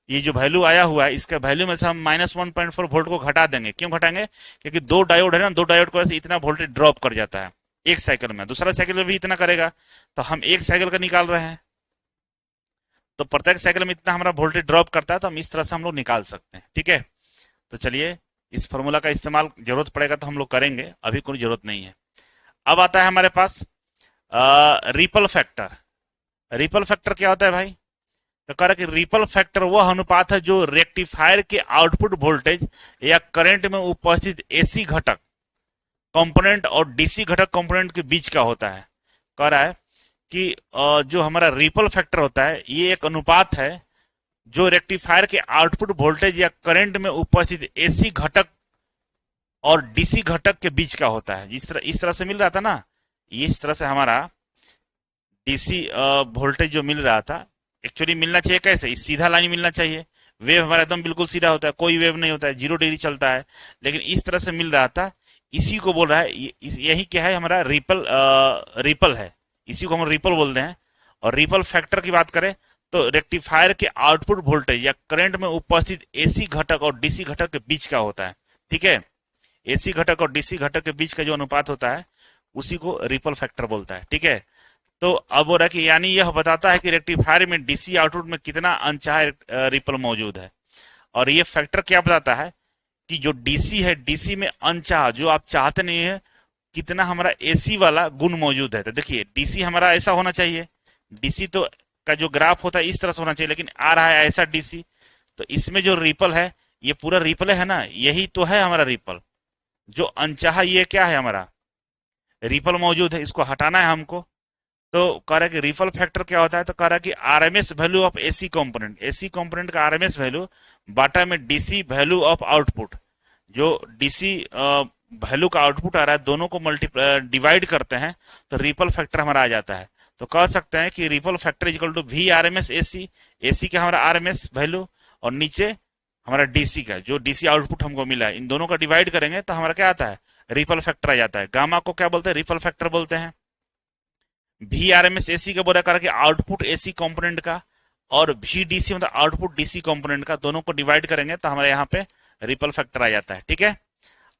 ये जो वैल्यू आया हुआ है, इसका वैल्यू में से हम -1.4 वोल्ट को घटा देंगे। क्यों घटाएंगे, क्योंकि 2 डायोड है ना, 2 डायोड की वजह से इतना वोल्टेज ड्रॉप कर जाता है एक साइकिल में, दूसरा साइकिल में भी इतना करेगा, तो हम एक साइकिल का निकाल रहे हैं, तो प्रत्येक साइकिल में इतना हमारा वोल्टेज ड्रॉप करता है, तो हम इस तरह से हम लोग निकाल सकते हैं, ठीक है। तो चलिए, इस फॉर्मूला का इस्तेमाल जरूरत पड़ेगा तो हम लोग करेंगे, अभी कोई जरूरत नहीं है। अब आता है हमारे पास रिपल फैक्टर। रिपल फैक्टर क्या होता है भाई, तो कह रहा कि रिपल फैक्टर वह अनुपात है जो रेक्टिफायर के आउटपुट वोल्टेज या करंट में उपस्थित एसी घटक कंपोनेंट और डीसी घटक कंपोनेंट के बीच का होता है। कह रहा है कि जो हमारा रिपल फैक्टर होता है, ये एक अनुपात है जो रेक्टिफायर के आउटपुट वोल्टेज या करंट में उपस्थित एसी घटक और डीसी घटक के बीच का होता है। इस तरह से मिल रहा था ना, इस तरह से हमारा डीसी वोल्टेज जो मिल रहा था, एक्चुअली मिलना चाहिए कैसे, इस सीधा लाइन मिलना चाहिए, वेव हमारा एकदम बिल्कुल सीधा होता है, कोई वेव नहीं होता है, 0 डिग्री चलता है, लेकिन इस तरह से मिल रहा था। इसी को बोल रहा है, यही क्या है, हमारा रिपल है, इसी को हम रिपल बोलते हैं। और रिपल फैक्टर की बात करें तो रेक्टिफायर के आउटपुट वोल्टेज या करंट में उपस्थित एसी घटक और डीसी घटक के बीच का होता है, ठीक है। एसी घटक और डीसी घटक के बीच का जो अनुपात होता है, उसी को रिपल फैक्टर बोलता है, ठीक है। तो अब हो रहा है कि यानी यह बताता है कि रेक्टिफायर में डीसी आउटपुट में कितना अनचाहे रिपल मौजूद है। और ये फैक्टर क्या बताता है कि जो डीसी है, डीसी में अनचाहा, जो आप चाहते नहीं है, कितना हमारा एसी वाला गुण मौजूद है। तो देखिए, डीसी हमारा ऐसा होना चाहिए, डीसी तो का जो ग्राफ होता है इस तरह से होना चाहिए, लेकिन आ रहा है ऐसा डीसी। तो इसमें जो रिपल है, ये पूरा रिपल है ना, यही तो है हमारा रिपल। जो अनचाहा ये क्या है, हमारा रिपल मौजूद है, इसको हटाना है हमको। तो कह रहा है कि रिपल फैक्टर क्या होता है, तो कह रहा है कि RMS value of AC component, AC component का आरएमएस वैल्यू बाटा में डीसी वैल्यू ऑफ आउटपुट, जो डीसी वैल्यू का आउटपुट आ रहा है, दोनों को डिवाइड करते हैं तो रिपल फैक्टर हमारा आ जाता है। तो कह सकते हैं कि ripple factor is equal to V R M S AC, AC का हमारा आर एम एस वैल्यू और नीचे हमारा डीसी का जो डीसी आउटपुट हमको मिला है, इन दोनों का डिवाइड करेंगे तो हमारा क्या आता है, रिपल फैक्टर आ जाता है। गामा को क्या बोलते हैं, रिपल फैक्टर बोलते हैं। V R M S AC का बोला कर कि आउटपुट एसी कंपोनेंट का, और वी डीसी मतलब आउटपुट डीसी कंपोनेंट का, दोनों को डिवाइड करेंगे तो हमारे यहाँ पे रिपल फैक्टर आ जाता है, ठीक है।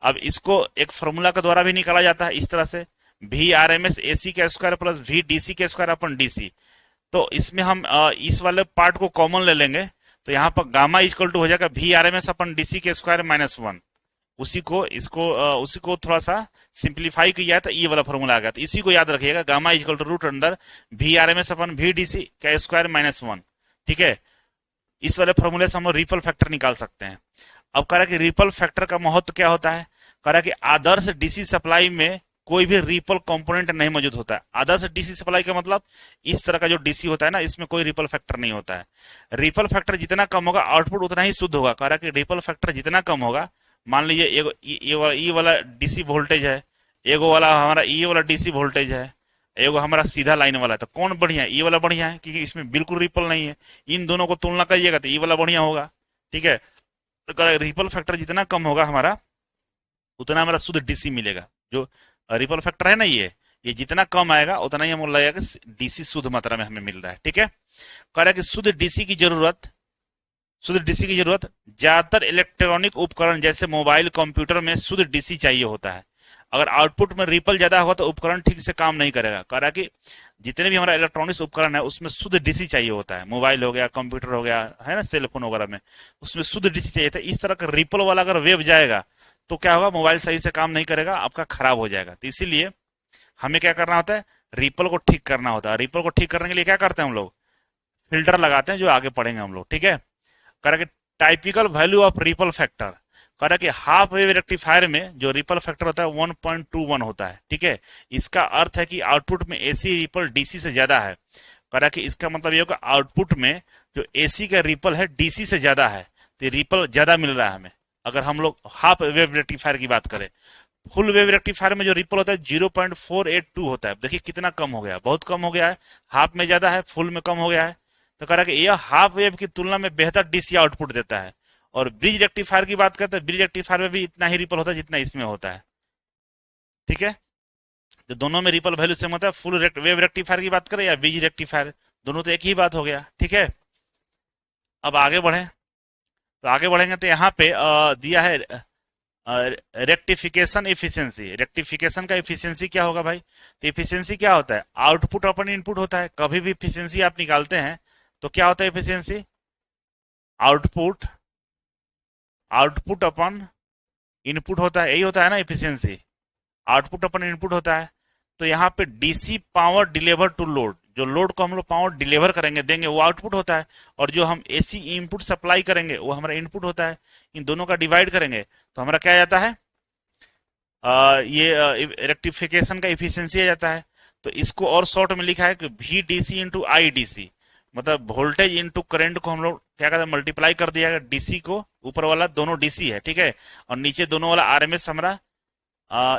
अब इसको एक फॉर्मूला के द्वारा भी निकाला जाता है इस तरह से, V R M S AC का स्क्वायर प्लस वी डीसी का स्क्वायर अपन डीसी। तो इसमें हम इस वाले पार्ट को कॉमन ले लेंगे, तो यहाँ पर गामा इक्वल टू हो जाएगा V R M S upon DC के स्क्वायर -1। उसी को थोड़ा सा सिंप्लीफाई किया तो ये वाला फॉर्मूला आ गया। तो इसी को याद रखिएगा, gamma equal to root under V R M S upon V DC का स्क्वायर -1, ठीक है। इस वाले फॉर्मूले से हम रिपल फैक्टर निकाल सकते हैं। अब कह रहा है कि रिपल फैक्टर का महत्व क्या होता है, कह रहा है कि आदर्श डीसी सप्लाई में कोई भी रिपल कंपोनेंट नहीं मौजूद होता है। आदर्श डीसी सप्लाई का मतलब इस तरह का जो डीसी होता है ना, इसमें कोई रिपल फैक्टर नहीं होता है। रिपल फैक्टर जितना कम होगा, आउटपुट उतना ही शुद्ध होगा। कह रहा है कि रिपल फैक्टर जितना कम होगा, मान लीजिए ये वाला डीसी वोल्टेज है, एगो वाला हमारा ये वाला डीसी वोल्टेज है, एगो हमारा सीधा लाइन वाला है, तो कौन बढ़िया है, ये वाला बढ़िया है क्योंकि इसमें बिल्कुल रिपल नहीं है। इन दोनों को तुलना करिएगा तो ये वाला बढ़िया होगा, ठीक है। तो रिपल फैक्टर जितना कम होगा हमारा, उतना हमारा शुद्ध डीसी मिलेगा। जो रिपल फैक्टर है ना, ये जितना कम आएगा उतना ही हमें लगेगा कि डीसी शुद्ध मात्रा में हमें मिल रहा है, ठीक है। कह रहा है कि शुद्ध डीसी की जरूरत ज्यादातर इलेक्ट्रॉनिक उपकरण जैसे मोबाइल कंप्यूटर में शुद्ध डीसी चाहिए होता है। अगर आउटपुट में रिपल ज्यादा होगा तो उपकरण ठीक से काम नहीं करेगा। कह रहा है कि जितने भी हमारा इलेक्ट्रॉनिक्स उपकरण है उसमें शुद्ध डीसी चाहिए होता है, मोबाइल हो गया, कंप्यूटर हो गया, है ना, सेल फोन वगैरह में, उसमें शुद्ध डीसी चाहिए था। इस तरह का रिपल वाला अगर वेव जाएगा तो क्या होगा, मोबाइल सही से काम नहीं करेगा, आपका खराब हो जाएगा। तो इसीलिए हमें क्या करना होता है, रिपल को ठीक करना होता है। रिपल को ठीक करने के लिए क्या करते हैं हम लोग, फिल्टर लगाते हैं, जो आगे पढ़ेंगे हम लोग, ठीक है। कह रहा कि typical value of ripple factor, कह रहा कि हाफ वेव रेक्टिफायर में जो रिपल फैक्टर होता है 1.21 होता है, ठीक है। इसका अर्थ है कि आउटपुट में एसी रिपल डीसी से ज्यादा है। कह रहा कि इसका मतलब ये होगा आउटपुट में जो एसी का रिपल है डीसी से ज्यादा है, तो रिपल ज्यादा मिल रहा है हमें। अगर हम लोग हाफ वेव रेक्टिफायर की बात करें, फुल वेव रेक्टिफायर में जो रिपल होता है 0.482 होता है। देखिए कितना कम हो गया, बहुत कम हो गया है। हाफ में ज्यादा है, फुल में कम हो गया है। तो कह रहा कि यह हाफ वेव की तुलना में बेहतर डीसी आउटपुट देता है। और ब्रिज रेक्टिफायर की बात करते हैं, ब्रिज रेक्टिफायर में भी इतना ही रिपल होता है जितना इसमें होता है, ठीक है। तो दोनों में रिपल वैल्यू सेम होता है। फुल वेव रेक्टिफायर की बात करें या ब्रिज रेक्टिफायर, दोनों तो एक ही बात हो गया, ठीक है। अब आगे बढ़े, तो आगे बढ़ेंगे तो यहाँ पे दिया है रेक्टिफिकेशन इफिशियंसी। रेक्टिफिकेशन का इफिशियंसी क्या होगा भाई, तो इफिशियंसी क्या होता है, आउटपुट अपन इनपुट होता है। कभी भी इफिशियंसी आप निकालते हैं तो क्या होता है इफिशियंसी, आउटपुट आउटपुट अपन इनपुट होता है, यही होता है ना इफिशियंसी, आउटपुट अपन इनपुट होता है। तो यहाँ पे DC power deliver to load, जो लोड को हम लोग पावर डिलीवर करेंगे देंगे वो आउटपुट होता है, और जो हम एसी इनपुट सप्लाई करेंगे वो हमारा इनपुट होता है। इन दोनों का डिवाइड करेंगे तो हमारा क्या आ जाता है, ये रेक्टिफिकेशन का इफिशियंसी आ जाता है। तो इसको और शॉर्ट में लिखा है कि V DC into I DC, मतलब वोल्टेज इंटू करंट को हम लोग क्या कहते हैं, मल्टीप्लाई कर दिया। डीसी को ऊपर वाला दोनों डीसी है, ठीक है, और नीचे दोनों वाला आरएमएस हमारा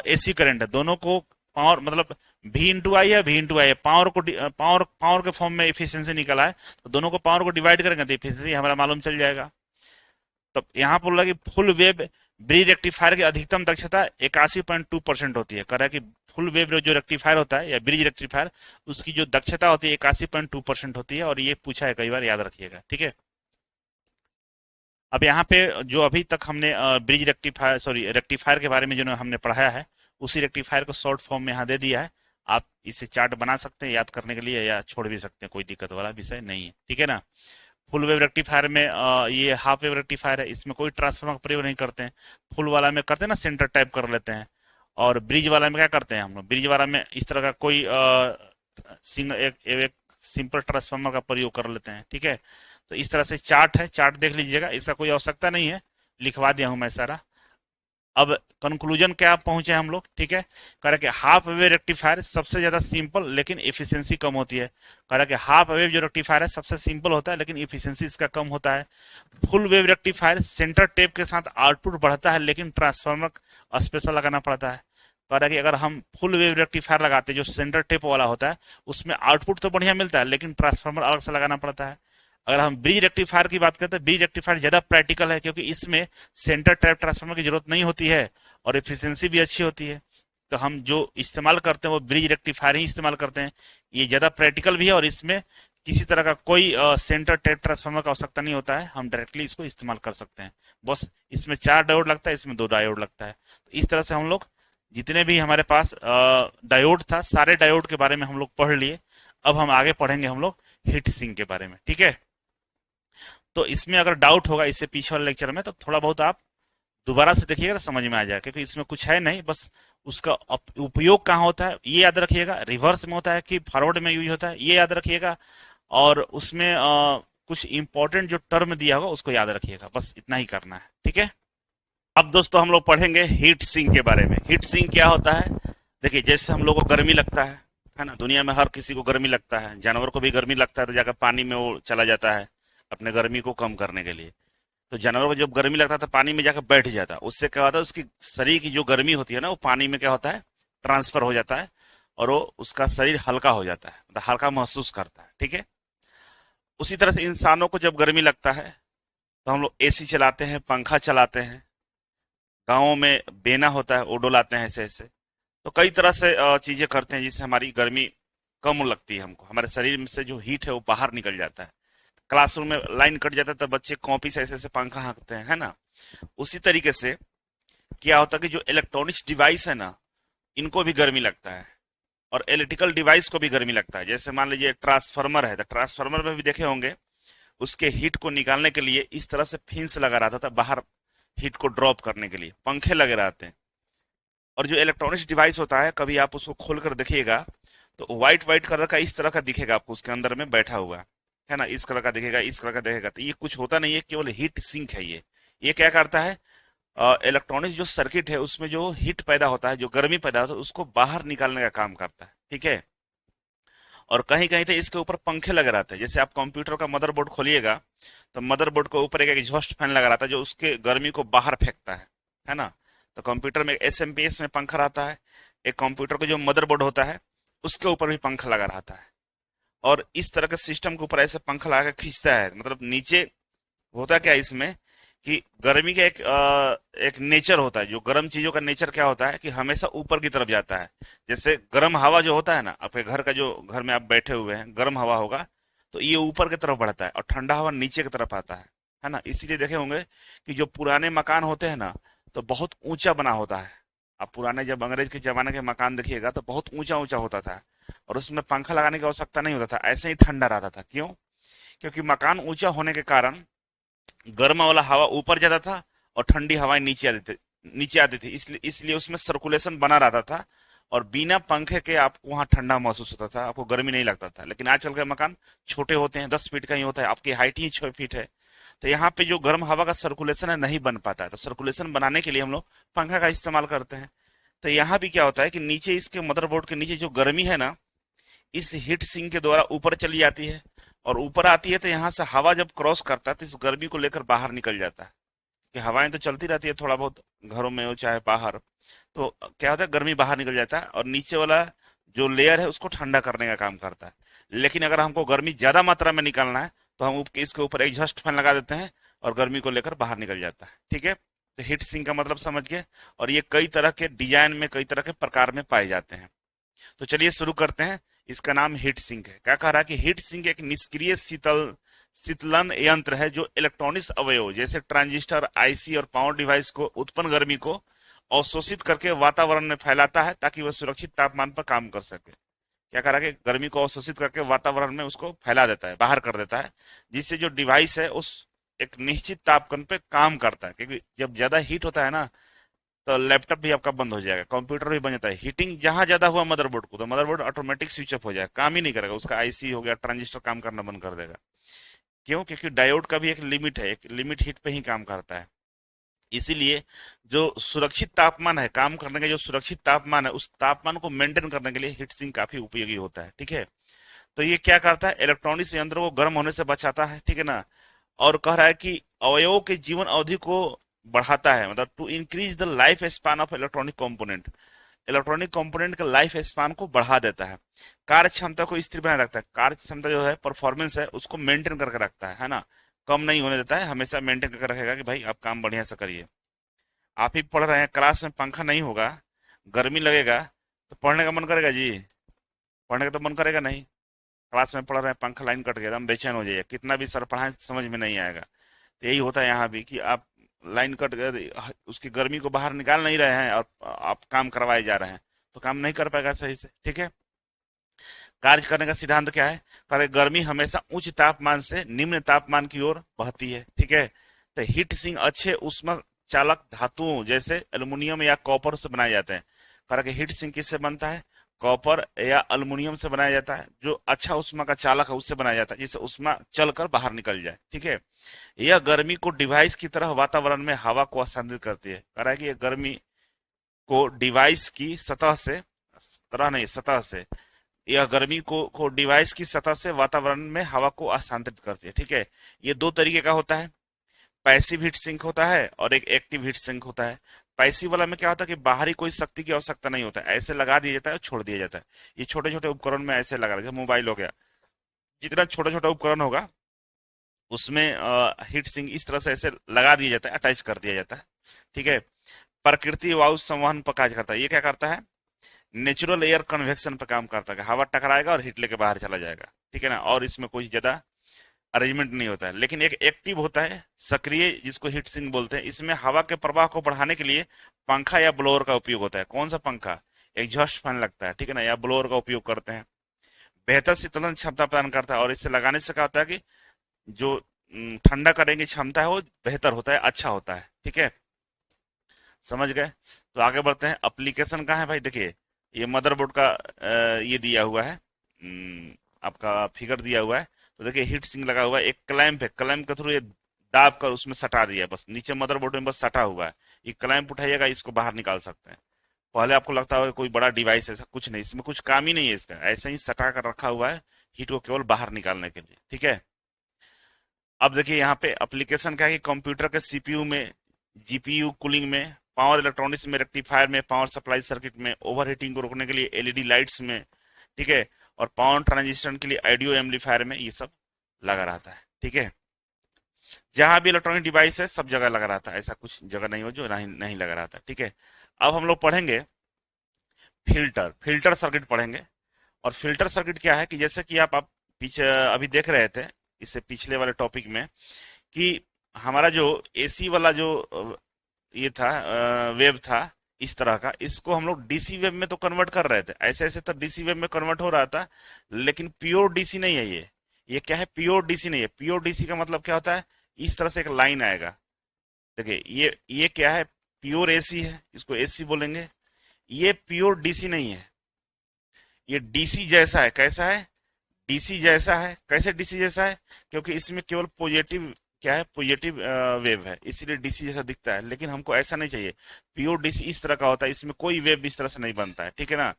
एसी करंट है। दोनों को पावर मतलब भी इंटू आई है, भी इंटू आई है, पावर को पावर के फॉर्म में इफिशियंसी निकला है, तो दोनों को पावर को डिवाइड करेंगे तो इफिशियंसी हमारा मालूम चल जाएगा। तो यहाँ पर बोला कि फुल वेव ब्रिज रेक्टिफायर की अधिकतम दक्षता 81.2% होती है। कह रहा है कि फुल वेव जो रेक्टिफायर होता है या ब्रिज रेक्टिफायर, उसकी जो दक्षता होती है 81.2% होती है, और ये पूछा है कई बार, याद रखिएगा, ठीक है। अब यहाँ पे जो अभी तक हमने ब्रिज रेक्टिफायर रेक्टिफायर के बारे में जो हमने पढ़ाया है, उसी रेक्टिफायर को शॉर्ट फॉर्म में यहाँ दे दिया है। आप इससे चार्ट बना सकते हैं याद करने के लिए, या छोड़ भी सकते हैं, कोई दिक्कत वाला विषय नहीं है, ठीक है ना। फुल वेव रेक्टिफायर में ये हाफ वेव रेक्टिफायर है, इसमें कोई ट्रांसफार्मर का प्रयोग नहीं करते हैं। फुल वाला में करते हैं ना, सेंटर टाइप कर लेते हैं। और ब्रिज वाला में क्या करते हैं हम लोग, ब्रिज वाला में इस तरह का कोई सिंगल एक सिंपल ट्रांसफार्मर का प्रयोग कर लेते हैं, ठीक है। तो इस तरह से चार्ट है, चार्ट देख लीजिएगा, इसका कोई आवश्यकता नहीं है, लिखवा दिया हूं मैं सारा। अब कंक्लूजन क्या पहुंचे हम लोग, ठीक है। कह रहा कि हाफ वेव रेक्टिफायर सबसे ज्यादा सिंपल लेकिन इफिशियंसी कम होती है। कह रहा कि हाफ वेव जो रेक्टिफायर है सबसे सिंपल होता है लेकिन इफिशियंसी इसका कम होता है। Full wave rectifier centre tap के साथ आउटपुट बढ़ता है लेकिन ट्रांसफार्मर स्पेशल लगाना पड़ता है। कह रहा कि अगर हम फुल वेव रेक्टिफायर लगाते हैं जो सेंटर टेप वाला होता है, उसमें आउटपुट तो बढ़िया मिलता है लेकिन ट्रांसफार्मर अलग से लगाना पड़ता है। अगर हम ब्रिज रेक्टिफायर की बात करते हैं, ब्रिज रेक्टिफायर ज्यादा प्रैक्टिकल है क्योंकि इसमें सेंटर टैप ट्रांसफार्मर की जरूरत नहीं होती है और एफिशिएंसी भी अच्छी होती है। तो हम जो इस्तेमाल करते हैं वो ब्रिज रेक्टिफायर ही इस्तेमाल करते हैं। ये ज्यादा प्रैक्टिकल भी है और इसमें किसी तरह का कोई सेंटर टैप ट्रांसफार्मर का आवश्यकता नहीं होता है, हम डायरेक्टली इसको इस्तेमाल कर सकते हैं। बस इसमें 4 डायोड लगता है, इसमें 2 डायोड लगता है। तो इस तरह से हम लोग जितने भी हमारे पास डायोड था, सारे डायोड के बारे में हम लोग पढ़ लिए। अब हम आगे पढ़ेंगे हम लोग हीट सिंक के बारे में, ठीक है। तो इसमें अगर डाउट होगा इससे पीछे वाले लेक्चर में तो थोड़ा बहुत आप दोबारा से देखिएगा तो समझ में आ जाएगा, क्योंकि इसमें कुछ है नहीं, बस उसका उपयोग कहाँ होता है ये याद रखिएगा, रिवर्स में होता है कि फॉरवर्ड में यूज होता है ये याद रखिएगा, और उसमें कुछ इंपॉर्टेंट जो टर्म दिया होगा उसको याद रखिएगा। बस इतना ही करना है, ठीक है। अब दोस्तों हम लोग पढ़ेंगे हीट सिंक के बारे में। हीट सिंक क्या होता है, देखिए जैसे हम लोग को गर्मी लगता है ना, दुनिया में हर किसी को गर्मी लगता है, जानवर को भी गर्मी लगता है तो जाकर पानी में वो चला जाता है अपने गर्मी को कम करने के लिए। तो जानवर को जब गर्मी लगता है तो पानी में जाकर बैठ जाता है, उससे क्या होता है उसकी शरीर की जो गर्मी होती है ना वो पानी में क्या होता है ट्रांसफर हो जाता है और वो उसका शरीर हल्का हो जाता है, मतलब हल्का महसूस करता है, ठीक है। उसी तरह से इंसानों को जब गर्मी लगता है तो हम लोग एसी चलाते हैं, पंखा चलाते हैं, गाँवों में बेना होता है वो डोलाते हैं ऐसे ऐसे। तो कई तरह से चीजें करते हैं जिससे हमारी गर्मी कम लगती है, हमको हमारे शरीर में से जो हीट है वो बाहर निकल जाता है। क्लासरूम में लाइन कट जाता है तो बच्चे कॉपी से ऐसे ऐसे पंखा हाँकते हैं, है ना। उसी तरीके से क्या होता है कि जो इलेक्ट्रॉनिक्स डिवाइस है ना इनको भी गर्मी लगता है, और इलेक्ट्रिकल डिवाइस को भी गर्मी लगता है। जैसे मान लीजिए ट्रांसफार्मर है, तो ट्रांसफार्मर में भी देखे होंगे, उसके हीट को निकालने के लिए इस तरह से फिन्स लगा रहता था बाहर, हीट को ड्रॉप करने के लिए पंखे लगे रहते हैं। और जो इलेक्ट्रॉनिक्स डिवाइस होता है, कभी आप उसको खोल कर देखिएगा तो व्हाइट व्हाइट कलर का इस तरह का दिखेगा आपको, उसके अंदर में बैठा हुआ है ना, इस कलर का दिखेगा, इस कलर का दिखेगा। तो ये कुछ होता नहीं है, केवल हीट सिंक है ये क्या करता है, इलेक्ट्रॉनिक्स जो सर्किट है उसमें जो हीट पैदा होता है, जो गर्मी पैदा होता है, उसको बाहर निकालने का काम करता है, ठीक है। और कहीं कहीं तो इसके ऊपर पंखे लगे रहते हैं। जैसे आप कंप्यूटर का मदरबोर्ड खोलिएगा तो मदरबोर्ड के ऊपर एक एग्जॉस्ट फैन लगा रहता है, जो उसके गर्मी को बाहर फेंकता है ना। तो कंप्यूटर में एसएमपीएस में पंखा रहता है, एक कंप्यूटर का जो मदरबोर्ड होता है उसके ऊपर भी पंखा लगा रहता है। और इस तरह के सिस्टम के ऊपर ऐसे पंखा लगा के खींचता है, मतलब नीचे होता क्या है इसमें कि गर्मी का एक नेचर होता है। जो गर्म चीजों का नेचर क्या होता है कि हमेशा ऊपर की तरफ जाता है। जैसे गर्म हवा जो होता है ना, आपके घर का जो घर में आप बैठे हुए हैं, गर्म हवा होगा तो ये ऊपर की तरफ बढ़ता है, और ठंडा हवा नीचे की तरफ आता है ना। इसीलिए देखे होंगे कि जो पुराने मकान होते हैं ना, तो बहुत ऊंचा बना होता है। आप पुराने जब अंग्रेज के जमाने के मकान देखिएगा तो बहुत ऊंचा ऊंचा होता था, और उसमें पंखा लगाने की आवश्यकता नहीं होता था, ऐसे ही ठंडा रहता था। क्यों? क्योंकि मकान ऊंचा होने के कारण गर्म वाला हवा ऊपर जाता था और ठंडी हवाएं नीचे आती थी, इसलिए इसलिए उसमें सर्कुलेशन बना रहता था। और बिना पंखे के आपको वहां ठंडा महसूस होता था, आपको गर्मी नहीं लगता था। लेकिन आजकल के मकान छोटे होते हैं, 10 फीट का ही होता है, आपकी हाइट ही 6 फीट है, तो यहाँ पे जो गर्म हवा का सर्कुलेशन है नहीं बन पाता है। तो सर्कुलेशन बनाने के लिए हम लोग पंखा का इस्तेमाल करते हैं। तो यहाँ भी क्या होता है कि नीचे इसके मदरबोर्ड के नीचे जो गर्मी है ना, इस हीट सिंक के द्वारा ऊपर चली जाती है, और ऊपर आती है तो यहाँ से हवा जब क्रॉस करता है तो इस गर्मी को लेकर बाहर निकल जाता है। कि हवाएं तो चलती रहती है थोड़ा बहुत, घरों में हो चाहे बाहर, तो क्या होता है गर्मी बाहर निकल जाता है, और नीचे वाला जो लेयर है उसको ठंडा करने का काम करता है। लेकिन अगर हमको गर्मी ज्यादा मात्रा में निकालना है तो हम इसके ऊपर एग्जॉस्ट फैन लगा देते हैं, और गर्मी को लेकर बाहर निकल जाता है, ठीक है। तो हीट सिंक का मतलब समझ गए। और ये कई तरह के डिजाइन में, कई तरह के प्रकार में पाए जाते हैं। तो चलिए शुरू करते हैं। इसका नाम हीट सिंक है। क्या कह रहा है कि हीट सिंक एक निष्क्रिय शीतलन यंत्र है जो इलेक्ट्रॉनिक्स अवयव जैसे ट्रांजिस्टर, आईसी और पावर डिवाइस को उत्पन्न गर्मी को अवशोषित करके वातावरण में फैलाता है, ताकि वह सुरक्षित तापमान पर काम कर सके। क्या कह रहा है कि गर्मी को अवशोषित करके वातावरण में उसको फैला देता है, बाहर कर देता है, जिससे जो डिवाइस है उस एक निश्चित तापमान पे काम करता है। क्योंकि जब ज्यादा हीट होता है ना, तो लैपटॉप भी आपका बंद हो जाएगा, कंप्यूटर भी बन जाता है। हीटिंग जहां ज्यादा हुआ मदरबोर्ड को, तो मदरबोर्ड ऑटोमेटिक स्विच ऑफ हो जाएगा, काम ही नहीं करेगा, उसका आईसी हो गया, ट्रांजिस्टर काम करना बंद कर देगा। क्यों? क्योंकि डायोड का भी एक लिमिट है, एक लिमिट हीट पे ही काम करता है। इसीलिए जो सुरक्षित तापमान है, काम करने का जो सुरक्षित तापमान है, उस तापमान को मेंटेन करने के लिए हीट सिंक काफी उपयोगी होता है, ठीक है। तो ये क्या करता है, इलेक्ट्रॉनिक्स यंत्रों को गर्म होने से बचाता है, ठीक है ना। और कह रहा है कि अवयवों के जीवन अवधि को बढ़ाता है, मतलब to increase the life span of electronic component. Electronic component का लाइफ स्पान को बढ़ा देता है। कार्य क्षमता को स्थिर बनाए रखता है, कार्य क्षमता जो है, परफॉर्मेंस है, उसको मेंटेन करके रखता है ना। कम नहीं होने देता है, हमेशा मेंटेन करके रखेगा कि भाई आप काम बढ़िया से करिए। आप ही पढ़ रहे हैं, क्लास में पंखा नहीं होगा, गर्मी लगेगा, तो पढ़ने का मन करेगा जी? पढ़ने का तो मन करेगा नहीं। क्लास में पढ़ रहे हैं, पंखा लाइन कट गया, एकदम बेचैन हो जाइए, कितना भी सर पढ़ाएं समझ में नहीं आएगा। तो यही होता है यहाँ भी कि आप लाइन कट गए, उसकी गर्मी को बाहर निकाल नहीं रहे हैं, और आप काम करवाए जा रहे हैं, तो काम नहीं कर पाएगा सही से, ठीक है। कार्य करने का सिद्धांत क्या है? कार्य गर्मी हमेशा उच्च तापमान से निम्न तापमान की ओर बहती है, ठीक है। तो हीट सिंक अच्छे उष्मा चालक धातुओं जैसे एल्युमिनियम या कॉपर से बनाए जाते हैं। कार्य हीट सिंक किससे बनता है? कॉपर या अल्युमिनियम से बनाया जाता है, जो अच्छा उष्मा का चालक है उससे बनाया जाता है, जिससे उष्मा चलकर बाहर निकल जाए, ठीक है। यह गर्मी को डिवाइस की तरह वातावरण में हवा को स्थानांतरित करती है। कह रहा है कि यह गर्मी को डिवाइस की सतह से, तरह नहीं सतह से, यह गर्मी को डिवाइस की सतह से वातावरण में हवा को स्थानांतरित करती है, ठीक है। ये दो तरीके का होता है, पैसिव हीट सिंक होता है और एक एक्टिव हीट सिंक होता है। पैसिव वाला में क्या होता है कि बाहरी कोई शक्ति की आवश्यकता नहीं होता है, ऐसे लगा दिया जाता है और छोड़ दिया जाता है। ये छोटे छोटे उपकरण में ऐसे लगा रहे, मोबाइल हो गया, जितना छोटा छोटा उपकरण होगा उसमें हीट सिंक इस तरह से ऐसे लगा दिया जाता है, अटैच कर दिया जाता है, ठीक है। प्रकृति वायु संवहन पर कार्य करता है। ये क्या करता है? नेचुरल एयर कन्वेक्शन पर काम करता है, हवा टकराएगा और हीट लेके बाहर चला जाएगा, ठीक है ना। और इसमें कोई ज्यादा अरेंजमेंट नहीं होता है। लेकिन एक एक्टिव होता है, सक्रिय, जिसको हीट सिंक बोलते हैं। इसमें हवा के प्रवाह को बढ़ाने के लिए पंखा या ब्लोअर का उपयोग होता है। कौन सा पंखा? एग्जॉस्ट फैन लगता है, ठीक है ना, या ब्लोअर का उपयोग करते हैं। बेहतर शीतलन क्षमता प्रदान करता है, और इसे लगाने से क्या होता है कि जो ठंडा करने की क्षमता है वो बेहतर होता है, अच्छा होता है, ठीक है। समझ गए। तो आगे बढ़ते हैं। एप्लीकेशन कहाँ है भाई, देखिए ये मदरबोर्ड का ये दिया हुआ है, आपका फिगर दिया हुआ है। तो देखिए हीट सिंक लगा हुआ है, एक क्लैंप है, क्लैंप के थ्रू ये दाब कर उसमें सटा दिया है, बस नीचे मदरबोर्ड में बस सटा हुआ है। ये क्लैंप उठाइएगा, इसको बाहर निकाल सकते हैं। पहले आपको लगता होगा कोई बड़ा डिवाइस, ऐसा कुछ नहीं, इसमें कुछ काम ही नहीं है इसका, ऐसे ही सटा कर रखा हुआ है हीट को केवल बाहर निकालने के लिए, ठीक है। अब देखिए यहाँ पे एप्लीकेशन क्या है कि कंप्यूटर के सीपीयू में, जीपीयू कूलिंग में, पावर इलेक्ट्रॉनिक्स में, रेक्टिफायर में, पावर सप्लाई सर्किट में, ओवरहीटिंग को रोकने के लिए एलईडी लाइट्स में, ठीक है, और पावर ट्रांजिस्टर के लिए ऑडियो एम्पलीफायर में, ये सब लगा रहता है, ठीक है। जहां भी इलेक्ट्रॉनिक डिवाइस है सब जगह लगा रहता है, ऐसा कुछ जगह नहीं हो जो नहीं नहीं लगा रहता, ठीक है। अब हम लोग पढ़ेंगे फिल्टर, फिल्टर सर्किट पढ़ेंगे। और फिल्टर सर्किट क्या है कि जैसे कि आप पीछे अभी देख रहे थे इससे पिछले वाले टॉपिक में कि हमारा जो एसी वाला जो ये था वेव था इस तरह का, इसको हम लोग डीसी वेव में तो कन्वर्ट कर रहे थे, ऐसे ऐसे तो डीसी वेव में कन्वर्ट हो रहा था, लेकिन प्योर डीसी नहीं है ये क्या है, प्योर डीसी नहीं है। प्योर डीसी का मतलब क्या होता है, इस तरह से एक लाइन आएगा, देखिए ये क्या है, प्योर एसी है, इसको एसी बोलेंगे। ये प्योर डीसी नहीं है, ये डीसी जैसा है। कैसा है, डीसी जैसा है। कैसे डीसी जैसा है, क्योंकि इसमें केवल पॉजिटिव क्या है, पॉजिटिव वेव है, इसीलिए डीसी जैसा दिखता है, लेकिन हमको ऐसा नहीं चाहिए। प्योर डीसी इस तरह का होता है, इसमें कोई वेव इस तरह से नहीं बनता है, ठीक है ना।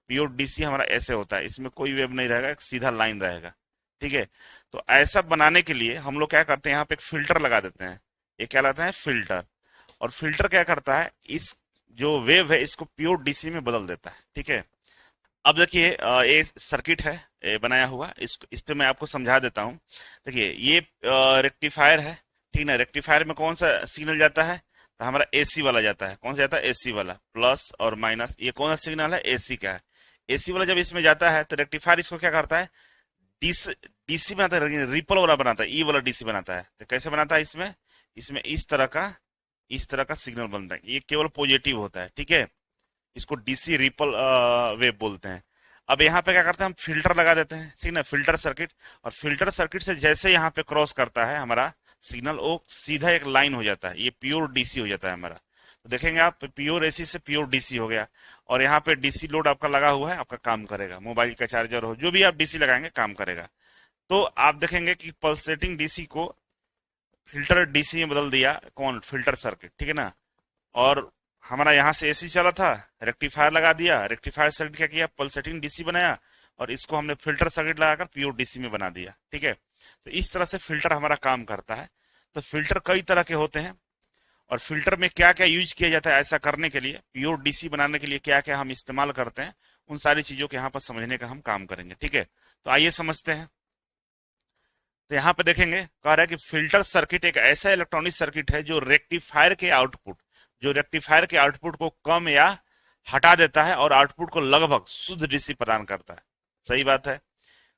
प्योर डीसी हमारा ऐसे होता है, इसमें कोई वेव नहीं रहेगा, एक सीधा लाइन रहेगा, ठीक है। तो ऐसा बनाने के लिए हम लोग क्या करते हैं, यहाँ पे एक फिल्टर लगा देते हैं, ये क्या लगाते हैं, फिल्टर। और फिल्टर क्या करता है, इस जो वेव है इसको प्योर डीसी में बदल देता है, ठीक है। अब देखिए ये सर्किट है बनाया हुआ, इस पे मैं आपको समझा देता हूँ। देखिए ये रेक्टिफायर है, ठीक ना। रेक्टिफायर में कौन सा सिग्नल जाता है, तो हमारा एसी वाला जाता है। कौन सा जाता है, एसी वाला, प्लस और माइनस। ये कौन सा सिग्नल है, एसी का है। एसी वाला जब इसमें जाता है तो रेक्टिफायर इसको क्या करता है, डीसी डीसी बनाता है, रिपल वाला बनाता है, ई वाला डीसी बनाता है। तो कैसे बनाता है, इसमें इसमें इस तरह का सिग्नल बनता है, ये केवल पॉजिटिव होता है, ठीक है। इसको डीसी रिपल वेव बोलते हैं। अब यहाँ पे क्या करते हैं, हम फिल्टर लगा देते हैं, ठीक ना, फिल्टर सर्किट। और फिल्टर सर्किट से जैसे यहाँ पे क्रॉस करता है हमारा सिग्नल, वो सीधा एक लाइन हो जाता है, ये प्योर डीसी हो जाता है हमारा। तो देखेंगे आप, प्योर एसी से प्योर डीसी हो गया। और यहाँ पे डीसी लोड आपका लगा हुआ है, आपका काम करेगा, मोबाइल का चार्जर हो, जो भी आप डीसी लगाएंगे काम करेगा। तो आप देखेंगे कि पल्सेटिंग डीसी को फिल्टर डीसी में बदल दिया, कौन, फिल्टर सर्किट, ठीक है ना। और हमारा यहाँ से एसी चला था, रेक्टिफायर लगा दिया, रेक्टिफायर सर्किट क्या किया, पल्सेटिंग डीसी बनाया, और इसको हमने फिल्टर सर्किट लगाकर प्योर डीसी में बना दिया, ठीक है। तो इस तरह से फिल्टर हमारा काम करता है। तो फिल्टर कई तरह के होते हैं, और फिल्टर में क्या क्या यूज किया जाता है ऐसा करने के लिए, प्योर डीसी बनाने के लिए क्या क्या हम इस्तेमाल करते हैं, उन सारी चीजों के यहाँ पर समझने का हम काम करेंगे, ठीक है। तो आइए समझते हैं। तो यहाँ पे देखेंगे, कह रहा है कि फिल्टर सर्किट एक ऐसा इलेक्ट्रॉनिक सर्किट है जो रेक्टिफायर के आउटपुट को कम या हटा देता है और आउटपुट को लगभग शुद्ध डीसी प्रदान करता है। सही बात है।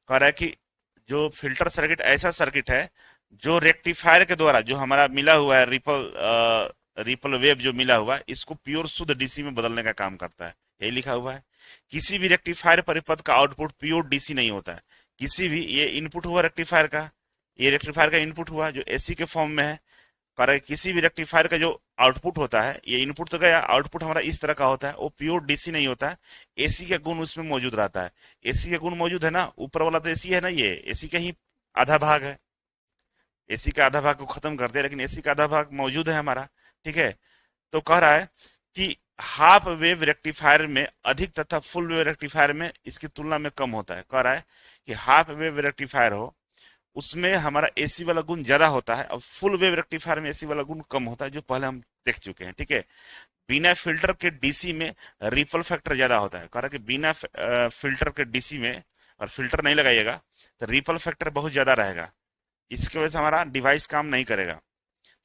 कह रहा है कि जो फिल्टर सर्किट ऐसा सर्किट है जो रेक्टिफायर के द्वारा जो हमारा मिला हुआ है रिपल वेव जो मिला हुआ है, इसको प्योर शुद्ध डीसी में बदलने का काम करता है, यही लिखा हुआ है। किसी भी रेक्टिफायर परिपथ का आउटपुट प्योर डीसी नहीं होता है। किसी भी, ये इनपुट हुआ रेक्टिफायर का, ये रेक्टिफायर का इनपुट हुआ जो एसी के फॉर्म में है। कारण किसी भी रेक्टिफायर का जो आउटपुट होता है, ये इनपुट तो गया, आउटपुट हमारा इस तरह का होता है, वो प्योर डीसी नहीं होता है। एसी का गुण उसमें मौजूद रहता है। एसी का गुण मौजूद है ना, ऊपर वाला तो एसी है ना, ये एसी का ही आधा भाग है। एसी का आधा भाग को खत्म कर दिया, लेकिन एसी का आधा भाग मौजूद है हमारा, ठीक है। तो कह रहा है कि हाफ वेव रेक्टिफायर में अधिक तथा फुल वेव रेक्टिफायर में इसकी तुलना में कम होता है। कह रहा है कि हाफ वेव रेक्टिफायर हो उसमें हमारा एसी वाला गुण ज्यादा होता है, और फुल वेव रेक्टिफायर में एसी वाला गुण कम होता है, जो पहले हम देख चुके हैं, ठीक है। बिना फिल्टर के डीसी में रिपल फैक्टर ज्यादा होता है। कह रहा है कि बिना फिल्टर के डीसी में, और फिल्टर नहीं लगाइएगा तो रिपल फैक्टर बहुत ज्यादा रहेगा, इसकी वजह से हमारा डिवाइस काम नहीं करेगा।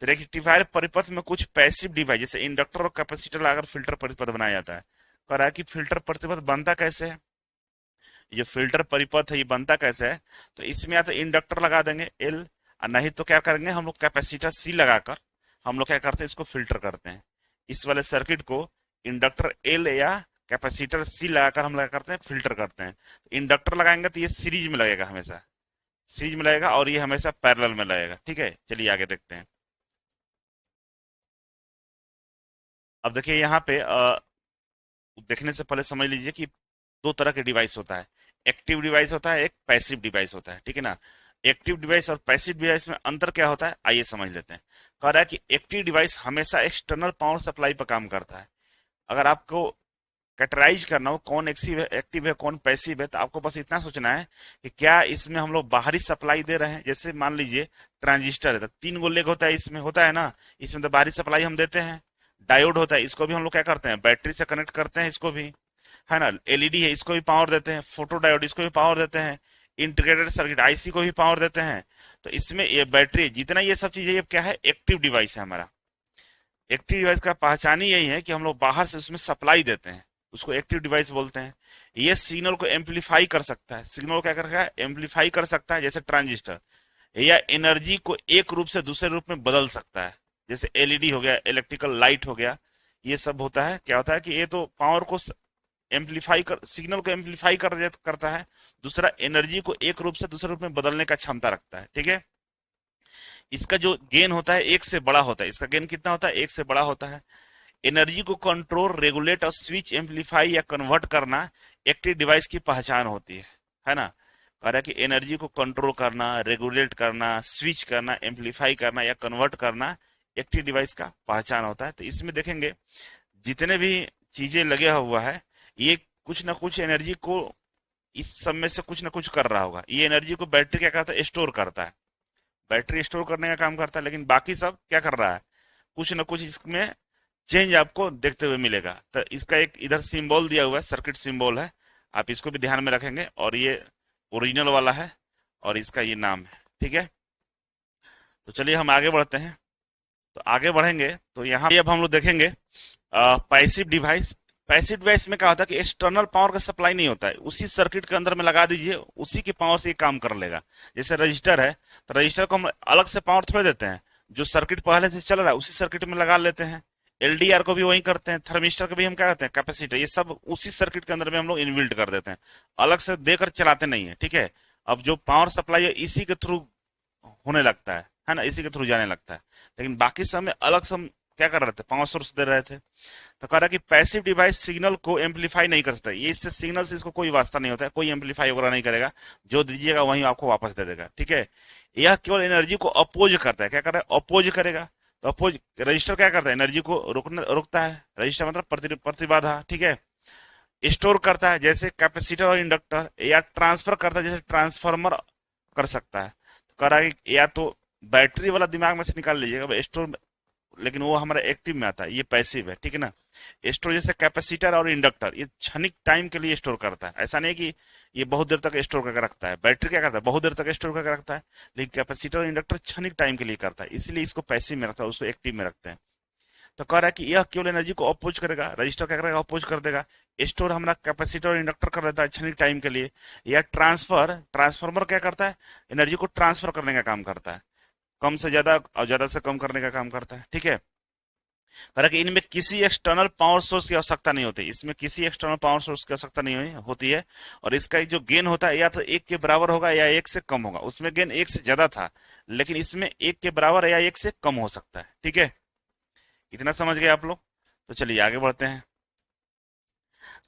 तो रेक्टिफायर परिपथ में कुछ पैसिव डिवाइस जैसे इंडक्टर और कैपेसिटर लगाकर फिल्टर परिपथ बनाया जाता है। कह रहा है कि फिल्टर परिपथ बनता कैसे है, ये फिल्टर परिपथ है ये बनता कैसे है, तो इसमें या तो इंडक्टर लगा देंगे एल, और नहीं तो क्या करेंगे हम लोग कैपेसिटर सी लगाकर हम लोग क्या करते हैं, इसको फिल्टर करते हैं। इस वाले सर्किट को इंडक्टर एल या कैपेसिटर सी लगाकर हम लगा करते हैं फिल्टर करते हैं। इंडक्टर लगाएंगे तो ये सीरीज में लगेगा, हमेशा सीरीज में लगेगा, और ये हमेशा पैरेलल में लगेगा। ठीक है, चलिए आगे देखते हैं। अब देखिए यहाँ पे देखने से पहले समझ लीजिए कि दो तरह के डिवाइस होता है। एक्टिव डिवाइस होता है, एक पैसिव डिवाइस होता है। ठीक है ना। एक्टिव डिवाइस और पैसिव डिवाइस में अंतर क्या होता है, आइए समझ लेते हैं। कह रहा है कि एक्टिव डिवाइस हमेशा एक्सटर्नल पावर सप्लाई पर काम करता है। अगर आपको कैटेगराइज करना हो कौन एक्टिव है कौन पैसिव है, तो आपको बस इतना सोचना है कि क्या इसमें हम लोग बाहरी सप्लाई दे रहे हैं। जैसे मान लीजिए ट्रांजिस्टर है, तो 3 गो लेग होता है, इसमें होता है ना, इसमें तो बाहरी सप्लाई हम देते हैं। डायोड होता है, इसको भी हम लोग क्या करते हैं, बैटरी से कनेक्ट करते हैं, इसको भी, है ना। एलईडी है, इसको भी पावर देते हैं। फोटो डायोड, इसको भी पावर देते हैं। इंटीग्रेटेड सर्किट आईसी को भी पावर देते हैं। तो इसमें ये बैटरी, जितना ये सब चीजें, ये क्या है, एक्टिव डिवाइस है हमारा। एक्टिव डिवाइस का पहचान ही यही है कि हम लोग बाहर से उसमें सप्लाई देते हैं, उसको एक्टिव डिवाइस बोलते हैं। ये सिग्नल को एम्पलीफाई कर सकता है, सिग्नल को क्या कर सकता है, एम्पलीफाई कर सकता है, जैसे ट्रांजिस्टर। या एनर्जी को एक रूप से दूसरे रूप में बदल सकता है, जैसे एलईडी हो गया, इलेक्ट्रिकल लाइट हो गया। ये सब होता है, क्या होता है कि ये तो पावर को एम्पलीफाई कर, सिग्नल को एम्पलीफाई करता है। दूसरा, एनर्जी को एक रूप से दूसरे रूप में बदलने का क्षमता रखता है। ठीक है। इसका जो गेन होता है एक से बड़ा होता है। इसका गेन कितना होता है, एक से बड़ा होता है। एनर्जी को कंट्रोल, रेगुलेट और स्विच, एम्पलीफाई या कन्वर्ट करना एक्टिव डिवाइस की पहचान होती है ना। कह रहा है कि एनर्जी को कंट्रोल करना, रेगुलेट करना, स्विच करना, एम्पलीफाई करना या कन्वर्ट करना एक्टिव डिवाइस का पहचान होता है। तो इसमें देखेंगे जितने भी चीजें लगे हुआ है, ये कुछ ना कुछ एनर्जी को, इस सब में से कुछ ना कुछ कर रहा होगा। ये एनर्जी को बैटरी क्या करता है, स्टोर करता है, बैटरी स्टोर करने का काम करता है। लेकिन बाकी सब क्या कर रहा है, कुछ ना कुछ इसमें चेंज आपको देखते हुए मिलेगा। तो इसका एक इधर सिंबल दिया हुआ है, सर्किट सिंबल है, आप इसको भी ध्यान में रखेंगे। और ये ओरिजिनल वाला है और इसका ये नाम है। ठीक है। तो चलिए हम आगे बढ़ते हैं। तो आगे बढ़ेंगे तो यहाँ पे अब हम लोग देखेंगे पैसिव डिवाइस। पैसिव डिवाइस में क्या होता है कि एक्सटर्नल पावर का सप्लाई नहीं होता है, उसी सर्किट के अंदर में लगा दीजिए, उसी की पावर से ये काम कर लेगा। जैसे रजिस्टर है, तो रजिस्टर को हम अलग से पावर थोड़े देते हैं, जो सर्किट पहले से चल रहा है उसी सर्किट में लगा लेते हैं। एलडीआर को भी वही करते हैं, थर्मिस्टर को भी हम क्या कहते हैं, कैपेसिटर, ये सब उसी सर्किट के अंदर में हम लोग इनबिल्ट कर देते हैं, अलग से देकर चलाते नहीं है। ठीक है। अब जो पावर सप्लाई है इसी के थ्रू होने लगता है ना, इसी के थ्रू जाने लगता है। लेकिन बाकी समय अलग से हम क्या कर रहे थे, पावर सोर्स दे रहे थे। तो कह रहा है कि पैसिव डिवाइस सिग्नल को एम्पलीफाई नहीं कर सकता, ये इससे सिग्नल से इसको कोई वास्ता नहीं होता है, कोई एम्पलीफाई वगैरह नहीं करेगा, जो दीजिएगा वही आपको वापस दे देगा। ठीक है। यह केवल एनर्जी को अपोज करता है, क्या कर रहा है, अपोज करेगा। तो अपोज, रजिस्टर क्या करता है, एनर्जी को रोकता है, रजिस्टर मतलब प्रतिबाधा। ठीक है। स्टोर करता है जैसे कैपेसिटर और इंडक्टर, या ट्रांसफर करता है जैसे ट्रांसफार्मर कर सकता है। तो कह रहा है कि या तो बैटरी वाला दिमाग में से निकाल लीजिएगा स्टोर, लेकिन वो हमारा एक्टिव में आता है, ये पैसिव है। ठीक है ना। स्टोर जैसे कैपेसिटर और इंडक्टर, ये क्षणिक टाइम के लिए स्टोर करता है, ऐसा नहीं कि ये बहुत देर तक स्टोर करके रखता है। बैटरी क्या करता है, बहुत देर तक स्टोर करके रखता है, लेकिन कैपेसिटर और इंडक्टर क्षणिक टाइम के लिए करता है, इसलिए इसको पैसिव में रखता है, उसको एक्टिव में रखते हैं। तो कह रहा है कि यह केवल एनर्जी को अपोज करेगा, रजिस्टर क्या करेगा, अपोज कर देगा। स्टोर हमारा कैपेसिटर और इंडक्टर कर देता है क्षणिक टाइम के लिए। या ट्रांसफार्मर क्या करता है, एनर्जी को ट्रांसफर करने का काम करता है, कम से ज्यादा और ज्यादा से कम करने का काम करता है। ठीक है। हालांकि इनमें किसी एक्सटर्नल पावर सोर्स की आवश्यकता नहीं होती, इसमें किसी एक्सटर्नल पावर सोर्स की आवश्यकता नहीं होती है। और इसका जो गेन होता है या तो 1 के बराबर होगा या 1 से कम होगा। उसमें गेन 1 से ज्यादा था, लेकिन इसमें 1 के बराबर या 1 से कम हो सकता है। ठीक है। इतना समझ गए आप लोग। तो चलिए आगे बढ़ते हैं।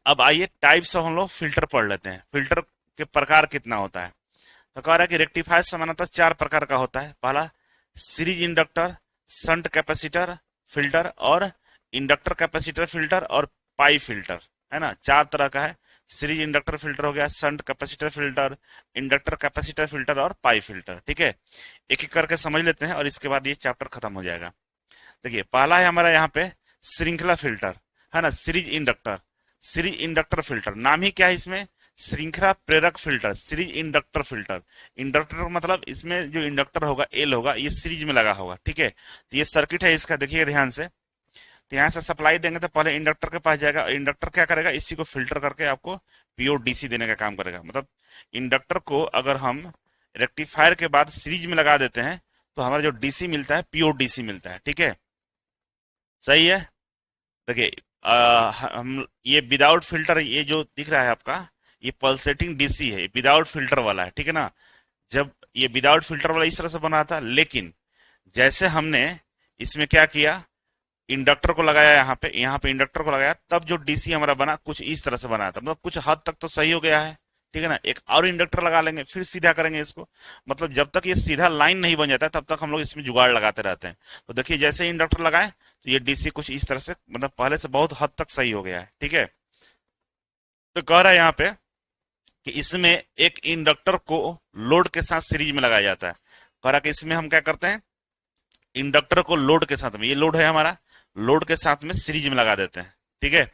अब आइए टाइप्स ऑफ हम लोग फिल्टर पढ़ लेते हैं, फिल्टर के प्रकार कितना होता है। तो कह रहा है कि रेक्टिफायर सामान्यतः 4 प्रकार का होता है। पहला, series inductor, shunt capacitor filter, और इंडक्टर कैपेसिटर फिल्टर, और पाई फिल्टर, है ना। 4 तरह का है। सीरीज इंडक्टर फिल्टर हो गया, shunt capacitor filter, inductor capacitor filter और पाई फिल्टर। ठीक है। एक एक करके समझ लेते हैं और इसके बाद ये चैप्टर खत्म हो जाएगा। देखिए पहला है हमारा यहाँ पे श्रृंखला फिल्टर, है ना, series inductor. Series inductor filter नाम ही क्या है, इसमें श्रृंखला प्रेरक filter, series inductor filter. Inductor मतलब इसमें जो इंडक्टर होगा, एल होगा, ये सीरीज में लगा होगा। ठीक है। तो ये सर्किट है इसका, देखिए ध्यान से। तो यहाँ से सप्लाई देंगे तो पहले इंडक्टर के पास जाएगा, इंडक्टर क्या करेगा, इसी को फिल्टर करके आपको प्योर डीसी देने का काम करेगा। मतलब इंडक्टर को अगर हम रेक्टिफायर के बाद सीरीज में लगा देते हैं तो हमारा जो डीसी मिलता है प्योर डीसी मिलता है। ठीक है। सही है। देखिए हम ये विदाउट फिल्टर, ये जो दिख रहा है आपका, ये पल्सेटिंग डीसी है, विदाउट फिल्टर वाला है, ठीक है ना। जब ये विदाउट फिल्टर वाला इस तरह से बना था, लेकिन जैसे हमने इसमें क्या किया, इंडक्टर को लगाया, यहाँ पे इंडक्टर को लगाया, तब जो डीसी हमारा बना कुछ इस तरह से बना था। मतलब कुछ हद तक तो सही हो गया है, ठीक है ना। एक और इंडक्टर लगा लेंगे, फिर सीधा करेंगे इसको। मतलब जब तक ये सीधा लाइन नहीं बन जाता है तब तक हम लोग इसमें जुगाड़ लगाते रहते हैं। तो देखिए जैसे इंडक्टर लगाए तो ये डीसी कुछ इस तरह से, मतलब पहले से बहुत हद तक सही हो गया है, ठीक है। तो कह रहा है यहाँ पे कि इसमें एक इंडक्टर को लोड के साथ सीरीज में लगाया जाता है। कह रहा है कि इसमें हम क्या करते हैं, इंडक्टर को लोड के साथ में, ये लोड है हमारा, लोड के साथ में सीरीज में लगा देते हैं, ठीक है।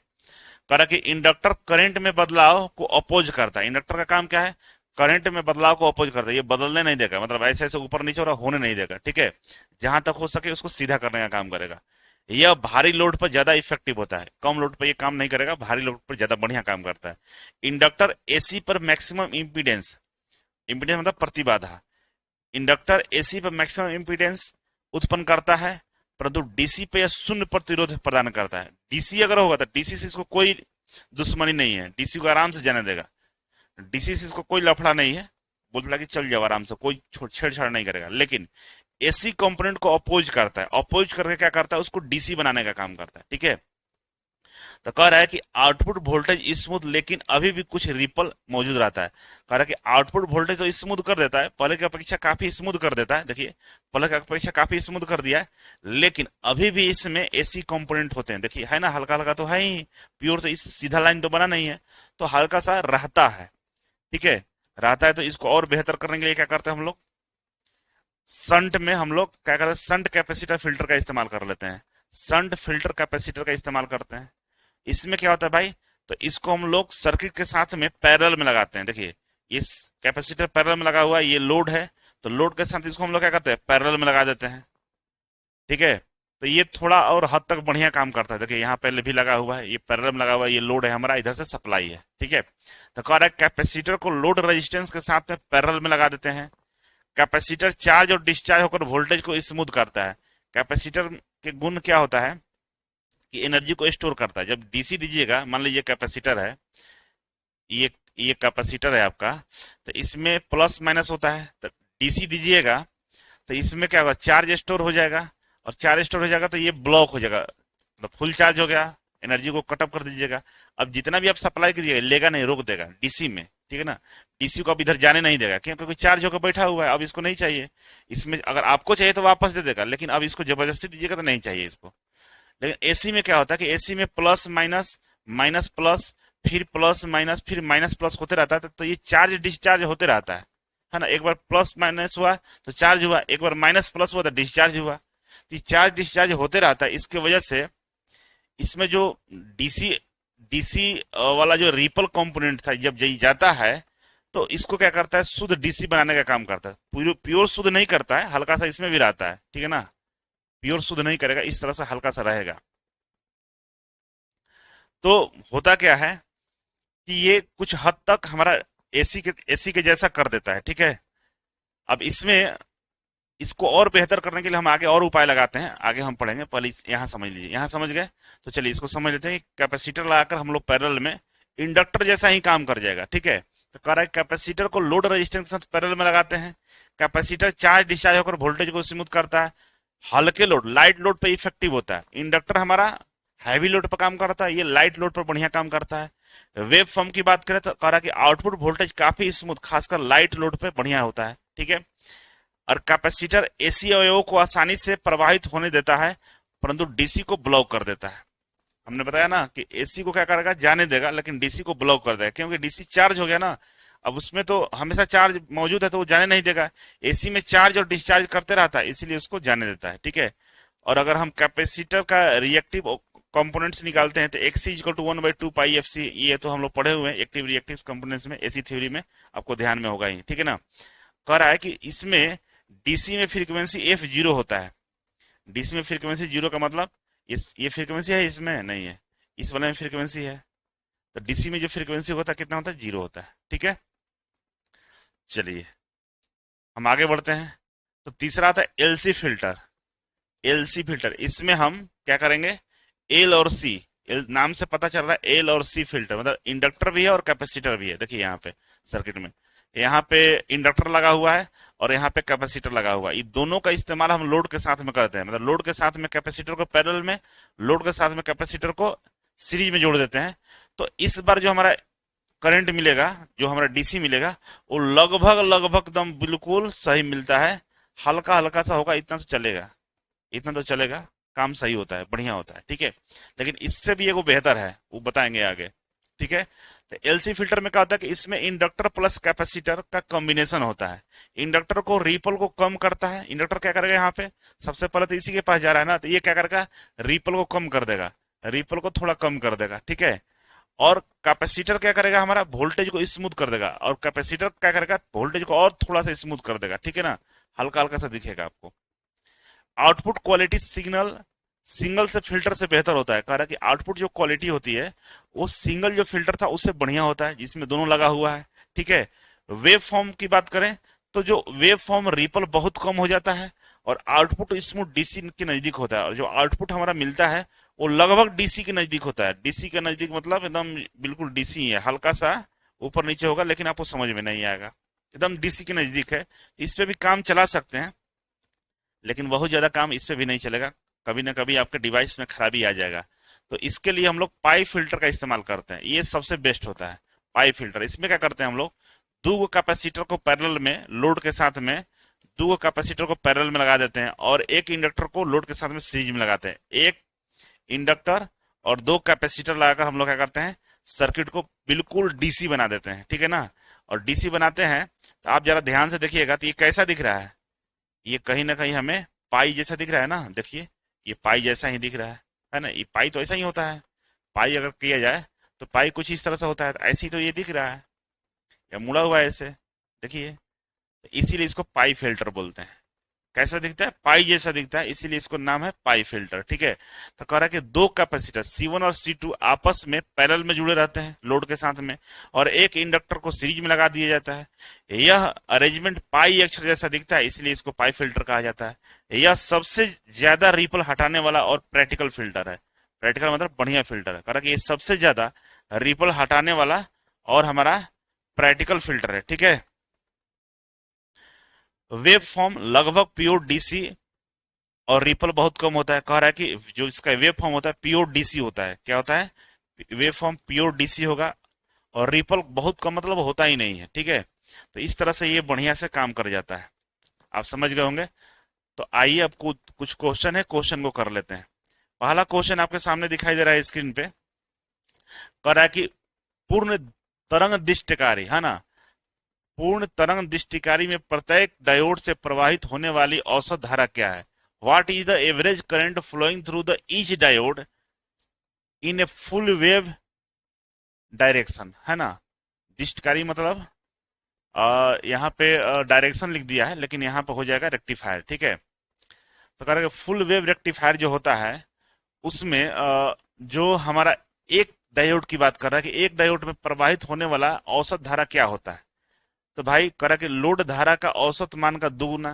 कह रहा कि इंडक्टर करंट में बदलाव को अपोज करता है। इंडक्टर का काम क्या है, करंट में बदलाव को अपोज करता है, ये बदलने नहीं देगा, मतलब ऐसे ऐसे ऊपर नीचे और होने नहीं देगा, ठीक है। जहां तक हो सके उसको सीधा करने का काम करेगा। यह भारी लोड पर ज्यादा इफेक्टिव होता है, कम लोड पर ये काम नहीं करेगा, भारी लोड पर ज्यादा बढ़िया काम करता है। इंडक्टर एसी पर मैक्सिमम इंपीडेंस, इंपीडेंस मतलब प्रतिबाधा, इंडक्टर एसी पर मैक्सिमम इंपीडेंस उत्पन्न करता है, परंतु डीसी पे यह शून्य प्रतिरोध प्रदान करता है। डीसी अगर होगा तो डीसी से इसको कोई दुश्मनी नहीं है, डीसी को आराम से जाने देगा, डीसी से इसको कोई लफड़ा नहीं है, बोलता है कि चल जाओ आराम से, कोई छेड़छाड़ नहीं करेगा। लेकिन एसी कंपोनेंट को अपोज करता है, अपोज करके क्या करता है, उसको डीसी बनाने का काम करता है, ठीक है। तो कह रहा है कि आउटपुट वोल्टेज स्मूथ, लेकिन अभी भी कुछ रिपल मौजूद रहता है। कह रहा है कि आउटपुट वोल्टेज तो स्मूथ कर देता है, पहले की अपेक्षा काफी स्मूथ कर देता है, देखिए पहले की अपेक्षा काफी स्मूथ कर दिया है, लेकिन अभी भी इसमें एसी कंपोनेंट होते हैं, देखिए है ना, हल्का हल्का तो है ही, प्योर तो इस सीधा लाइन तो बना नहीं है, तो हल्का सा रहता है, ठीक है, रहता है। तो इसको और बेहतर करने के लिए क्या करते हैं हम लोग, संट में हम लोग क्या करते हैं, संट कैपेसिटर फिल्टर का इस्तेमाल कर लेते हैं, संट फिल्टर कैपेसिटर का इस्तेमाल करते हैं। इसमें क्या होता है भाई, तो इसको हम लोग सर्किट के साथ में पैरेलल में लगाते हैं। देखिए इस कैपेसिटर पैरेलल में लगा हुआ है, ये लोड है, तो लोड के साथ इसको हम लोग क्या करते हैं, पैरेलल में लगा देते हैं, ठीक है। तो ये थोड़ा और हद तक बढ़िया काम करता है। देखिए यहाँ पहले भी लगा हुआ है, ये पैरेलल में लगा हुआ है, ये लोड है हमारा, इधर से सप्लाई है, ठीक है। तो कह रहा है कैपेसिटर को लोड रेजिस्टेंस के साथ में पैरेलल में लगा देते हैं। कैपेसिटर चार्ज और डिस्चार्ज होकर वोल्टेज को स्मूथ करता है। कैपेसिटर के गुण क्या होता है कि एनर्जी को स्टोर करता है। जब डीसी दीजिएगा, मान लीजिए कैपेसिटर है, ये ये कैपेसिटर है आपका, तो इसमें प्लस माइनस होता है, तो डीसी दीजिएगा तो इसमें क्या होगा, चार्ज स्टोर हो जाएगा, और चार्ज स्टोर हो जाएगा तो ये ब्लॉक हो जाएगा, मतलब फुल चार्ज हो गया, एनर्जी को कटअप कर दीजिएगा। अब जितना भी आप सप्लाई कीजिएगा लेगा नहीं, रोक देगा डीसी में, ठीक है ना। डीसी को अब इधर जाने नहीं देगा, क्यों, क्योंकि चार्ज होकर बैठा हुआ है, अब इसको नहीं चाहिए। इसमें अगर आपको चाहिए तो वापस दे देगा, लेकिन अब इसको जबरदस्ती दीजिएगा तो नहीं चाहिए इसको। लेकिन एसी में क्या होता है कि एसी में प्लस माइनस, माइनस प्लस, फिर प्लस माइनस, फिर माइनस प्लस होते रहता है, तो ये चार्ज डिस्चार्ज होते रहता है ना। एक बार प्लस माइनस हुआ तो चार्ज हुआ, एक बार माइनस प्लस हुआ तो डिस्चार्ज हुआ, तो ये चार्ज डिस्चार्ज होते रहता है। इसके वजह से इसमें जो डीसी डीसी वाला जो रिपल कंपोनेंट था, जब जाता है तो इसको क्या करता है, शुद्ध डीसी बनाने का काम करता है। प्योर प्योर शुद्ध नहीं करता है, हल्का सा इसमें भी रहता है, ठीक है ना, प्योर शुद्ध नहीं करेगा, इस तरह से हल्का सा रहेगा। तो होता क्या है कि ये कुछ हद तक हमारा एसी के जैसा कर देता है, ठीक है। अब इसमें इसको और बेहतर करने के लिए हम आगे और उपाय लगाते हैं, आगे हम पढ़ेंगे, पहले यहाँ समझ लीजिए, यहाँ समझ गए तो चलिए इसको समझ लेते हैं। कैपेसिटर लगाकर हम लोग पैरेलल में इंडक्टर जैसा ही काम कर जाएगा, ठीक है। तो कह रहा है कैपेसिटर को लोड रेजिस्टेंस के साथ पैरेलल में लगाते हैं। कैपेसिटर चार्ज डिस्चार्ज होकर वोल्टेज को स्मूथ करता है। हल्के लोड, लाइट लोड पे इफेक्टिव होता है। इंडक्टर हमारा हैवी लोड पर काम करता है, ये लाइट लोड पर बढ़िया काम करता है। वेव फॉर्म की बात करें तो कह रहा कि आउटपुट वोल्टेज काफी स्मूथ, खासकर लाइट लोड पे बढ़िया होता है, ठीक है। और कैपेसिटर एसी अवयवों को आसानी से प्रवाहित होने देता है, परंतु डीसी को ब्लॉक कर देता है। हमने बताया ना कि एसी को क्या करेगा, जाने देगा, लेकिन डीसी को ब्लॉक कर देगा, क्योंकि डीसी चार्ज हो गया ना, अब उसमें तो हमेशा चार्ज मौजूद है तो वो जाने नहीं देगा। एसी में चार्ज और डिस्चार्ज करते रहता है, इसीलिए उसको जाने देता है, ठीक है। और अगर हम कैपेसिटर का रिएक्टिव कंपोनेंट्स निकालते हैं तो X C equal to 1/2 pi F C, ये तो हम लोग पढ़े हुए हैं एक्टिव रिएक्टिव कंपोनेंट्स में, एसी थ्योरी में आपको ध्यान में होगा ही, ठीक है ना। कह रहा है कि इसमें डीसी में फ्रीक्वेंसी एफ जीरो होता है। डीसी में फ्रीक्वेंसी जीरो का मतलब ये फ्रीक्वेंसी है, इसमें नहीं है, इस वाले में फ्रीक्वेंसी है, तो डीसी में जो फ्रीक्वेंसी होता है कितना होता है, जीरो होता है, ठीक है। चलिए हम आगे बढ़ते हैं। तो तीसरा आता है एलसी फिल्टर। एलसी फिल्टर, इसमें हम क्या करेंगे, एल और सी, नाम से पता चल रहा है एल और सी फिल्टर, मतलब इंडक्टर भी है और कैपेसिटर भी है। देखिए यहाँ पे सर्किट में, यहाँ पे इंडक्टर लगा हुआ है और यहाँ पे कैपेसिटर लगा हुआ है। ये दोनों का इस्तेमाल हम लोड के साथ में करते हैं, मतलब लोड के साथ में कैपेसिटर को पैरेलल में, लोड के साथ में कैपेसिटर को सीरीज में जोड़ देते हैं। तो इस बार जो हमारा करंट मिलेगा, जो हमारा डीसी मिलेगा, वो लगभग लगभग एकदम बिल्कुल सही मिलता है। हल्का हल्का सा होगा, इतना तो चलेगा, इतना तो चलेगा, काम सही होता है, बढ़िया होता है, ठीक है। लेकिन इससे भी एगो बेहतर है, वो बताएंगे आगे, ठीक है। तो एलसी फिल्टर में क्या होता है कि इसमें इंडक्टर प्लस कैपेसिटर का कॉम्बिनेशन होता है। इंडक्टर को रिपल को कम करता है। इंडक्टर क्या करेगा, यहाँ पे सबसे पहले तो इसी के पास जा रहा है ना, तो ये क्या करेगा, रिपल को कम कर देगा, रिपल को थोड़ा कम कर देगा, ठीक है। और कैपेसिटर क्या करेगा, हमारा वोल्टेज को स्मूथ कर देगा, और कैपेसिटर क्या करेगा, वोल्टेज को और थोड़ा सा स्मूथ कर देगा, ठीक है ना, हल्का हल्का सा दिखेगा आपको। आउटपुट क्वालिटी सिग्नल सिंगल से फिल्टर से बेहतर होता है। कह रहा है कि आउटपुट जो क्वालिटी होती है वो सिंगल जो फिल्टर था उससे बढ़िया होता है, जिसमें दोनों लगा हुआ है, ठीक है। वेव फॉर्म की बात करें तो जो वेव फॉर्म रिपल बहुत कम हो जाता है और आउटपुट स्मूथ डीसी के नजदीक होता है, और जो आउटपुट हमारा मिलता है वो लगभग डीसी के नजदीक होता है। डीसी के नजदीक मतलब एकदम बिल्कुल डीसी है, हल्का सा ऊपर नीचे होगा लेकिन आपको समझ में नहीं आएगा, एकदम डीसी के नजदीक है। इस पे भी काम चला सकते हैं लेकिन बहुत ज्यादा काम इस पे भी नहीं चलेगा, कभी ना कभी आपके डिवाइस में खराबी आ जाएगा। तो इसके लिए हम लोग पाई फिल्टर का इस्तेमाल करते हैं, ये सबसे बेस्ट होता है पाई फिल्टर। इसमें क्या करते हैं हम लोग, दो कैपेसिटर को पैरेलल में लोड के साथ में, दो कैपेसिटर को पैरेलल में लगा देते हैं और एक इंडक्टर को लोड के साथ में सीरीज में लगाते हैं। एक इंडक्टर और दो कैपेसिटर लगाकर हम लोग क्या करते हैं, सर्किट को बिल्कुल डीसी बना देते हैं, ठीक है ना। और डीसी बनाते हैं तो आप जरा ध्यान से देखिएगा तो ये कैसा दिख रहा है, ये कहीं ना कहीं हमें पाई जैसा दिख रहा है ना, देखिए ये पाई जैसा ही दिख रहा है ना। ये पाई तो ऐसा ही होता है, पाई अगर किया जाए तो पाई कुछ इस तरह से होता है, तो ऐसे ही तो ये दिख रहा है, या मुड़ा हुआ है ऐसे, देखिए। तो इसीलिए इसको पाई फिल्टर बोलते हैं। कैसा दिखता है, पाई जैसा दिखता है, इसीलिए इसको नाम है पाई फिल्टर, ठीक है। तो कह रहा है कि दो कैपेसिटर C1 और C2 आपस में पैरेलल में जुड़े रहते हैं लोड के साथ में, और एक इंडक्टर को सीरीज में लगा दिया जाता है। यह अरेंजमेंट पाई अक्षर जैसा दिखता है, इसलिए इसको पाई फिल्टर कहा जाता है। यह सबसे ज्यादा रिपल हटाने वाला और प्रैक्टिकल फिल्टर है। प्रैक्टिकल मतलब बढ़िया फिल्टर है, कह रहा है कि ये सबसे ज्यादा रिपल हटाने वाला और हमारा प्रैक्टिकल फिल्टर है, ठीक है। वेव फॉर्म लगभग प्योर डीसी और रिपल बहुत कम होता है। कह रहा है कि जो इसका वेव फॉर्म होता है प्योर डीसी होता है। क्या होता है, वेव फॉर्म प्योर डीसी होगा और रिपल बहुत कम, मतलब होता ही नहीं है, ठीक है। तो इस तरह से ये बढ़िया से काम कर जाता है, आप समझ गए होंगे। तो आइए अब कुछ क्वेश्चन है, क्वेश्चन को कर लेते हैं। पहला क्वेश्चन आपके सामने दिखाई दे रहा है स्क्रीन पे। कह रहा है कि पूर्ण तरंग दृष्टिकारी, है ना, पूर्ण तरंग दृष्टिकारी में प्रत्येक डायोड से प्रवाहित होने वाली औसत धारा क्या है। What is the average current flowing through the each diode in a full wave direction, है ना। दृष्टिकारी मतलब यहाँ पे डायरेक्शन लिख दिया है लेकिन यहाँ पे हो जाएगा रेक्टिफायर, ठीक है। तो कह रहा है फुल वेव रेक्टिफायर जो होता है उसमें जो हमारा एक डायोड की बात कर रहा है कि एक डायोड में प्रवाहित होने वाला औसत धारा क्या होता है। तो भाई कह रहा कि लोड धारा का औसत मान का दुगुना,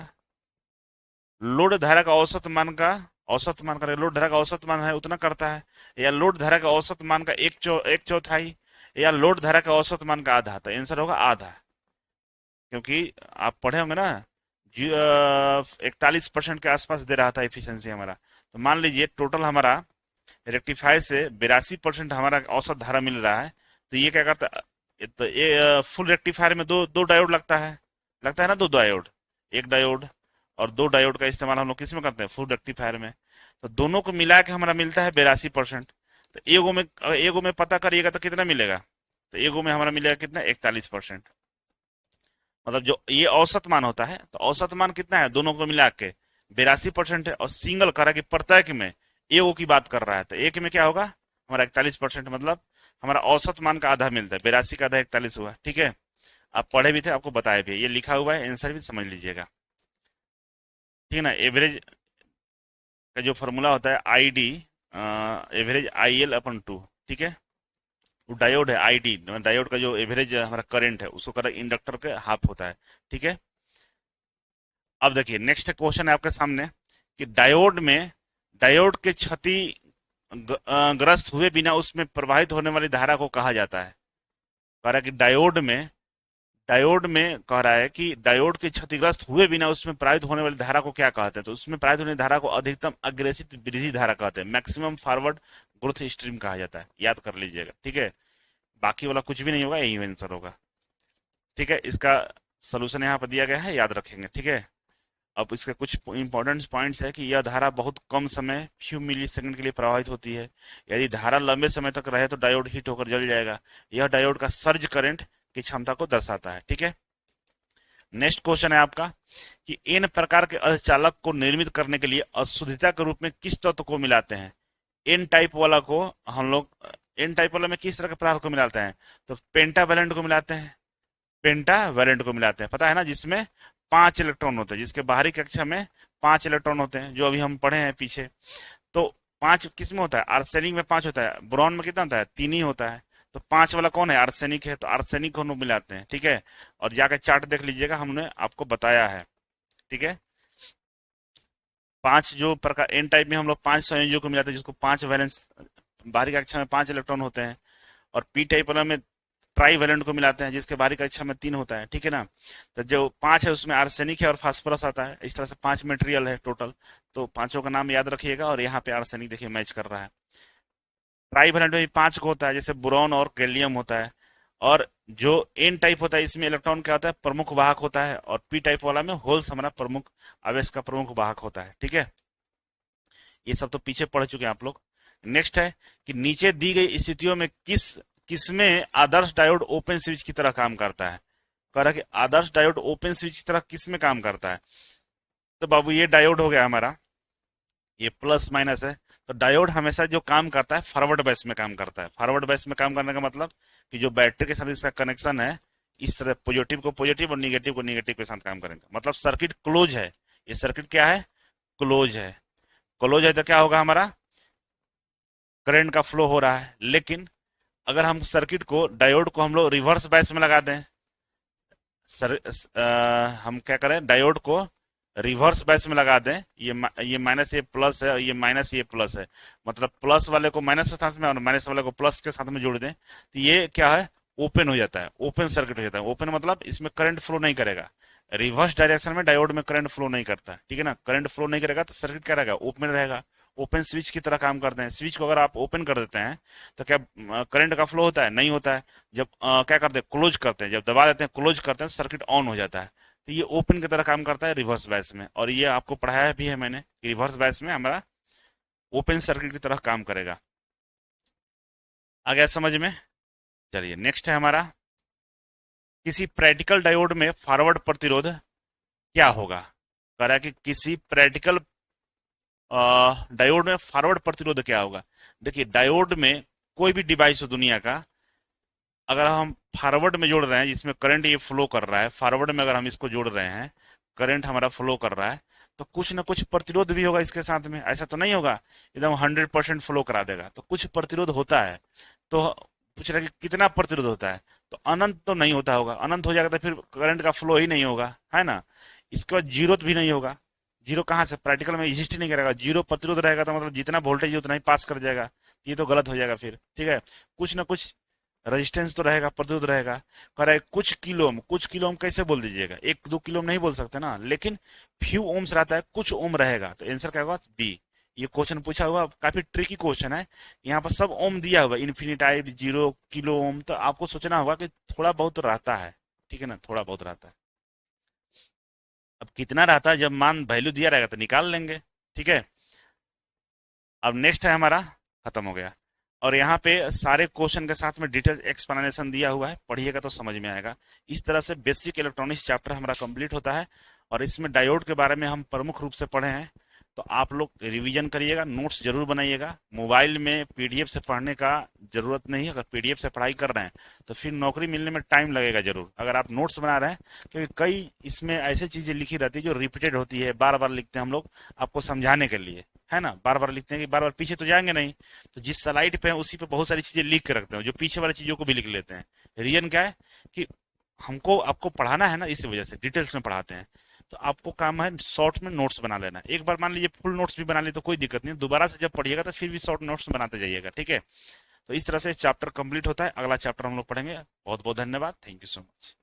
लोड धारा का औसत मान का, औसत मान का लोड धारा का औसत मान है उतना करता है, या लोड धारा का औसत मान का एक चौथाई, या लोड धारा का औसत मान का आधा। तो आंसर होगा आधा, क्योंकि आप पढ़े होंगे ना 41% के आसपास दे रहा था एफिशिएंसी हमारा। तो मान लीजिए टोटल हमारा रेक्टिफायर से 82% हमारा औसत धारा मिल रहा है। तो ये क्या करता है, तो ये फुल रेक्टिफायर में दो दो डायोड लगता है ना, दो डायोड, एक डायोड और दो डायोड का इस्तेमाल हम लोग किस में करते हैं, फुल रेक्टिफायर में। तो दोनों को मिला के हमारा मिलता है 82%। तो एगो में पता करिएगा तो कितना मिलेगा, तो एगो में हमारा मिलेगा कितना, 41%। मतलब जो ये औसत मान होता है, तो औसत मान कितना है दोनों को मिला के 82% है। और सिंगल करा कि प्रत्येक में एगो की बात कर रहा है, तो एक में क्या होगा हमारा 41%, मतलब हमारा औसत मान का आधा मिलता है, 82 का आधा 41 हुआ, ठीक है। आप पढ़े भी थे, आपको बताया भी, ये लिखा हुआ है, आंसर भी समझ लीजिएगा, ठीक है ना। एवरेज का जो फॉर्मूला होता है ID, एवरेज IL/2, ठीक है। वो डायोड है ID, डायोड का जो एवरेज हमारा करंट है उसको कर इंडक्टर के हाफ होता है, ठीक है। अब देखिए नेक्स्ट क्वेश्चन है आपके सामने कि डायोड में डायोड के क्षति ग्रस्त हुए बिना उसमें प्रवाहित होने वाली धारा को कहा जाता है। कह रहा है कि डायोड में कह रहा है कि डायोड के क्षतिग्रस्त हुए बिना उसमें प्रवाहित होने वाली धारा को क्या कहते हैं, तो उसमें प्रवाहित होने वाली धारा को अधिकतम अग्रेसित वृद्धि धारा कहते हैं, मैक्सिमम फॉरवर्ड ग्रोथ स्ट्रीम कहा जाता है, याद कर लीजिएगा। ठीक है, बाकी वाला कुछ भी नहीं होगा, यही आंसर होगा। ठीक है, इसका सोल्यूशन यहाँ पर दिया गया है, याद रखेंगे। ठीक है, अब इसके कुछ इंपॉर्टेंट पॉइंट्स है कि यह धारा बहुत कम समय फ्यू मिली सेकंड के लिए प्रवाहित होती है। यदि धारा लंबे समय तक रहे तो डायोड हीट होकर जल जाएगा। यह डायोड का सर्ज करंट की क्षमता को दर्शाता है। ठीक है, नेक्स्ट क्वेश्चन है आपका कि एन प्रकार के अर्धचालक को निर्मित करने के लिए अशुद्धता के रूप में किस तत्व को मिलाते हैं। एन टाइप वाला को हम लोग एन टाइप वाला में किस तरह के पदार्थ को मिलाते हैं, तो पेंटावैलेंट को मिलाते हैं। पेंटावैलेंट को मिलाते हैं, पता है ना, जिसमें 5 इलेक्ट्रॉन होते हैं, जिसके बाहरी कक्षा में 5 इलेक्ट्रॉन होते हैं, जो अभी हम पढ़े हैं पीछे। तो 5 किस में होता है, आर्सेनिक में 5 होता है, बोरॉन में कितना होता है, 3 ही होता है। तो 5 वाला कौन है, आर्सेनिक है, तो आर्सेनिक को हम मिलाते हैं। ठीक है, और जाकर चार्ट देख लीजिएगा, हमने आपको बताया है। ठीक है, 5 जो प्रकार एन टाइप में हम लोग 5 संयोजकों को मिलाते हैं, जिसको 5 वैलेंस, बाहरी कक्षा में 5 इलेक्ट्रॉन होते हैं। और पी टाइप वाला में ट्राई वैलेंट को मिलाते हैं, जिसके बाहरी कक्षा में 3 होता है। ठीक है ना, तो जो 5 है उसमें आर्सेनिक है और फास्फोरस आता है। इस तरह से 5 मटेरियल है टोटल, तो पांचों का नाम याद रखिएगा। और यहाँ पे आर्सेनिक देखिए मैच कर रहा है। ट्राई वैलेंट में भी 5 को होता है, जैसे बोरॉन और गैलियम होता है। और जो एन टाइप होता है इसमें इलेक्ट्रॉन क्या होता है, प्रमुख वाहक होता है। और पी टाइप वाला में होल्स हमारा प्रमुख आवेश का प्रमुख वाहक होता है। ठीक है, ये सब तो पीछे पढ़ चुके हैं आप लोग। नेक्स्ट है कि नीचे दी गई स्थितियों में किसमें आदर्श डायोड ओपन स्विच की तरह काम करता है। कह रहा है कि आदर्श डायोड ओपन स्विच की तरह किस में काम करता है, तो बाबू ये डायोड हो गया हमारा, ये प्लस माइनस है। तो डायोड हमेशा जो काम करता है फॉरवर्ड बेस में काम करता है। फॉरवर्ड बेस में काम करने का मतलब कि जो बैटरी के साथ इसका कनेक्शन है, इस तरह पॉजिटिव को पॉजिटिव और निगेटिव को निगेटिव के साथ काम करेगा, मतलब सर्किट क्लोज है। ये सर्किट क्या है, क्लोज है। क्लोज है तो क्या होगा, हमारा करंट का फ्लो हो रहा है। लेकिन अगर हम सर्किट को, डायोड को हम लोग रिवर्स बैस में लगा दें, हम क्या करें, डायोड को रिवर्स बैस में लगा दें, ये माइनस, ये प्लस है, ये माइनस, ये प्लस है, मतलब प्लस वाले को माइनस के साथ में और माइनस वाले को प्लस के साथ में जोड़ दें, तो ये क्या है, ओपन हो जाता है, ओपन सर्किट हो जाता है। ओपन मतलब इसमें करंट फ्लो नहीं करेगा। रिवर्स डायरेक्शन में डायोड में करंट फ्लो नहीं करता। ठीक है ना, करंट फ्लो नहीं करेगा तो सर्किट क्या रहेगा, ओपन रहेगा। ओपन स्विच की तरह काम करते हैं। स्विच को अगर आप ओपन कर देते हैं तो क्या करंट का फ्लो होता है, नहीं होता है। जब क्या करते हैं, क्लोज करते हैं, जब दबा देते हैं, क्लोज करते हैं, सर्किट ऑन हो जाता है। तो ये ओपन की तरह काम करता है रिवर्स बायस में। और ये आपको पढ़ाया भी है मैंने कि रिवर्स बायस में हमारा ओपन सर्किट की तरह काम करेगा। आ गया समझ में। चलिए नेक्स्ट है हमारा, किसी प्रैक्टिकल डायोड में फॉरवर्ड प्रतिरोध क्या होगा। कह रहा है कि किसी प्रैक्टिकल डायोड में फॉरवर्ड प्रतिरोध क्या होगा। देखिए, डायोड में कोई भी डिवाइस हो दुनिया का, अगर हम फॉरवर्ड में जोड़ रहे हैं, जिसमें करंट ये फ्लो कर रहा है, फॉरवर्ड में अगर हम इसको जोड़ रहे हैं, करंट हमारा फ्लो कर रहा है, तो कुछ ना कुछ प्रतिरोध भी होगा इसके साथ में। ऐसा तो नहीं होगा एकदम 100% फ्लो करा देगा, तो कुछ प्रतिरोध होता है। तो पूछ रहा है कि कितना प्रतिरोध होता है, तो अनंत तो नहीं होता होगा। अनंत हो जाएगा तो फिर करंट का फ्लो ही नहीं होगा, है ना। इसके बाद जीरो भी नहीं होगा। जीरो कहाँ से, प्रैक्टिकल में एग्जिस्ट ही नहीं करेगा। जीरो प्रतिरोध रहेगा तो मतलब जितना वोल्टेज है उतना ही पास कर जाएगा, ये तो गलत हो जाएगा फिर। ठीक है, कुछ ना कुछ रेजिस्टेंस तो रहेगा, प्रतिरोध रहेगा। कह रहा है कुछ किलो ओम, कुछ किलो ओम कैसे बोल दीजिएगा, 1-2 किलो ओम नहीं बोल सकते ना, लेकिन फ्यू ओम्स रहता है, कुछ ओम रहेगा। तो आंसर क्या होगा, बी। ये क्वेश्चन पूछा हुआ, काफी ट्रिकी क्वेश्चन है। यहाँ पर सब ओम दिया हुआ, इन्फिनिटाइव, 0 किलो ओम, तो आपको सोचना होगा कि थोड़ा बहुत रहता है। ठीक है ना, थोड़ा बहुत रहता है। अब कितना रहता है, जब मान वैल्यू दिया रहेगा तो निकाल लेंगे। ठीक है, अब नेक्स्ट है हमारा, खत्म हो गया। और यहाँ पे सारे क्वेश्चन के साथ में डिटेल एक्सप्लेनेशन दिया हुआ है, पढ़िएगा तो समझ में आएगा। इस तरह से बेसिक इलेक्ट्रॉनिक्स चैप्टर हमारा कंप्लीट होता है। और इसमें डायोड के बारे में हम प्रमुख रूप से पढ़े हैं, तो आप लोग रिवीजन करिएगा, नोट्स जरूर बनाइएगा। मोबाइल में पीडीएफ से पढ़ने का जरूरत नहीं है। अगर पीडीएफ से पढ़ाई कर रहे हैं तो फिर नौकरी मिलने में टाइम लगेगा जरूर। अगर आप नोट्स बना रहे हैं, क्योंकि कई इसमें ऐसी चीजें लिखी रहती है जो रिपीटेड होती है, बार बार लिखते हैं हम लोग आपको समझाने के लिए, है ना। बार बार लिखते हैं कि बार बार पीछे तो जाएंगे नहीं, तो जिस स्लाइड पे है उसी पे बहुत सारी चीजें लिख के रखते हैं, जो पीछे वाली चीजों को भी लिख लेते हैं। रीजन क्या है कि हमको आपको पढ़ाना है ना, इस वजह से डिटेल्स में पढ़ाते हैं। तो आपको काम है शॉर्ट में नोट्स बना लेना। एक बार मान लीजिए फुल नोट्स भी बना लिए तो कोई दिक्कत नहीं, दोबारा से जब पढ़िएगा तो फिर भी शॉर्ट नोट्स बनाते जाइएगा, ठीक है। तो इस तरह से चैप्टर कंप्लीट होता है। अगला चैप्टर हम लोग पढ़ेंगे। बहुत बहुत धन्यवाद। Thank you so much.